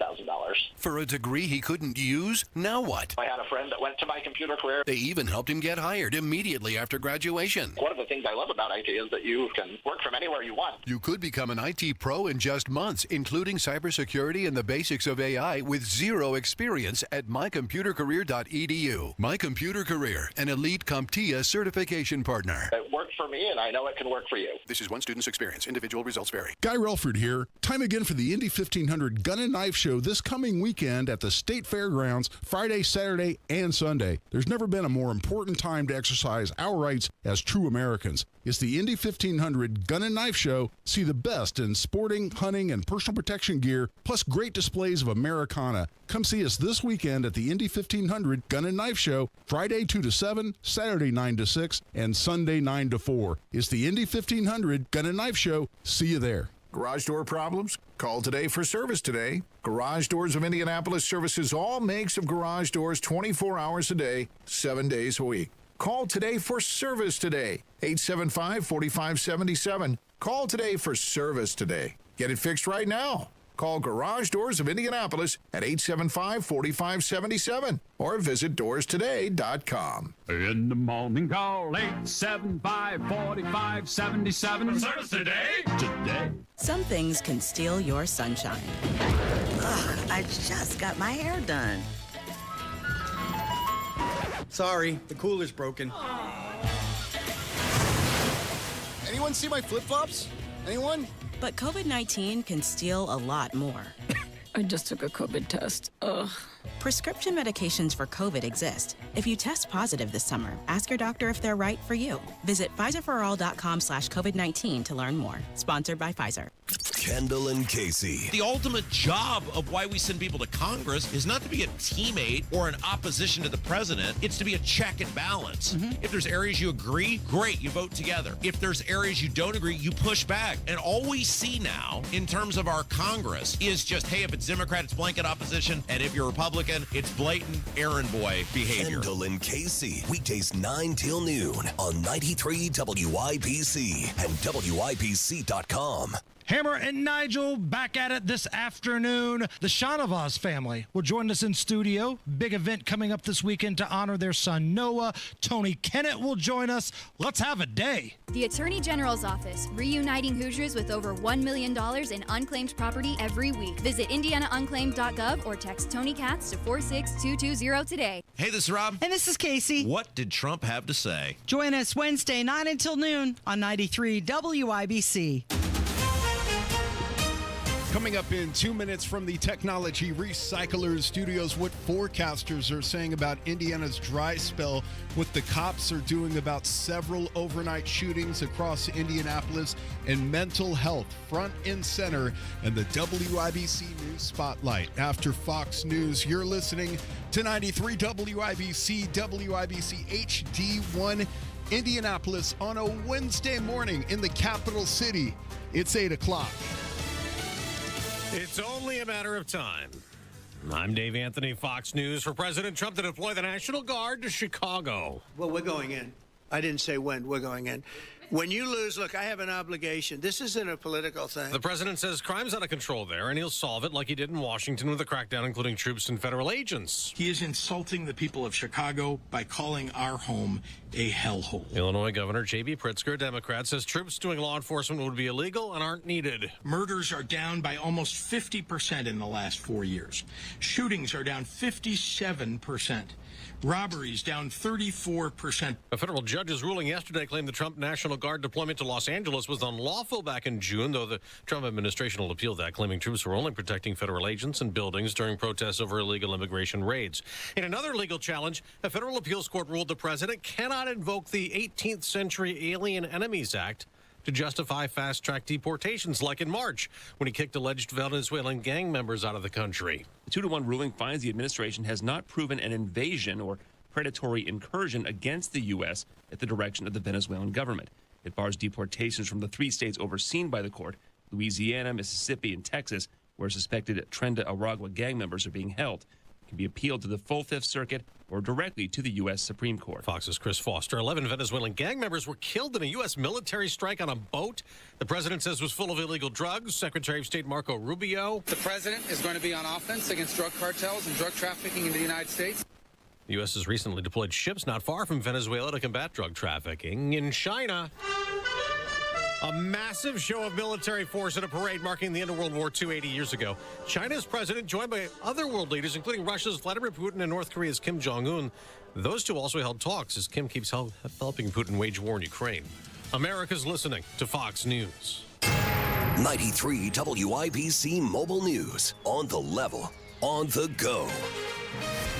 For a degree he couldn't use? Now what? I had a friend that went to my computer career. They even helped him get hired immediately after graduation. One of the things I love about IT is that you can work from anywhere you want. You could become an IT pro in just months, including cybersecurity and the basics of AI with zero experience at mycomputercareer.edu. My Computer Career, an elite CompTIA certification partner. It worked for me, and I know it can work for you. This is one student's experience. Individual results vary. Guy Relford here. Time again for the Indy 1500 Gun and Knife Show this coming weekend at the State Fairgrounds, Friday, Saturday, and Sunday. There's never been a more important time to exercise our rights as true Americans. It's the Indy 1500 Gun and Knife Show. See the best in sporting, hunting, and personal protection gear, plus great displays of Americana. Come see us this weekend at the Indy 1500 Gun and Knife Show, Friday 2 to 7, Saturday 9 to 6, and Sunday 9 to 4. It's the Indy 1500 Gun and Knife Show. See you there. Garage door problems? Call today for service today. Garage Doors of Indianapolis services all makes of garage doors 24 hours a day, 7 days a week. Call today for service today. 875-4577. Call today for service today. Get it fixed right now. Call Garage Doors of Indianapolis at 875-4577 or visit doorstoday.com. In the morning, call 875-4577. For service today. Some things can steal your sunshine. Ugh, I just got my hair done. Sorry, the cooler's broken. Anyone see my flip-flops? Anyone? But COVID-19 can steal a lot more. I just took a COVID test. Ugh. Prescription medications for COVID exist. If you test positive this summer, ask your doctor if they're right for you. Visit PfizerForAll.com/COVID-19 to learn more. Sponsored by Pfizer. Kendall and Casey. The ultimate job of why we send people to Congress is not to be a teammate or an opposition to the president. It's to be a check and balance. If there's areas you agree, great, you vote together. If there's areas you don't agree, you push back. And all we see now in terms of our Congress is just, hey, if it's Democrat, it's blanket opposition. And if you're Republican, it's blatant errand boy behavior. Kendall and Casey, weekdays 9 till noon on 93 WIBC and WIBC.com. Hammer and Nigel back at it this afternoon. The Shahnavaz family will join us in studio. Big event coming up this weekend to honor their son Noah. Tony Kennett will join us. Let's have a day. The Attorney General's Office, reuniting Hoosiers with over $1 million in unclaimed property every week. Visit indianaunclaimed.gov or text Tony Katz to 46220 today. Hey, this is Rob. And this is Casey. What did Trump have to say? Join us Wednesday 9 until noon on 93 WIBC. Coming up in 2 minutes from the Technology Recyclers Studios, what forecasters are saying about Indiana's dry spell, what the cops are doing about several overnight shootings across Indianapolis, and mental health front and center, and the WIBC News Spotlight. After Fox News, you're listening to 93 WIBC, WIBC HD1 Indianapolis on a Wednesday morning in the capital city. It's 8 o'clock. It's only a matter of time. I'm Dave Anthony, Fox News, for President Trump to deploy the National Guard to Chicago. Well, we're going in. I didn't say when. We're going in. When you lose, look, I have an obligation. This isn't a political thing. The president says crime's out of control there, and he'll solve it like he did in Washington with a crackdown, including troops and federal agents. He is insulting the people of Chicago by calling our home a hellhole. Illinois Governor J.B. Pritzker, Democrat, says troops doing law enforcement would be illegal and aren't needed. Murders are down by almost 50% in the last 4 years. Shootings are down 57%. Robberies down 34%. A federal judge's ruling yesterday claimed the Trump National Guard deployment to Los Angeles was unlawful back in June, though the Trump administration will appeal that, claiming troops were only protecting federal agents and buildings during protests over illegal immigration raids. In another legal challenge, a federal appeals court ruled the president cannot invoke the 18th Century Alien Enemies Act to justify fast-track deportations like in March when he kicked alleged Venezuelan gang members out of the country. The 2-1 ruling finds the administration has not proven an invasion or predatory incursion against the U.S. at the direction of the Venezuelan government. It bars deportations from the 3 states overseen by the court, Louisiana, Mississippi, and Texas, where suspected Tren de Aragua gang members are being held. It can be appealed to the full Fifth Circuit or directly to the U.S. Supreme Court. Fox's Chris Foster. 11 Venezuelan gang members were killed in a U.S. military strike on a boat the president says was full of illegal drugs. Secretary of State Marco Rubio. The president is going to be on offense against drug cartels and drug trafficking in the United States. The U.S. has recently deployed ships not far from Venezuela to combat drug trafficking. In China, a massive show of military force at a parade marking the end of World War II 80 years ago. China's president, joined by other world leaders, including Russia's Vladimir Putin and North Korea's Kim Jong-un. Those two also held talks as Kim keeps helping Putin wage war in Ukraine. America's listening to Fox News. 93 WIBC Mobile News. On the level, on the go.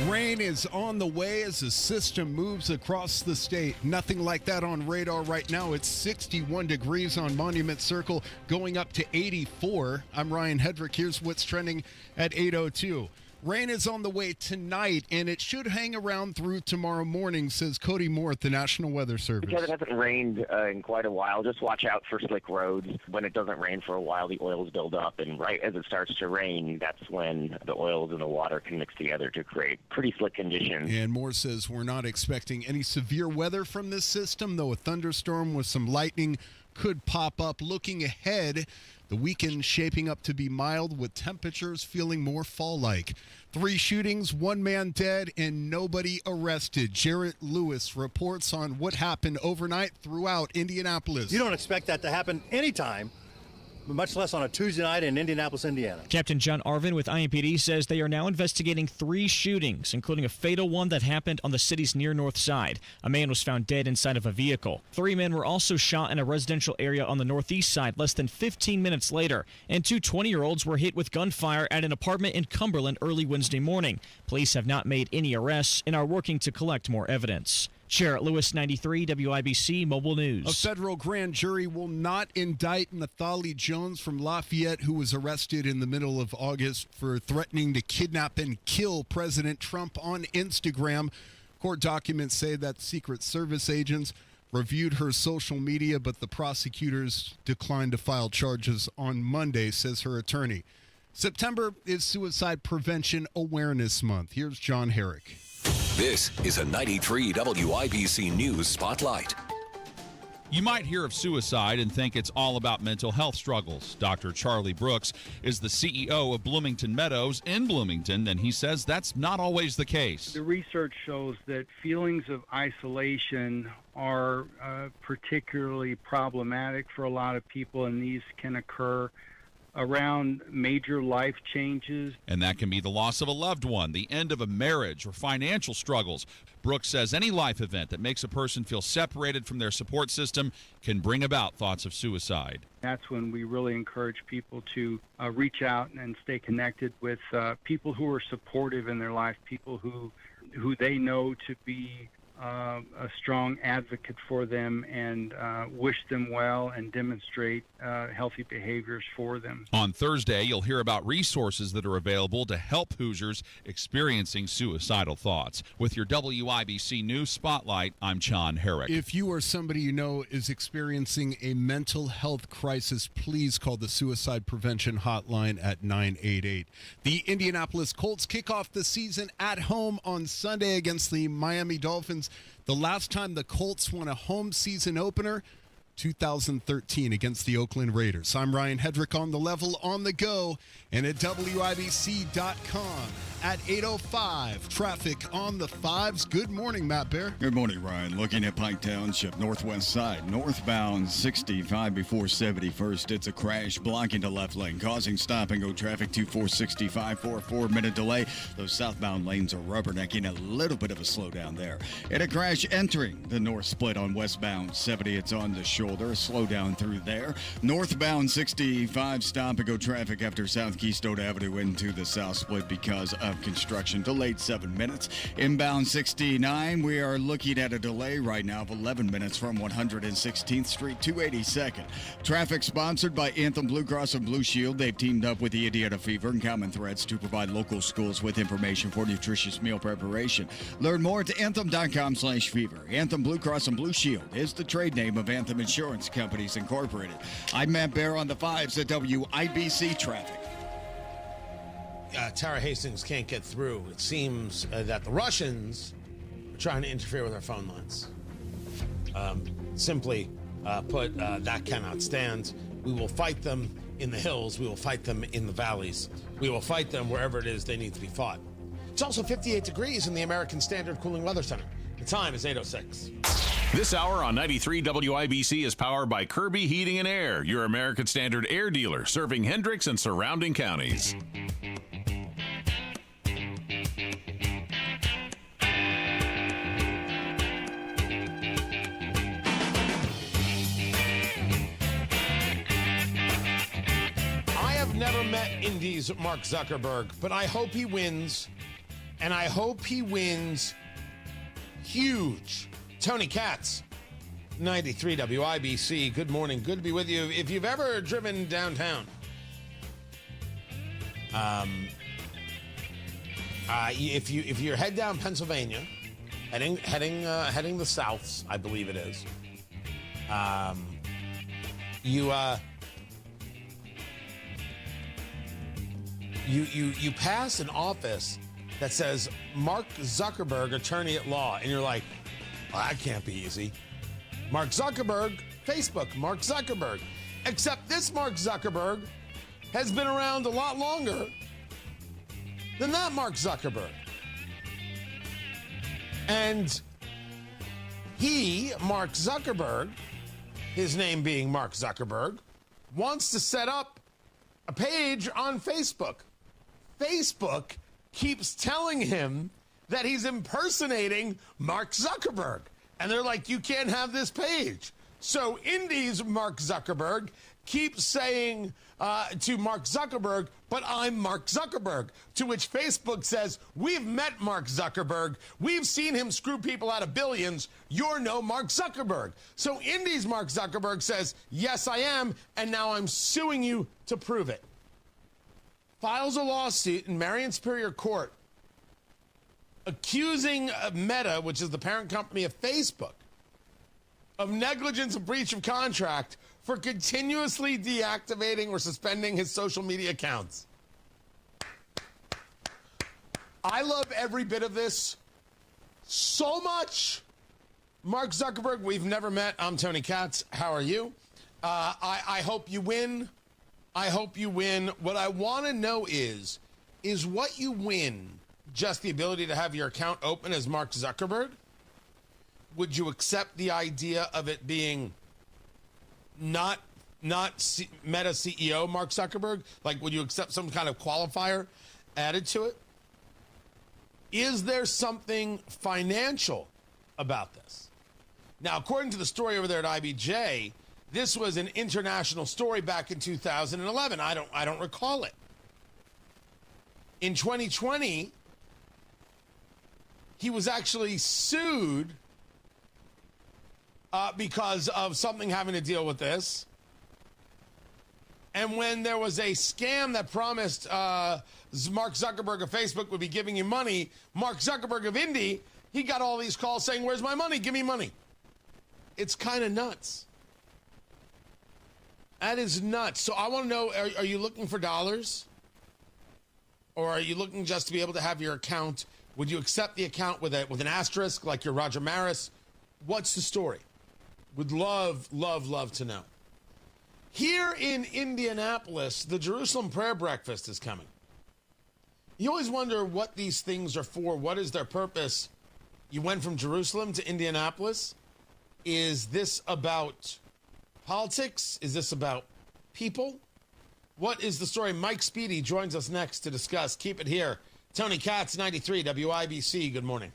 Rain is on the way as the system moves across the state. Nothing like that on radar right now. It's 61 degrees on Monument Circle, going up to 84. I'm Ryan Hedrick. Here's what's trending at 8:02. Rain is on the way tonight, and it should hang around through tomorrow morning, says Cody Moore at the National Weather Service. Because it hasn't rained in quite a while, just watch out for slick roads. When it doesn't rain for a while, the oils build up, and right as it starts to rain, that's when the oils and the water can mix together to create pretty slick conditions. And Moore says we're not expecting any severe weather from this system, though a thunderstorm with some lightning could pop up. Looking ahead, the weekend shaping up to be mild with temperatures feeling more fall-like. 3 shootings, 1 man dead, and nobody arrested. Jarrett Lewis reports on what happened overnight throughout Indianapolis. You don't expect that to happen anytime, much less on a Tuesday night in Indianapolis, Indiana. Captain John Arvin with IMPD says they are now investigating 3 shootings, including a fatal one that happened on the city's near north side. A man was found dead inside of a vehicle. 3 men were also shot in a residential area on the northeast side less than 15 minutes later. And 2 20-year-olds were hit with gunfire at an apartment in Cumberland early Wednesday morning. Police have not made any arrests and are working to collect more evidence. Jarrett Lewis, 93 WIBC Mobile News. A federal grand jury will not indict Nathali Jones from Lafayette, who was arrested in the middle of August for threatening to kidnap and kill President Trump on Instagram. Court documents say that Secret Service agents reviewed her social media, but the prosecutors declined to file charges on Monday, says her attorney. September is Suicide Prevention Awareness Month. Here's John Herrick. This is a 93 WIBC News Spotlight. You might hear of suicide and think it's all about mental health struggles. Dr. Charlie Brooks is the CEO of Bloomington Meadows in Bloomington, and he says that's not always the case. The research shows that feelings of isolation are particularly problematic for a lot of people, and these can occur around major life changes. And that can be the loss of a loved one, the end of a marriage, or financial struggles. Brooks says any life event that makes a person feel separated from their support system can bring about thoughts of suicide. That's when we really encourage people to reach out and stay connected with people who are supportive in their life, people who they know to be a strong advocate for them and wish them well and demonstrate healthy behaviors for them. On Thursday, you'll hear about resources that are available to help Hoosiers experiencing suicidal thoughts. With your WIBC News Spotlight, I'm John Herrick. If you or somebody you know is experiencing a mental health crisis, please call the Suicide Prevention Hotline at 988. The Indianapolis Colts kick off the season at home on Sunday against the Miami Dolphins. The last time the Colts won a home season opener, 2013 against the Oakland Raiders. I'm Ryan Hedrick on The Level on the go and at WIBC.com. At 8:05, traffic on the fives. Good morning, Matt Bear. Good morning, Ryan. Looking at Pike Township, northwest side, northbound 65 before 71st. It's a crash blocking the left lane, causing stop-and-go traffic to 465 for a 4-minute delay. Those southbound lanes are rubbernecking, a little bit of a slowdown there. And a crash entering the north split on westbound 70. It's on the shoulder, a slowdown through there. Northbound 65, stop-and-go traffic after South Keystone Avenue into the south split because of construction, delayed 7 minutes. Inbound 69, we are looking at a delay right now of 11 minutes from 116th Street to 82nd. Traffic sponsored by Anthem Blue Cross and Blue Shield. They've teamed up with the Indiana Fever and Common Threads to provide local schools with information for nutritious meal preparation. Learn more at anthem.com/fever. Anthem Blue Cross and Blue Shield is the trade name of Anthem Insurance Companies Incorporated. I'm Matt Bear on the fives at WIBC Traffic. Tara Hastings can't get through. It seems that the Russians are trying to interfere with our phone lines. Simply put, that cannot stand. We will fight them in the hills. We will fight them in the valleys. We will fight them wherever it is they need to be fought. It's also 58 degrees in the American Standard Cooling Weather Center. The time is 8:06. This hour on 93 WIBC is powered by Kirby Heating and Air, your American Standard air dealer, serving Hendricks and surrounding counties. Never met Indy's Mark Zuckerberg, but I hope he wins, and I hope he wins huge. Tony Katz, 93 WIBC. Good morning. Good to be with you. If you've ever driven downtown, if you head down Pennsylvania, heading the south, I believe it is, You pass an office that says Mark Zuckerberg, attorney at law, and you're like, well, that can't be easy. Mark Zuckerberg, Facebook, Mark Zuckerberg. Except this Mark Zuckerberg has been around a lot longer than that Mark Zuckerberg. And he, Mark Zuckerberg, his name being Mark Zuckerberg, wants to set up a page on Facebook. Facebook keeps telling him that he's impersonating Mark Zuckerberg. And they're like, you can't have this page. So Indy's Mark Zuckerberg keeps saying to Mark Zuckerberg, but I'm Mark Zuckerberg, to which Facebook says, we've met Mark Zuckerberg. We've seen him screw people out of billions. You're no Mark Zuckerberg. So Indy's Mark Zuckerberg says, yes, I am, and now I'm suing you to prove it. Files a lawsuit in Marion Superior Court accusing Meta, which is the parent company of Facebook, of negligence and breach of contract for continuously deactivating or suspending his social media accounts. I love every bit of this so much. Mark Zuckerberg, we've never met. I'm Tony Katz. How are you? I hope you win. I hope you win. What I want to know is what you win just the ability to have your account open as Mark Zuckerberg? Would you accept the idea of it being not Meta CEO Mark Zuckerberg? Like, would you accept some kind of qualifier added to it? Is there something financial about this? Now, according to the story over there at IBJ, this was an international story back in 2011. I don't recall it. In 2020, he was actually sued because of something having to deal with this. And when there was a scam that promised Mark Zuckerberg of Facebook would be giving you money, Mark Zuckerberg of Indy, he got all these calls saying, where's my money? Give me money. It's kind of nuts. That is nuts. So I want to know, are you looking for dollars? Or are you looking just to be able to have your account? Would you accept the account with an asterisk like your Roger Maris? What's the story? Would love to know. Here in Indianapolis, the Jerusalem Prayer Breakfast is coming. You always wonder what these things are for. What is their purpose? You went from Jerusalem to Indianapolis. Is this about politics? Is this about people? What is the story? Mike Speedy joins us next to discuss. Keep it here. Tony Katz, 93 WIBC. Good morning.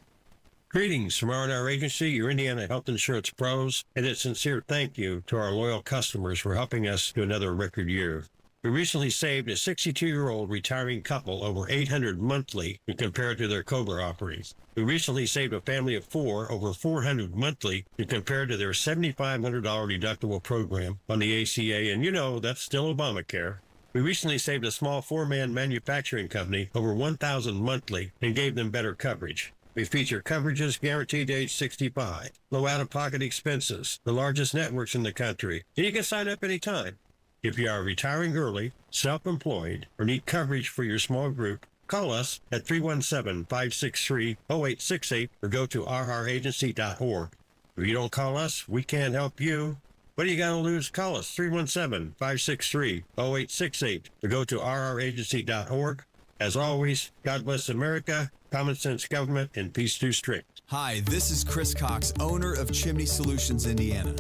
Greetings from R&R Agency, your Indiana health insurance pros, and a sincere thank you to our loyal customers for helping us to another record year. We recently saved a 62-year-old retiring couple over $800 monthly when compared to their COBRA offerings. We recently saved a family of 4 over $400 monthly when compared to their $7,500 deductible program on the ACA, and you know that's still Obamacare. We recently saved a small 4-man manufacturing company over $1,000 monthly and gave them better coverage. We feature coverages guaranteed to age 65, low out-of-pocket expenses, the largest networks in the country, and you can sign up anytime. If you are retiring early, self-employed, or need coverage for your small group, call us at 317-563-0868 or go to rragency.org. If you don't call us, we can't help you. What do you got to lose? Call us 317-563-0868 or go to rragency.org. As always, God bless America, common sense government, and peace through strict. Hi, this is Chris Cox, owner of Chimney Solutions, Indiana.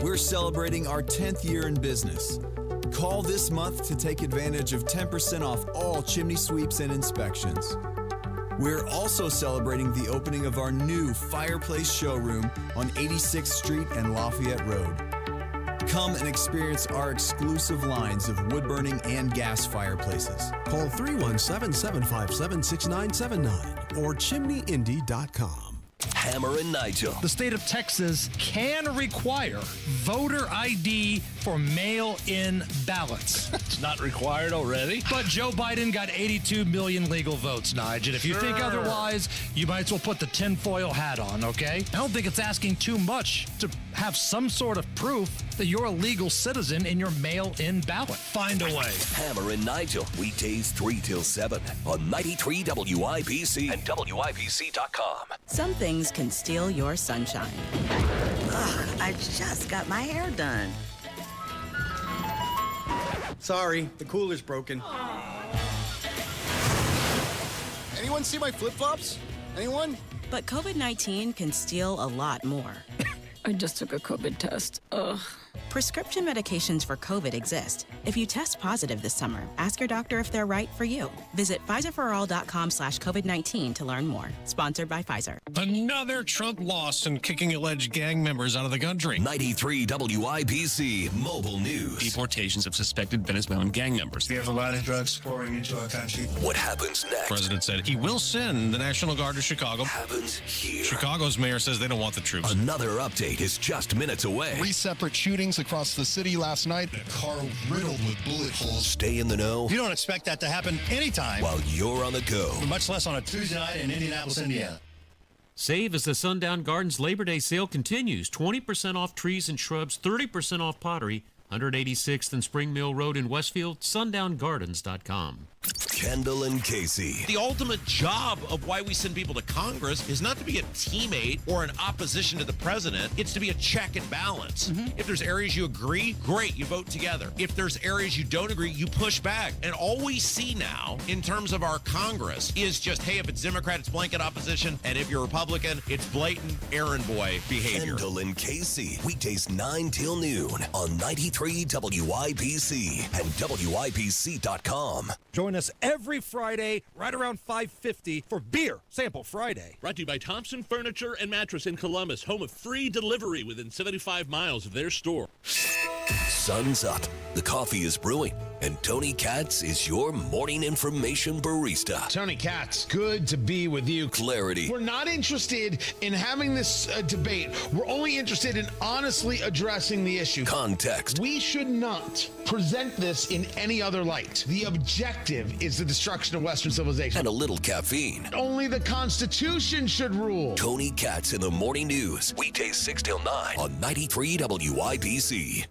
We're celebrating our 10th year in business. Call this month to take advantage of 10% off all chimney sweeps and inspections. We're also celebrating the opening of our new fireplace showroom on 86th Street and Lafayette Road. Come and experience our exclusive lines of wood-burning and gas fireplaces. Call 317-757-6979 or chimneyindy.com. Hammer and Nigel. The state of Texas can require voter ID for mail-in ballots. It's not required already. But Joe Biden got 82 million legal votes, Nigel. If you think otherwise, you might as well put the tinfoil hat on, okay? I don't think it's asking too much to have some sort of proof that you're a legal citizen in your mail-in ballot. Find a way. Hammer and Nigel, weekdays 3 till 7 on 93 WIBC and WIBC.com. Some things can steal your sunshine. Ugh, I just got my hair done. Sorry, the cooler's broken. Anyone see my flip-flops? Anyone? But COVID-19 can steal a lot more. I just took a COVID test. Ugh. Prescription medications for COVID exist. If you test positive this summer, ask your doctor if they're right for you. Visit PfizerForAll.com/COVID-19 to learn more. Sponsored by Pfizer. Another Trump loss and kicking alleged gang members out of the country. 93 WIBC Mobile News. Deportations of suspected Venezuelan gang members. We have a lot of drugs pouring into our country. What happens next? The president said he will send the National Guard to Chicago. Happens here. Chicago's mayor says they don't want the troops. Another update is just minutes away. 3 separate shootings across the city last night. A car riddled with bullet holes. Stay in the know. You don't expect that to happen anytime. While you're on the go. Much less on a Tuesday night in Indianapolis, Indiana. Save as the Sundown Gardens Labor Day sale continues. 20% off trees and shrubs, 30% off pottery. 186th and Spring Mill Road in Westfield, sundowngardens.com. Kendall and Casey. The ultimate job of why we send people to Congress is not to be a teammate or an opposition to the president. It's to be a check and balance. If there's areas you agree, great, you vote together. If there's areas you don't agree, you push back. And all we see now in terms of our Congress is just, hey, if it's Democrat, it's blanket opposition. And if you're Republican, it's blatant errand boy behavior. Kendall and Casey. Weekdays 9 till noon on 93 WIBC and WIBC.com. Join us every Friday right around 5:50 for Beer Sample Friday. Brought to you by Thompson Furniture and Mattress in Columbus, home of free delivery within 75 miles of their store. Sun's up, the coffee is brewing, and Tony Katz is your morning information barista. Tony Katz, good to be with you. Clarity. We're not interested in having this debate. We're only interested in honestly addressing the issue. Context. We should not present this in any other light. The objective is the destruction of Western civilization. And a little caffeine. Only the Constitution should rule. Tony Katz in the morning news. Weekdays 6 till 9 on 93 WIBC.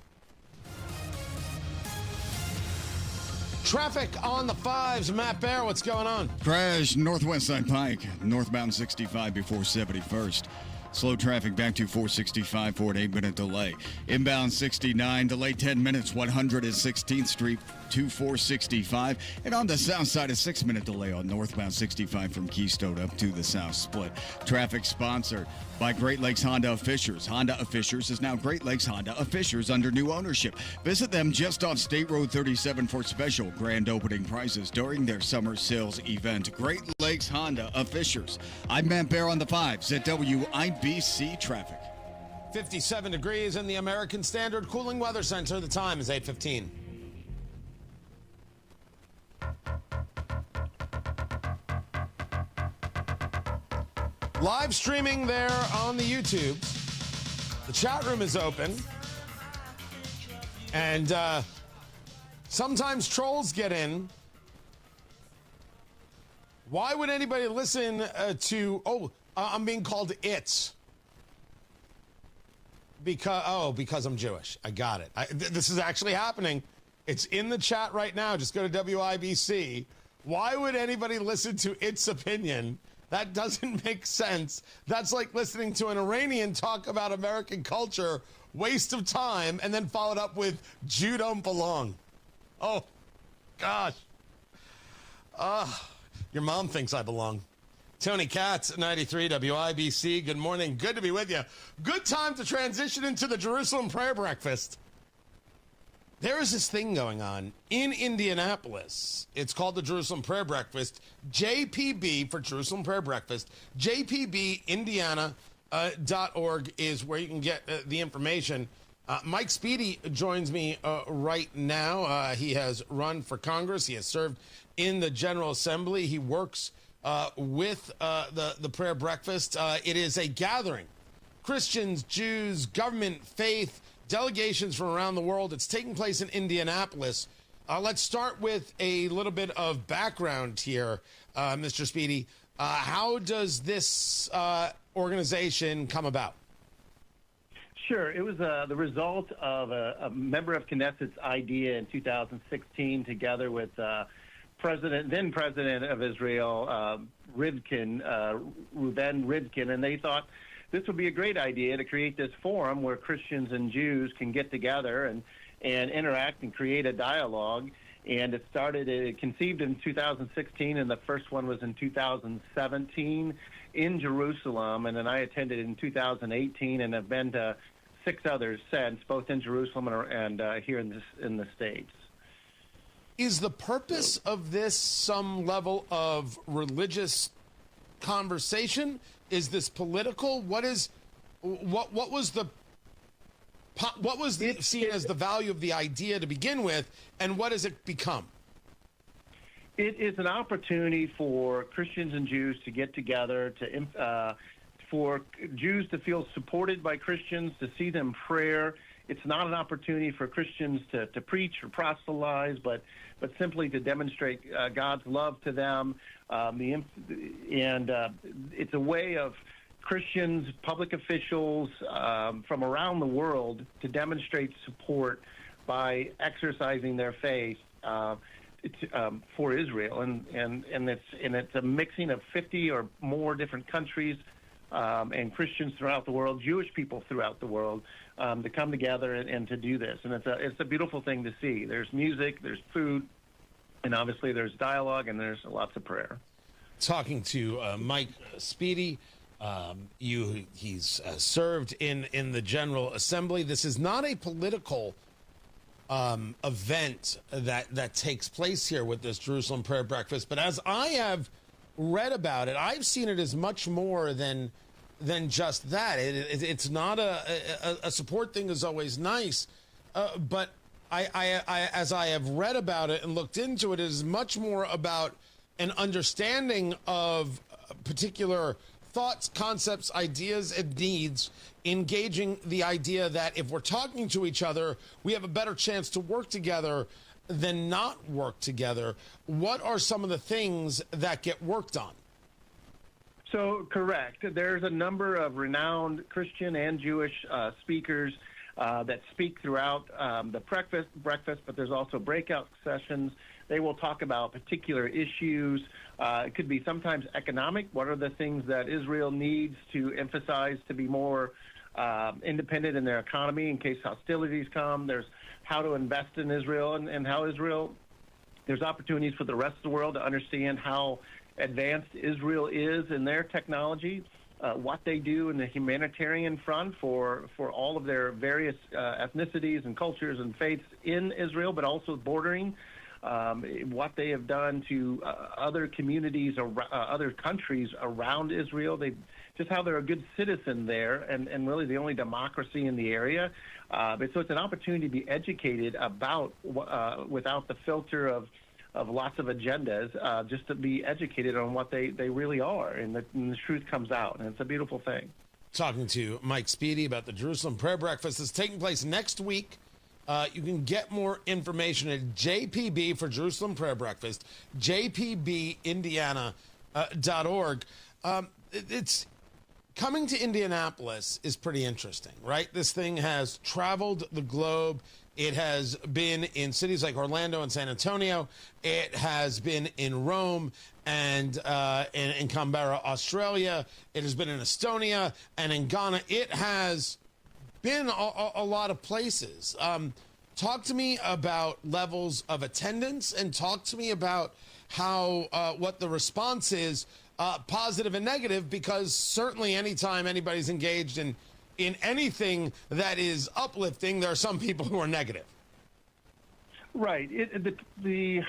Traffic on the 5s. Matt Bear, what's going on? Crash Northwest Side Pike, northbound 65 before 71st. Slow traffic back to 465 for an 8-minute delay. Inbound 69, delay 10 minutes, 116th Street to 465. And on the south side, a 6-minute delay on northbound 65 from Keystone up to the South Split. Traffic sponsored by Great Lakes Honda of Fishers. Honda of Fishers is now Great Lakes Honda of Fishers under new ownership. Visit them just off State Road 37 for special grand opening prices during their summer sales event. Great Lakes Honda of Fishers. I'm Matt Bear on the 5s at WIBC Traffic. 57 degrees in the American Standard Cooling Weather Center. The time is 8:15. Live streaming there on the YouTube. The chat room is open. And sometimes trolls get in. Why would anybody listen to... I'm being called it's. Because I'm Jewish. I got it. This is actually happening. It's in the chat right now. Just go to WIBC. Why would anybody listen to its opinion? That doesn't make sense. That's like listening to an Iranian talk about American culture, waste of time, and then followed up with, Jew don't belong. Oh, gosh. Your mom thinks I belong. Tony Katz, 93 WIBC. Good morning. Good to be with you. Good time to transition into the Jerusalem Prayer Breakfast. There is this thing going on in Indianapolis. It's called the Jerusalem Prayer Breakfast. JPB for Jerusalem Prayer Breakfast. JPBindiana.org is where you can get the information. Mike Speedy joins me right now. He has run for Congress. He has served in the General Assembly. He works with the Prayer Breakfast. It is a gathering. Christians, Jews, government, faith, delegations from around the world. It's taking place in Indianapolis. Let's start with a little bit of background here, Mr. Speedy. How does this organization come about? Sure. It was the result of a member of Knesset's idea in 2016, together with then President of Israel, Rivkin, Reuven Rivkin, and they thought this would be a great idea to create this forum where Christians and Jews can get together and interact and create a dialogue. And it conceived in 2016, and the first one was in 2017 in Jerusalem. And then I attended in 2018 and have been to 6 others since, both in Jerusalem and here in the States. Is the purpose of this some level of religious conversation? Is this political? What was seen as the value of the idea to begin with, and what has it become? It is an opportunity for Christians and Jews to get together, for Jews to feel supported by Christians, to see them prayer. It's not an opportunity for Christians to preach or proselytize, but simply to demonstrate God's love to them. It's a way of Christians, public officials from around the world to demonstrate support by exercising their faith for Israel, and it's a mixing of 50 or more different countries and Christians throughout the world, Jewish people throughout the world, to come together and to do this. And it's a beautiful thing to see. There's music, there's food, and obviously there's dialogue, and there's lots of prayer. Talking to Mike Speedy. He's served in the General Assembly. This is not a political event that takes place here with this Jerusalem prayer breakfast, but as I have read about it, I've seen it as much more than just that. It's not a support thing is always nice, but I as I have read about it and looked into it, it is much more about an understanding of particular thoughts, concepts, ideas, and needs, engaging the idea that if we're talking to each other, we have a better chance to work together than not work together. What are some of the things that get worked on? So, correct. There's a number of renowned Christian and Jewish speakers that speak throughout the breakfast, but there's also breakout sessions. They will talk about particular issues. It could be sometimes economic. What are the things that Israel needs to emphasize to be more independent in their economy in case hostilities come? There's how to invest in Israel and how Israel, there's opportunities for the rest of the world to understand how advanced Israel is in their technology, what they do in the humanitarian front for all of their various ethnicities and cultures and faiths in Israel, but also bordering, what they have done to other communities, other countries around Israel. Just how they're a good citizen there and really the only democracy in the area. So it's an opportunity to be educated about, without the filter of lots of agendas, just to be educated on what they really are, and the truth comes out, and it's a beautiful thing. Talking to Mike Speedy about the Jerusalem Prayer Breakfast that's taking place next week. You can get more information at JPB for Jerusalem Prayer Breakfast, jpbindiana.org. It's coming to Indianapolis is pretty interesting, right? This thing has traveled the globe. It has been in cities like Orlando and San Antonio. It has been in Rome and in Canberra, Australia. It has been in Estonia and in Ghana. It has been a lot of places. Talk to me about levels of attendance, and talk to me about how what the response is, positive and negative, because certainly anytime anybody's engaged in anything that is uplifting, there are some people who are negative. Right. The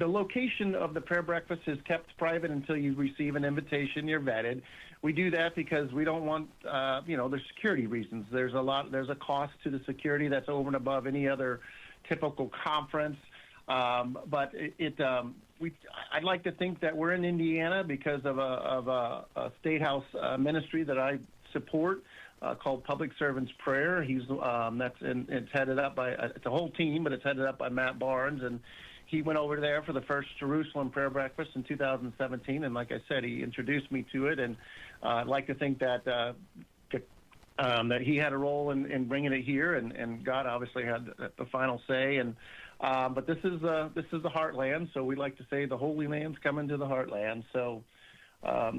location of the prayer breakfast is kept private until you receive an invitation. You're vetted. We do that because we don't want, there's security reasons. There's a cost to the security that's over and above any other typical conference. But I'd like to think that we're in Indiana because of a State House ministry that I support. Called Public Servants Prayer. It's headed up by it's a whole team, but it's headed up by Matt Barnes, and he went over there for the first Jerusalem Prayer Breakfast in 2017. And like I said, he introduced me to it, and I'd like to think that that he had a role in bringing it here, and God obviously had the final say. And but this is the heartland, so we like to say the Holy Land's coming to the heartland. So. I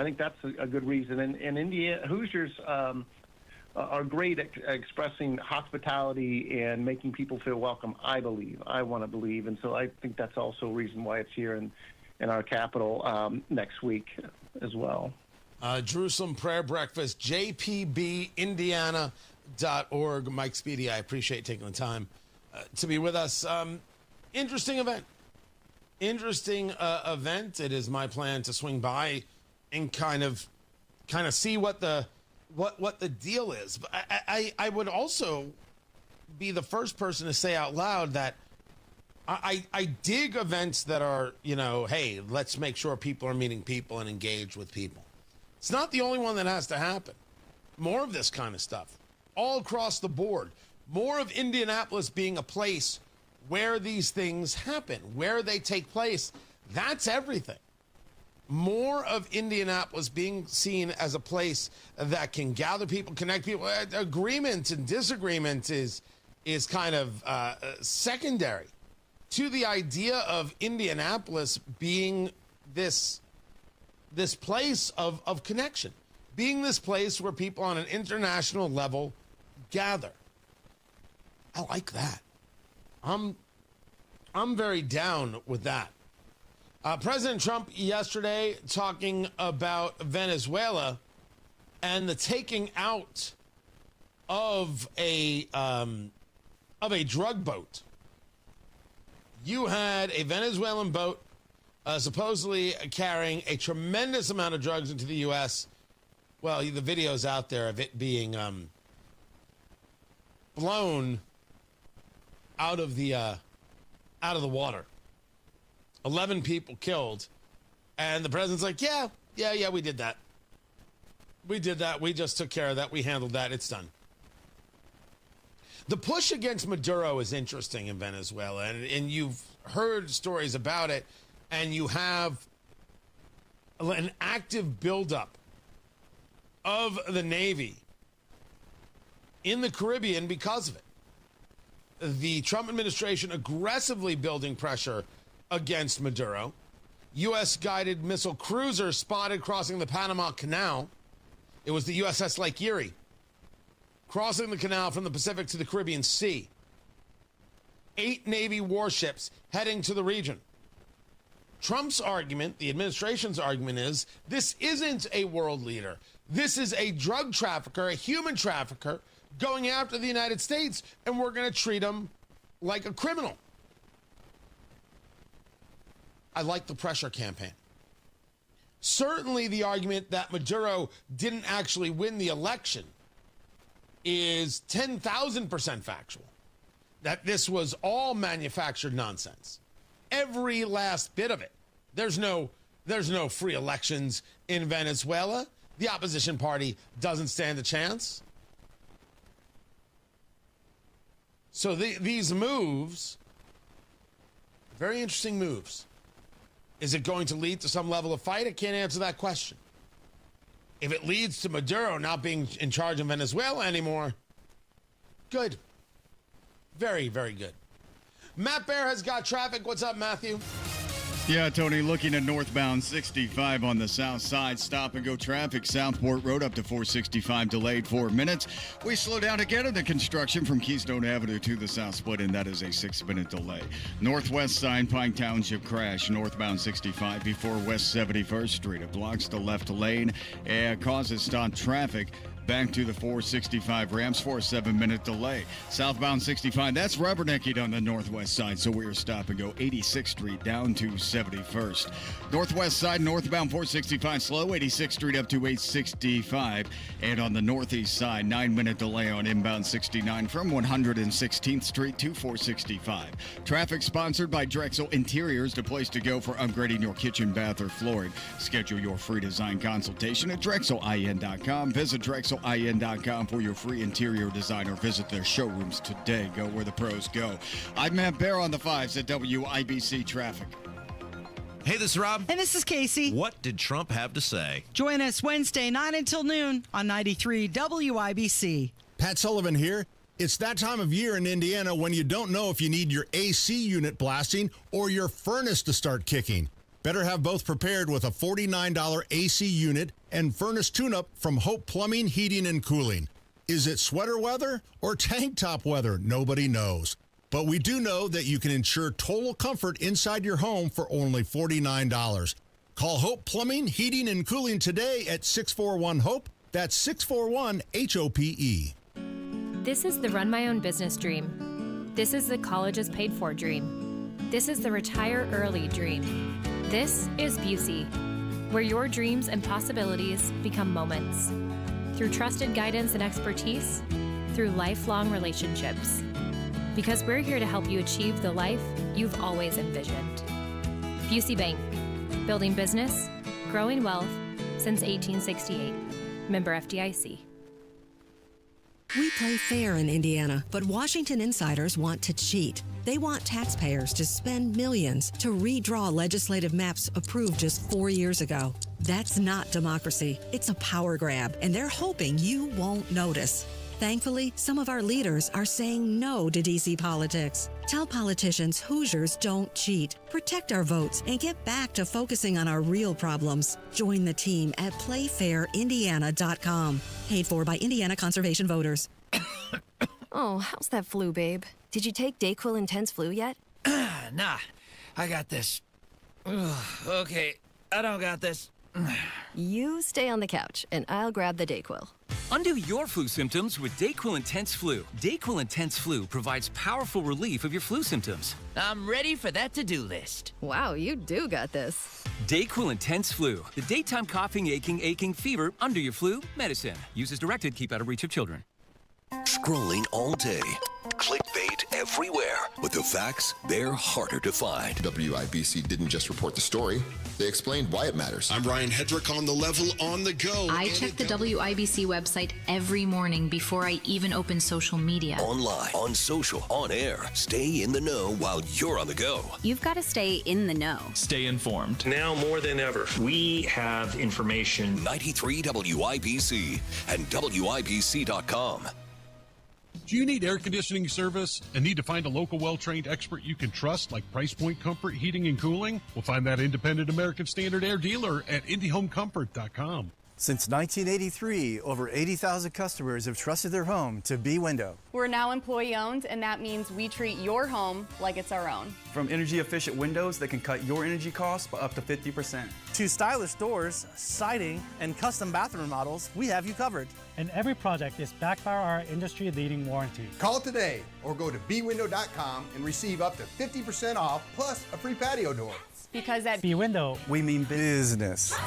think that's a good reason. And Indiana Hoosiers are great at expressing hospitality and making people feel welcome. I want to believe, and so I think that's also a reason why it's here in our capital next week as well. Jerusalem Prayer Breakfast, jpbindiana.org. Mike Speedy, I appreciate taking the time to be with us. Interesting event. It is my plan to swing by and kind of see what the deal is. But I would also be the first person to say out loud that I dig events that are, hey, let's make sure people are meeting people and engage with people. It's not the only one that has to happen. More of this kind of stuff all across the board. More of Indianapolis being a place where these things happen, where they take place. That's everything. More of Indianapolis being seen as a place that can gather people, connect people. Agreement and disagreement is kind of secondary to the idea of Indianapolis being this place of connection, being this place where people on an international level gather. I like that. I'm very down with that. President Trump yesterday talking about Venezuela and the taking out of a drug boat. You had a Venezuelan boat supposedly carrying a tremendous amount of drugs into the U.S. Well, the video's out there of it being blown out of the water. 11 people killed, and the president's like, yeah, we did that. We just took care of that. We handled that. It's done. The push against Maduro is interesting in Venezuela, and you've heard stories about it, and you have an active buildup of the Navy in the Caribbean because of it. The Trump administration aggressively building pressure against Maduro. U.S.-guided missile cruiser spotted crossing the Panama Canal. It was the USS Lake Erie, crossing the canal from the Pacific to the Caribbean Sea. 8 Navy warships heading to the region. Trump's argument, the administration's argument is, this isn't a world leader. This is a drug trafficker, a human trafficker, going after the United States, and we're going to treat him like a criminal. I like the pressure campaign. Certainly the argument that Maduro didn't actually win the election is 10,000% factual. That this was all manufactured nonsense. Every last bit of it. There's no free elections in Venezuela. The opposition party doesn't stand a chance. So these moves, very interesting moves. Is it going to lead to some level of fight? I can't answer that question. If it leads to Maduro not being in charge of Venezuela anymore, good. Very, very good. Matt Bear has got traffic. What's up, Matthew? Yeah, Tony, looking at northbound 65 on the south side, stop and go traffic. Southport Road up to 465, delayed 4 minutes. We slow down again in the construction from Keystone Avenue to the south split, and that is a 6-minute delay. Northwest side, Pine Township crash, northbound 65 before West 71st Street. It blocks the left lane and causes stop traffic. Back to the 465 ramps for a 7-minute delay. Southbound 65, that's rubbernecking on the northwest side, so we're stop and go 86th Street down to 71st. Northwest side, northbound 465 slow, 86th Street up to 865. And on the northeast side, 9-minute delay on inbound 69 from 116th Street to 465. Traffic sponsored by Drexel Interiors, the place to go for upgrading your kitchen, bath, or flooring. Schedule your free design consultation at DrexelIN.com. Visit DrexelIN.com for your free interior design or visit their showrooms today. Go where the pros go. I'm Matt Bear on the 5s at WIBC Traffic. Hey, this is Rob. And this is Casey. What did Trump have to say? Join us Wednesday, 9 until noon on 93 WIBC. Pat Sullivan here. It's that time of year in Indiana when you don't know if you need your AC unit blasting or your furnace to start kicking. Better have both prepared with a $49 AC unit and furnace tune-up from Hope Plumbing, Heating, and Cooling. Is it sweater weather or tank top weather? Nobody knows. But we do know that you can ensure total comfort inside your home for only $49. Call Hope Plumbing, Heating, and Cooling today at 641-HOPE. That's 641-HOPE. This is the run my own business dream. This is the college is paid for dream. This is the retire early dream. This is Busey, where your dreams and possibilities become moments. Through trusted guidance and expertise, through lifelong relationships. Because we're here to help you achieve the life you've always envisioned. Busey Bank, building business, growing wealth since 1868. Member FDIC. We play fair in Indiana, but Washington insiders want to cheat. They want taxpayers to spend millions to redraw legislative maps approved just 4 years ago. That's not democracy. It's a power grab, and they're hoping you won't notice. Thankfully, some of our leaders are saying no to D.C. politics. Tell politicians Hoosiers don't cheat. Protect our votes and get back to focusing on our real problems. Join the team at playfairindiana.com. Paid for by Indiana Conservation Voters. Oh, how's that flu, babe? Did you take Dayquil Intense Flu yet? Nah, I got this. Ugh, okay, I don't got this. You stay on the couch, and I'll grab the Dayquil. Undo your flu symptoms with Dayquil Intense Flu. Dayquil Intense Flu provides powerful relief of your flu symptoms. I'm ready for that to-do list. Wow, you do got this. Dayquil Intense Flu. The daytime coughing, aching, fever, under your flu medicine. Use as directed, keep out of reach of children. Scrolling all day. Clickbait everywhere. But the facts, they're harder to find. WIBC didn't just report the story. They explained why it matters. I'm Ryan Hedrick on The Level on the go. I check the WIBC website every morning before I even open social media. Online, on social, on air. Stay in the know while you're on the go. You've got to stay in the know. Stay informed. Now more than ever, we have information. 93 WIBC and WIBC.com. Do you need air conditioning service and need to find a local well-trained expert you can trust, like Price Point Comfort Heating and Cooling? We'll find that independent American Standard Air dealer at IndyHomeComfort.com. Since 1983, over 80,000 customers have trusted their home to B Window. We're now employee-owned, and that means we treat your home like it's our own. From energy-efficient windows that can cut your energy costs by up to 50%. To stylish doors, siding, and custom bathroom models, we have you covered. And every project is backed by our industry-leading warranty. Call today or go to bwindow.com and receive up to 50% off plus a free patio door. Because at B Window, we mean business.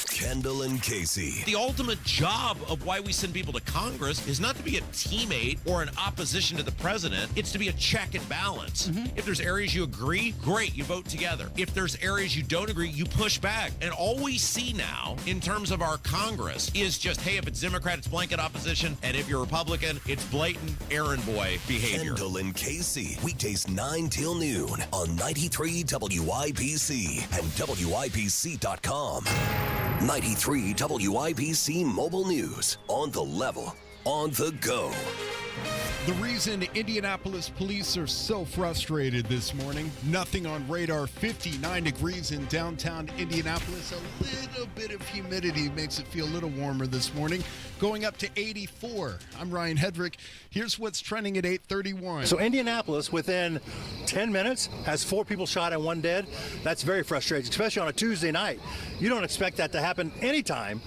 Kendall and Casey. The ultimate job of why we send people to Congress is not to be a teammate or an opposition to the president. It's to be a check and balance. If there's areas you agree, great, you vote together. If there's areas you don't agree, you push back. And all we see now in terms of our Congress is just, hey, if it's Democrat, it's blanket opposition. And if you're Republican, it's blatant errand boy behavior. Kendall and Casey. Weekdays 9 till noon on 93 WIBC and WIBC.com. 93 WIBC Mobile News. On the level, on the go. The reason Indianapolis police are so frustrated this morning, nothing on radar, 59 degrees in downtown Indianapolis. A little bit of humidity makes it feel a little warmer this morning, going up to 84. I'm Ryan Hedrick. Here's what's trending at 8:31. So Indianapolis, within 10 minutes, has 4 people shot and 1 dead. That's very frustrating, especially on a Tuesday night. You don't expect that to happen anytime,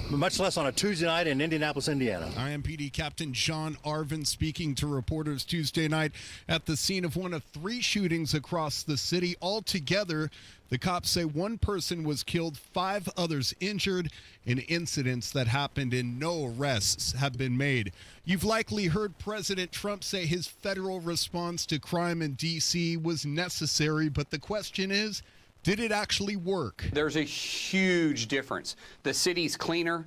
much less on a Tuesday night in Indianapolis, Indiana. IMPD Captain John Arvin speaking to reporters Tuesday night at the scene of one of 3 shootings across the city. Altogether, the cops say 1 person was killed, 5 others injured in incidents that happened, and no arrests have been made. You've likely heard President Trump say his federal response to crime in D.C. was necessary, but the question is, did it actually work? There's a huge difference. The city's cleaner.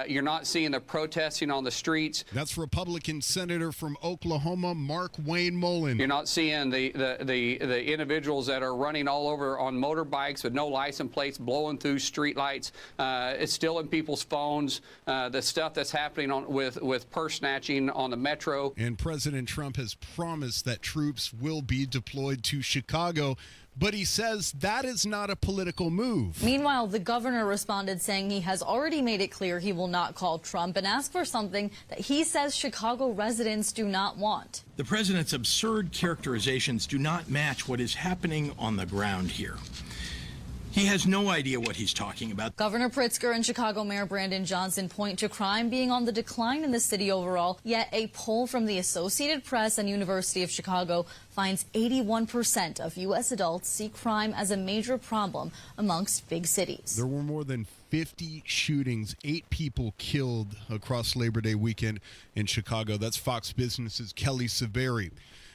You're not seeing the protesting on the streets. That's Republican Senator from Oklahoma, Mark Wayne Mullen. You're not seeing the individuals that are running all over on motorbikes with no license plates, blowing through street lights. It's still in people's phones. The stuff that's happening with purse snatching on the metro. And President Trump has promised that troops will be deployed to Chicago. But he says that is not a political move. Meanwhile, the governor responded saying he has already made it clear he will not call Trump and ask for something that he says Chicago residents do not want. The president's absurd characterizations do not match what is happening on the ground here. He has no idea what he's talking about. Governor Pritzker and Chicago Mayor Brandon Johnson point to crime being on the decline in the city overall, yet a poll from the Associated Press and University of Chicago finds 81% of U.S. adults see crime as a major problem amongst big cities. There were more than 50 shootings, 8 people killed across Labor Day weekend in Chicago. That's Fox Business's Kelly Saberi.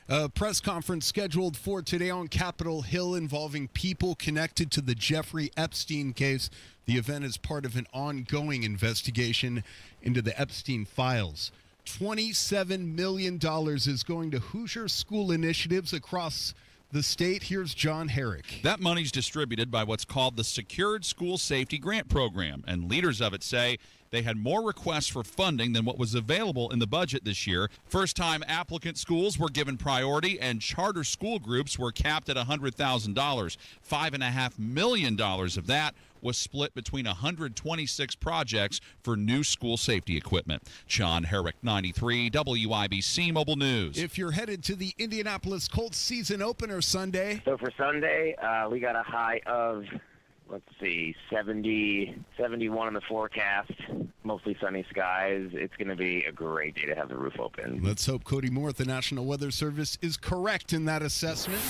A press conference scheduled for today on Capitol Hill involving people connected to the Jeffrey Epstein case. The event is part of an ongoing investigation into the Epstein files. $27 million is going to Hoosier school initiatives across the state. Here's John Herrick. That money's distributed by what's called the Secured School Safety Grant Program, and leaders of it say they had more requests for funding than what was available in the budget this year. First-time applicant schools were given priority, and charter school groups were capped at $100,000. $5.5 million of that was split between 126 projects for new school safety equipment. John Herrick, 93 WIBC Mobile News. If you're headed to the Indianapolis Colts season opener Sunday. So for Sunday, we got a high of, 71 in the forecast, mostly sunny skies. It's going to be a great day to have the roof open. Let's hope Cody Moore at the National Weather Service is correct in that assessment.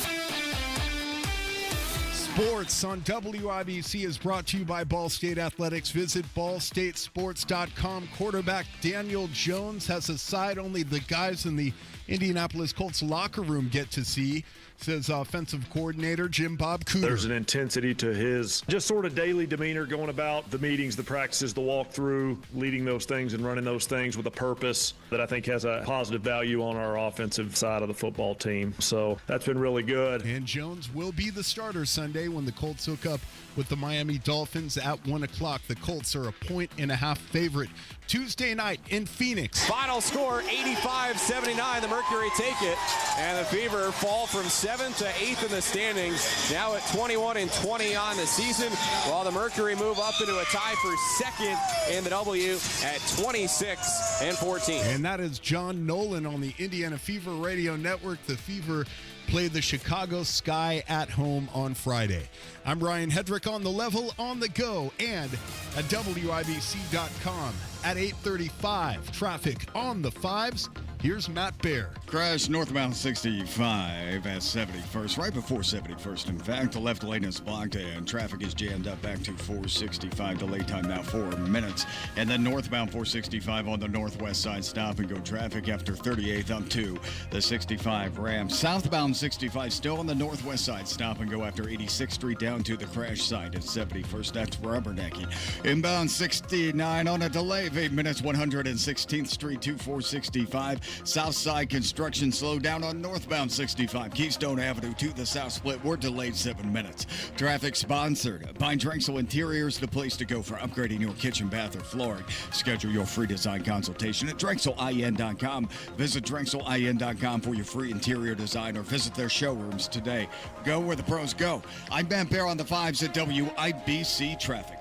Sports on WIBC is brought to you by Ball State Athletics. Visit ballstatesports.com. Quarterback Daniel Jones has a side only the guys in the Indianapolis Colts locker room get to see, says offensive coordinator Jim Bob Cooter. There's an intensity to his just sort of daily demeanor going about the meetings, the practices, the walkthrough, leading those things and running those things with a purpose that I think has a positive value on our offensive side of the football team. So that's been really good. And Jones will be the starter Sunday when the Colts hook up with the Miami Dolphins at 1 o'clock. The Colts are a 1.5 favorite. Tuesday night in Phoenix. Final score 85-79. The Mercury take it, and the Fever fall from 7th to 8th in the standings, now at 21-20 on the season, while the Mercury move up into a tie for second in the W at 26-14. And that is John Nolan on the Indiana Fever Radio Network. The Fever play the Chicago Sky at home on Friday. I'm Ryan Hedrick on the level, on the go, and at WIBC.com at 8:35. Traffic on the 5s. Here's Matt Baer. Crash northbound 65 at 71st, right before 71st. In fact, the left lane is blocked and traffic is jammed up back to 465. Delay time now 4 minutes. And then northbound 465 on the northwest side, stop and go traffic after 38th up to the 65 ramp. Southbound 65 still on the northwest side, stop and go after 86th Street down to the crash site at 71st. That's rubbernecking. Inbound 69 on a delay of 8 minutes, 116th Street to 465. South side construction slowed down on northbound 65. Keystone Avenue to the south split. We're delayed 7 minutes. Traffic sponsored by Drexel Interiors, the place to go for upgrading your kitchen, bath, or flooring. Schedule your free design consultation at DrexelIN.com. Visit DrexelIN.com for your free interior design or visit their showrooms today. Go where the pros go. I'm Matt Baer on the 5s at WIBC Traffic.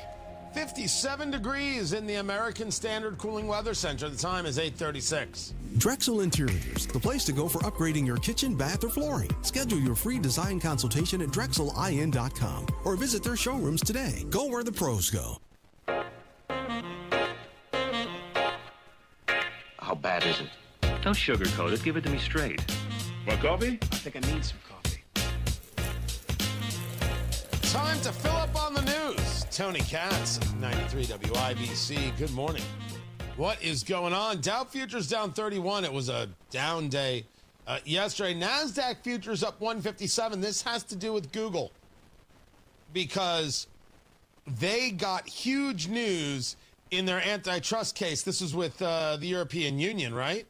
57 degrees in the American Standard Cooling Weather Center. The time is 8:36. Drexel Interiors, the place to go for upgrading your kitchen, bath, or flooring. Schedule your free design consultation at DrexelIN.com or visit their showrooms today. Go where the pros go. How bad is it? Don't sugarcoat it. Give it to me straight. Want coffee? I think I need some coffee. Time to fill up on the news. Tony Katz, 93 WIBC. Good morning. What is going on? Dow futures down 31. It was a down day yesterday. NASDAQ futures up 157. This has to do with Google because they got huge news in their antitrust case. This was with the European Union, right?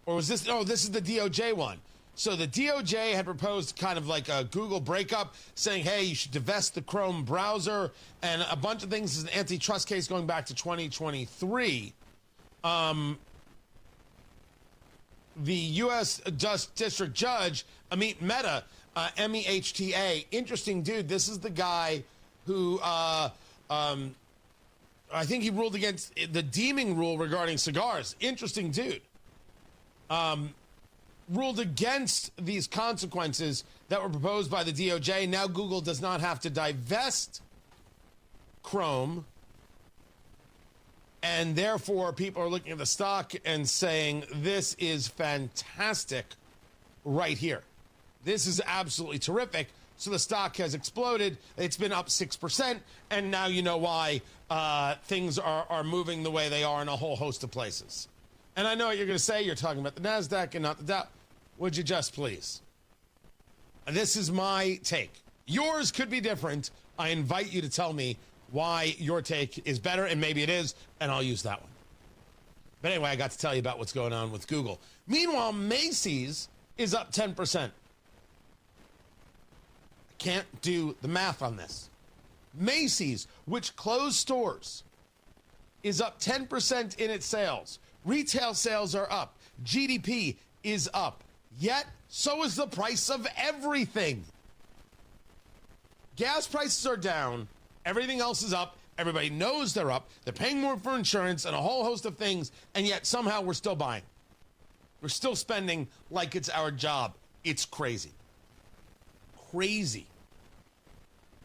Or was this? Oh, this is the DOJ one. So the DOJ had proposed kind of like a Google breakup, saying, hey, you should divest the Chrome browser and a bunch of things. This is an antitrust case going back to 2023. The U.S. District Judge, Amit Mehta, M-E-H-T-A, interesting dude. This is the guy who, I think he ruled against the deeming rule regarding cigars. Interesting dude. Ruled against these consequences that were proposed by the DOJ. Now Google does not have to divest Chrome, and therefore people are looking at the stock and saying, this is fantastic right here. This is absolutely terrific. So the stock has exploded. It's been up 6%, and now you know why things are moving the way they are in a whole host of places. And I know what you're going to say. You're talking about the NASDAQ and not the Dow. Would you just please? This is my take. Yours could be different. I invite you to tell me why your take is better, and maybe it is, and I'll use that one. But anyway, I got to tell you about what's going on with Google. Meanwhile, Macy's is up 10%. I can't do the math on this. Macy's, which closed stores, is up 10% in its sales. Retail sales are up. GDP is up. Yet, so is the price of everything. Gas prices are down. Everything else is up. Everybody knows they're up. They're paying more for insurance and a whole host of things, and yet somehow we're still buying. We're still spending like it's our job. It's crazy. Crazy.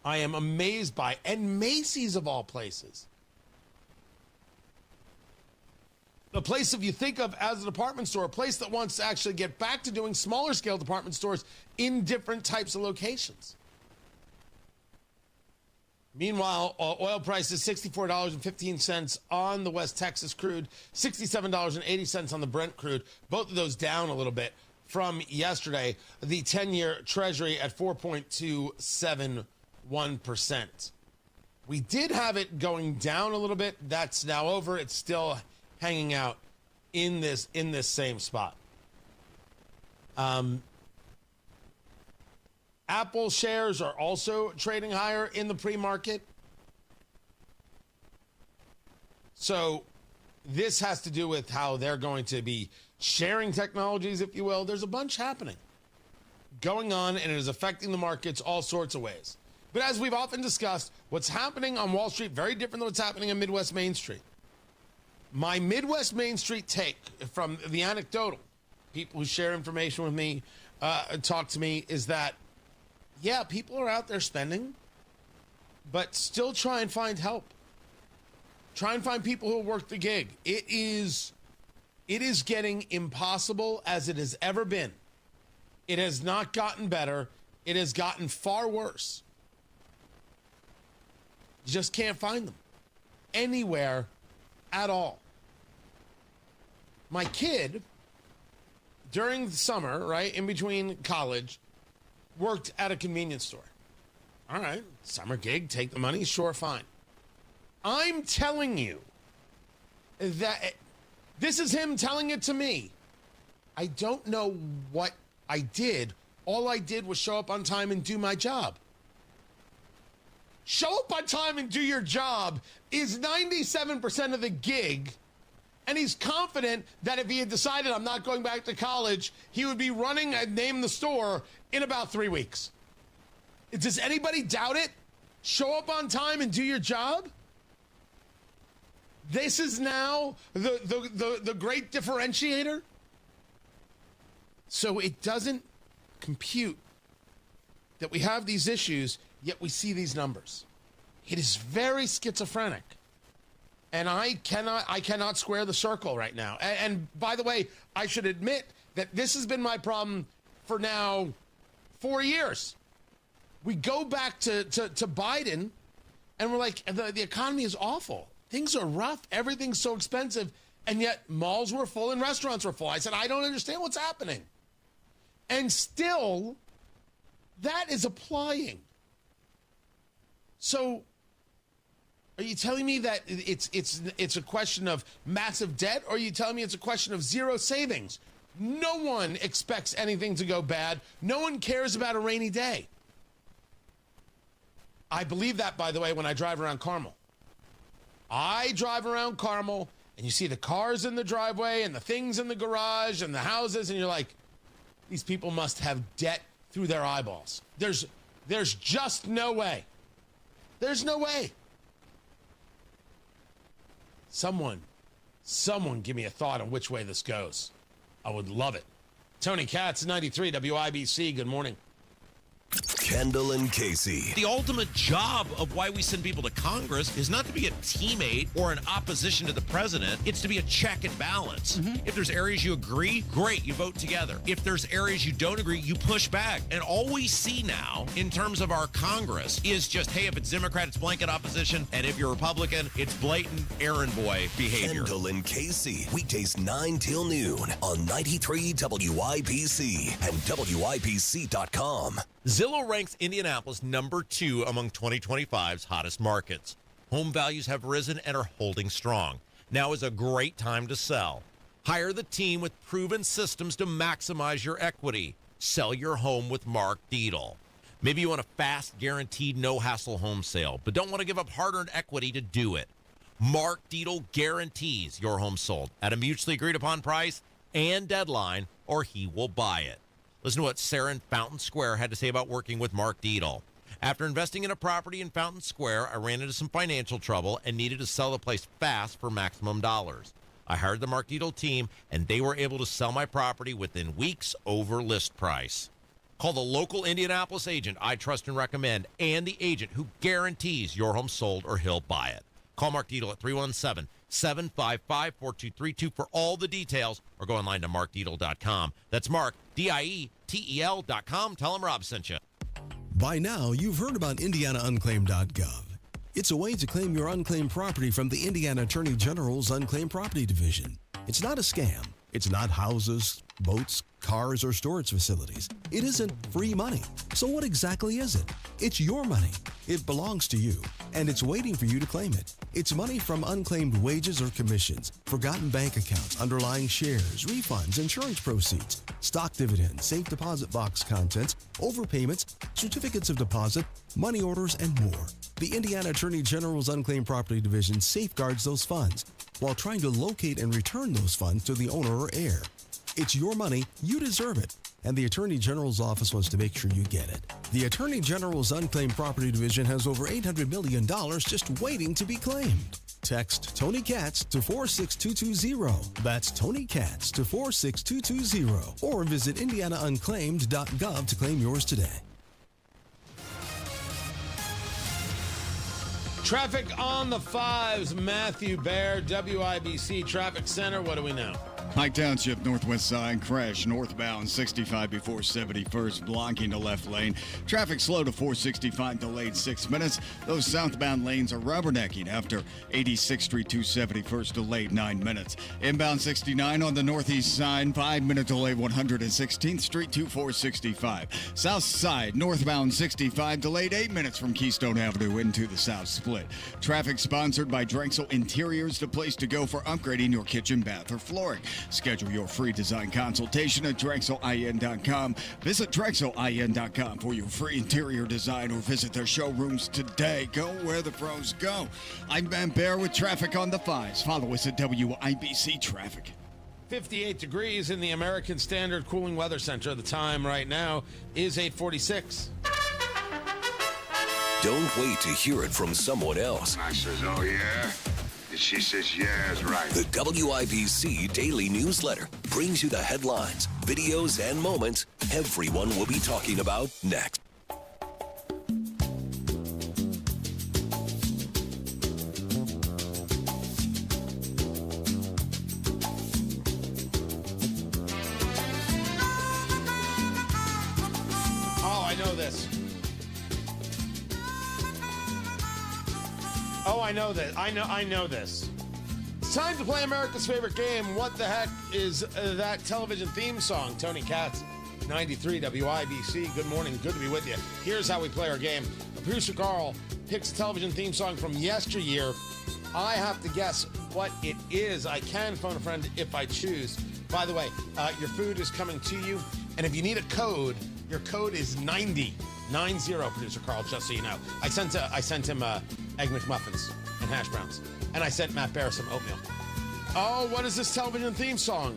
I am amazed by, and Macy's of all places. The place, if you think of as a department store, a place that wants to actually get back to doing smaller scale department stores in different types of locations. Meanwhile, oil price is $64.15 on the West Texas crude, $67.80 on the Brent crude. Both of those down a little bit from yesterday. The 10-year Treasury at 4.271%. We did have it going down a little bit. That's now over. It's still hanging out in this same spot. Apple shares are also trading higher in the pre-market. So this has to do with how they're going to be sharing technologies, if you will. There's a bunch happening going on, and it is affecting the markets all sorts of ways. But as we've often discussed, what's happening on Wall Street, very different than what's happening on Midwest Main Street. My Midwest Main Street take from the anecdotal, people who share information with me, talk to me, is that, yeah, people are out there spending, but still try and find help. Try and find people who will work the gig. It is getting impossible as it has ever been. It has not gotten better. It has gotten far worse. You just can't find them anywhere at all. My kid, during the summer, right, in between college, worked at a convenience store. All right, summer gig, take the money, sure, fine. I'm telling you that this is him telling it to me. I don't know what I did. All I did was show up on time and do my job. Show up on time and do your job is 97% of the gig. And he's confident that if he had decided I'm not going back to college, he would be running and name the store in about 3 weeks. Does anybody doubt it? Show up on time and do your job? This is now the great differentiator? So it doesn't compute that we have these issues, yet we see these numbers. It is very schizophrenic. And I cannot square the circle right now. And by the way, I should admit that this has been my problem for now 4 years. We go back to Biden, and we're like, the economy is awful. Things are rough. Everything's so expensive. And yet malls were full and restaurants were full. I said, I don't understand what's happening. And still, that is applying. So are you telling me that it's a question of massive debt, or are you telling me it's a question of zero savings? No one expects anything to go bad. No one cares about a rainy day. I believe that, by the way, when I drive around Carmel. I drive around Carmel, and you see the cars in the driveway and the things in the garage and the houses, and you're like, these people must have debt through their eyeballs. There's just no way. There's no way. Someone give me a thought on which way this goes. I would love it. Tony Katz, 93 WIBC. Good morning. Kendall and Casey. The ultimate job of why we send people to Congress is not to be a teammate or an opposition to the president. It's to be a check and balance. If there's areas you agree, great, you vote together. If there's areas you don't agree, you push back. And all we see now in terms of our Congress is just, hey, if it's Democrat, it's blanket opposition. And if you're Republican, it's blatant errand boy behavior. Kendall and Casey. Weekdays 9 till noon on 93 WIBC and WIBC.com. Zillow ranks Indianapolis number 2 among 2025's hottest markets. Home values have risen and are holding strong. Now is a great time to sell. Hire the team with proven systems to maximize your equity. Sell your home with Mark Dietl. Maybe you want a fast, guaranteed, no-hassle home sale, but don't want to give up hard-earned equity to do it. Mark Dietl guarantees your home sold at a mutually agreed-upon price and deadline, or he will buy it. Listen to what Sarah in Fountain Square had to say about working with Mark Dietl. After investing in a property in Fountain Square, I ran into some financial trouble and needed to sell the place fast for maximum dollars. I hired the Mark Dietl team, and they were able to sell my property within weeks over list price. Call the local Indianapolis agent I trust and recommend, and the agent who guarantees your home sold or he'll buy it. Call Mark Dietl at 317-755-4232 for all the details, or go online to markdietl.com. That's Mark, DIETEL.com. Tell him Rob sent you. By now, you've heard about IndianaUnclaimed.gov. It's a way to claim your unclaimed property from the Indiana Attorney General's Unclaimed Property Division. It's not a scam. It's not houses, boats, cars, or storage facilities. It isn't free money. So what exactly is it? It's your money. It belongs to you, and it's waiting for you to claim it. It's money from unclaimed wages or commissions, forgotten bank accounts, underlying shares, refunds, insurance proceeds, stock dividends, safe deposit box contents, overpayments, certificates of deposit, money orders, and more. The Indiana Attorney General's Unclaimed Property Division safeguards those funds while trying to locate and return those funds to the owner or heir. It's your money, you deserve it, and the Attorney General's office wants to make sure you get it. The Attorney General's Unclaimed Property Division has over $800 million just waiting to be claimed. Text Tony Katz to 46220. That's Tony Katz to 46220. Or visit IndianaUnclaimed.gov to claim yours today. Traffic on the 5s. Matthew Baer, WIBC Traffic Center. What do we know? Pike Township northwest side crash northbound 65 before 71st, blocking the left lane. Traffic slow to 465, delayed 6 minutes. Those southbound lanes are rubbernecking after 86th Street 271st, delayed 9 minutes. Inbound 69 on the northeast side, 5-minute delay 116th Street 2465. South side northbound 65, delayed 8 minutes from Keystone Avenue into the south split. Traffic sponsored by Drexel Interiors, the place to go for upgrading your kitchen, bath, or flooring. Schedule your free design consultation at DrexelIN.com. Visit DrexelIN.com for your free interior design, or visit their showrooms today. Go where the pros go. I'm Van Bear with traffic on the 5s. Follow us at WIBC Traffic. 58 degrees in the American Standard Cooling Weather Center. The time right now is 8:46. Don't wait to hear it from someone else. I says, oh, yeah? And she says, yeah, is right. The WIBC Daily Newsletter brings you the headlines, videos, and moments everyone will be talking about next. Oh, I know this. Oh, I know this. I know this. It's time to play America's favorite game. What the heck is that television theme song? Tony Katz, 93 WIBC. Good morning. Good to be with you. Here's how we play our game. Producer Carl picks a television theme song from yesteryear. I have to guess what it is. I can phone a friend if I choose. By the way, your food is coming to you. And if you need a code, your code is 90. 90, Producer Carl, just so you know. I sent him Egg McMuffins and hash browns. And I sent Matt Bear some oatmeal. Oh, what is this television theme song?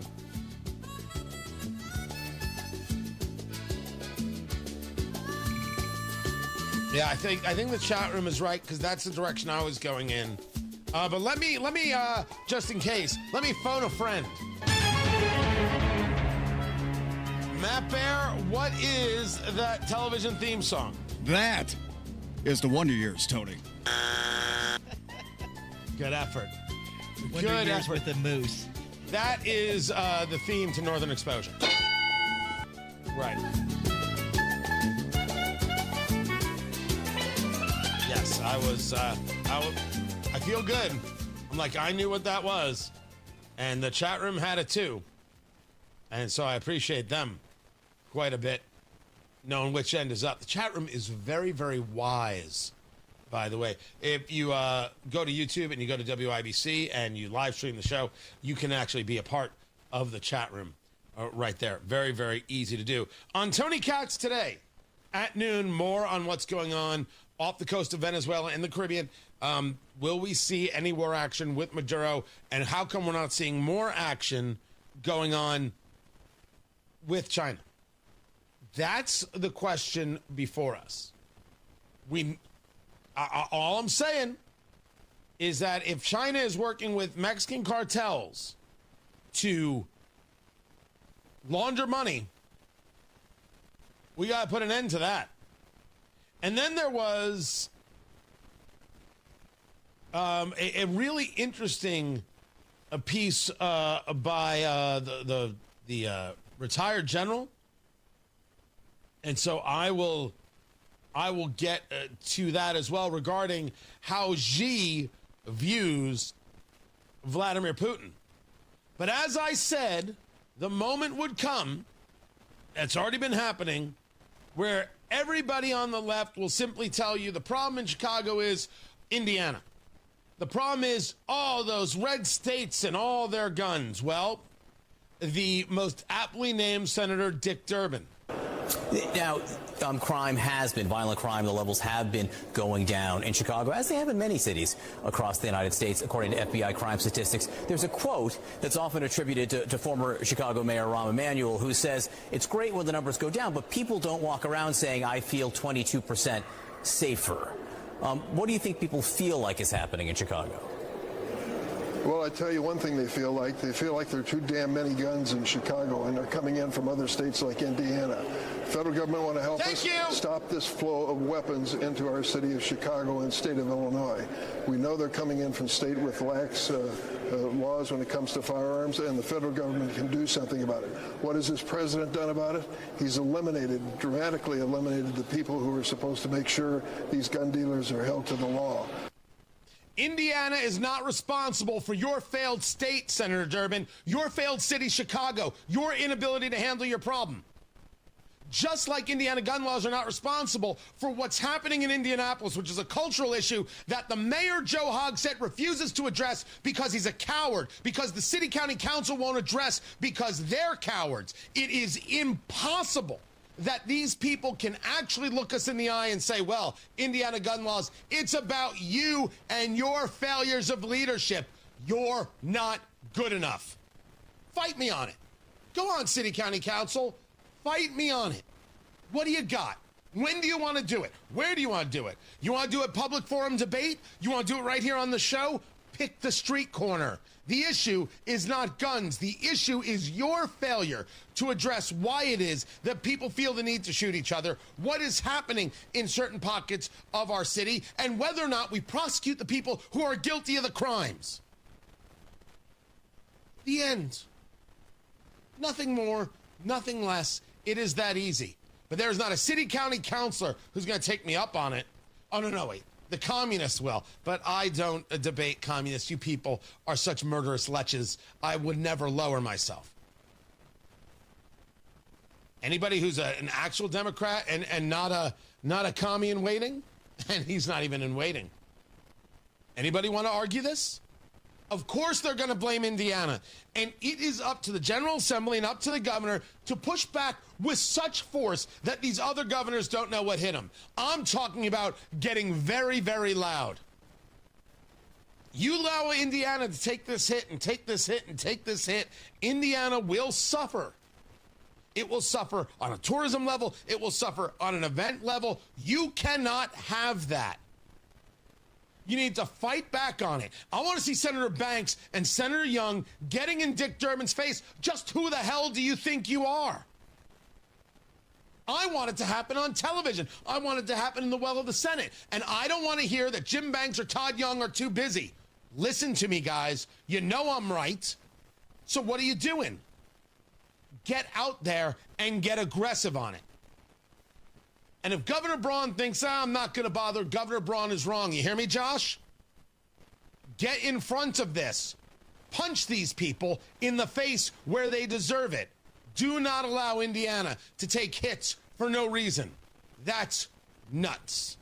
Yeah, I think the chat room is right, because that's the direction I was going in. But let me just in case, let me phone a friend. Matt Bear, what is that television theme song? That is the Wonder Years, Tony. Good effort. Wonder Good Years effort. with the moose. That is the theme to Northern Exposure. Right. Yes, I feel good. I'm like, I knew what that was. And the chat room had it too. And so I appreciate them quite a bit, knowing which end is up. The chat room is very, very wise, by the way. If you go to YouTube and you go to WIBC and you live stream the show, you can actually be a part of the chat room right there. Very, very easy to do. On Tony Katz today, at noon, more on what's going on off the coast of Venezuela in the Caribbean. Will we see any war action with Maduro? And how come we're not seeing more action going on with China? That's the question before us. All I'm saying is that if China is working with Mexican cartels to launder money, we got to put an end to that. And then there was a really interesting piece by the retired general, and so I will get to that as well regarding how Xi views Vladimir Putin. But as I said, the moment would come, it's already been happening, where everybody on the left will simply tell you the problem in Chicago is Indiana. The problem is all those red states and all their guns. Well, the most aptly named Senator Dick Durbin. Now, violent crime, the levels have been going down in Chicago, as they have in many cities across the United States, according to FBI crime statistics. There's a quote that's often attributed to former Chicago Mayor Rahm Emanuel, who says, it's great when the numbers go down, but people don't walk around saying, I feel 22% safer. What do you think people feel like is happening in Chicago? Well, I tell you one thing they feel like. They feel like there are too damn many guns in Chicago, and they're coming in from other states like Indiana. Federal government want to help us stop this flow of weapons into our city of Chicago and state of Illinois. We know they're coming in from state with lax laws when it comes to firearms, and the federal government can do something about it. What has this president done about it? He's dramatically eliminated the people who are supposed to make sure these gun dealers are held to the law. Indiana is not responsible for your failed state, Senator Durbin, your failed city, Chicago, your inability to handle your problem. Just like Indiana gun laws are not responsible for what's happening in Indianapolis, which is a cultural issue that the mayor, Joe Hogsett, refuses to address because he's a coward, because the city county council won't address because they're cowards. It is impossible that these people can actually look us in the eye and say, well, Indiana gun laws, it's about you and your failures of leadership. You're not good enough. Fight me on it. Go on, city county council. Fight me on it. What do you got? When do you want to do it? Where do you want to do it? You want to do it public forum debate? You want to do it right here on the show? Pick the street corner. The issue is not guns. The issue is your failure to address why it is that people feel the need to shoot each other, what is happening in certain pockets of our city, and whether or not we prosecute the people who are guilty of the crimes. The end. Nothing more, nothing less. It is that easy. But there is not a city county councilor who's going to take me up on it. Oh, no, wait. The communists will, but I don't debate communists. You people are such murderous leches. I would never lower myself. Anybody who's an actual Democrat and not a commie in waiting, and he's not even in waiting. Anybody want to argue this? Of course they're going to blame Indiana. And it is up to the General Assembly and up to the governor to push back with such force that these other governors don't know what hit them. I'm talking about getting very, very loud. You allow Indiana to take this hit and take this hit and take this hit, Indiana will suffer. It will suffer on a tourism level. It will suffer on an event level. You cannot have that. You need to fight back on it. I want to see Senator Banks and Senator Young getting in Dick Durbin's face. Just who the hell do you think you are? I want it to happen on television. I want it to happen in the well of the Senate. And I don't want to hear that Jim Banks or Todd Young are too busy. Listen to me, guys. You know I'm right. So what are you doing? Get out there and get aggressive on it. And if Governor Braun thinks, I'm not going to bother, Governor Braun is wrong. You hear me, Josh? Get in front of this. Punch these people in the face where they deserve it. Do not allow Indiana to take hits for no reason. That's nuts.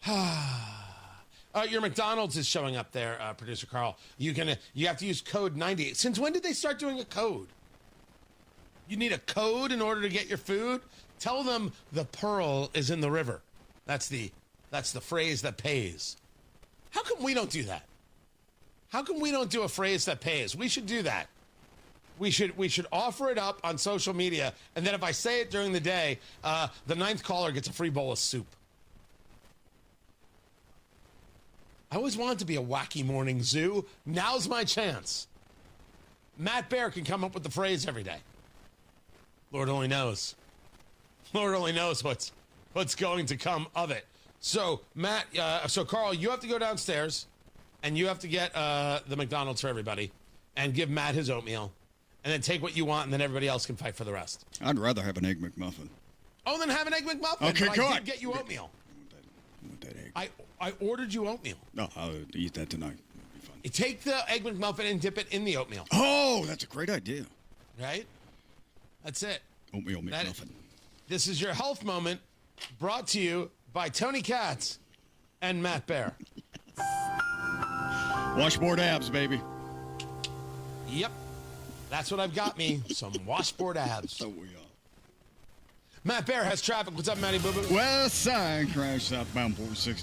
Your McDonald's is showing up there, Producer Carl. You have to use code 98. Since when did they start doing a code? You need a code in order to get your food? Tell them the pearl is in the river. That's the phrase that pays. How come we don't do that? How come we don't do a phrase that pays? We should do that. We should offer it up on social media, and then if I say it during the day, the ninth caller gets a free bowl of soup. I always wanted to be a wacky morning zoo. Now's my chance. Matt Bear can come up with the phrase every day. Lord only knows. Lord only knows what's going to come of it. So, Matt, Carl, you have to go downstairs, and you have to get the McDonald's for everybody, and give Matt his oatmeal, and then take what you want, and then everybody else can fight for the rest. I'd rather have an Egg McMuffin. Oh, then have an Egg McMuffin. Okay, but go I on. did get you oatmeal. I want that egg. I ordered you oatmeal. No, I'll eat that tonight. It'll be fun. Take the Egg McMuffin and dip it in the oatmeal. Oh, that's a great idea. Right? That's it. Oatmeal McMuffin. This is your health moment, brought to you by Tony Katz and Matt Bear. Washboard abs, baby. Yep. That's what I've got me. Some washboard abs. So we are. Matt Bear has traffic. What's up, Matty Boo Boo? West side crash southbound 460.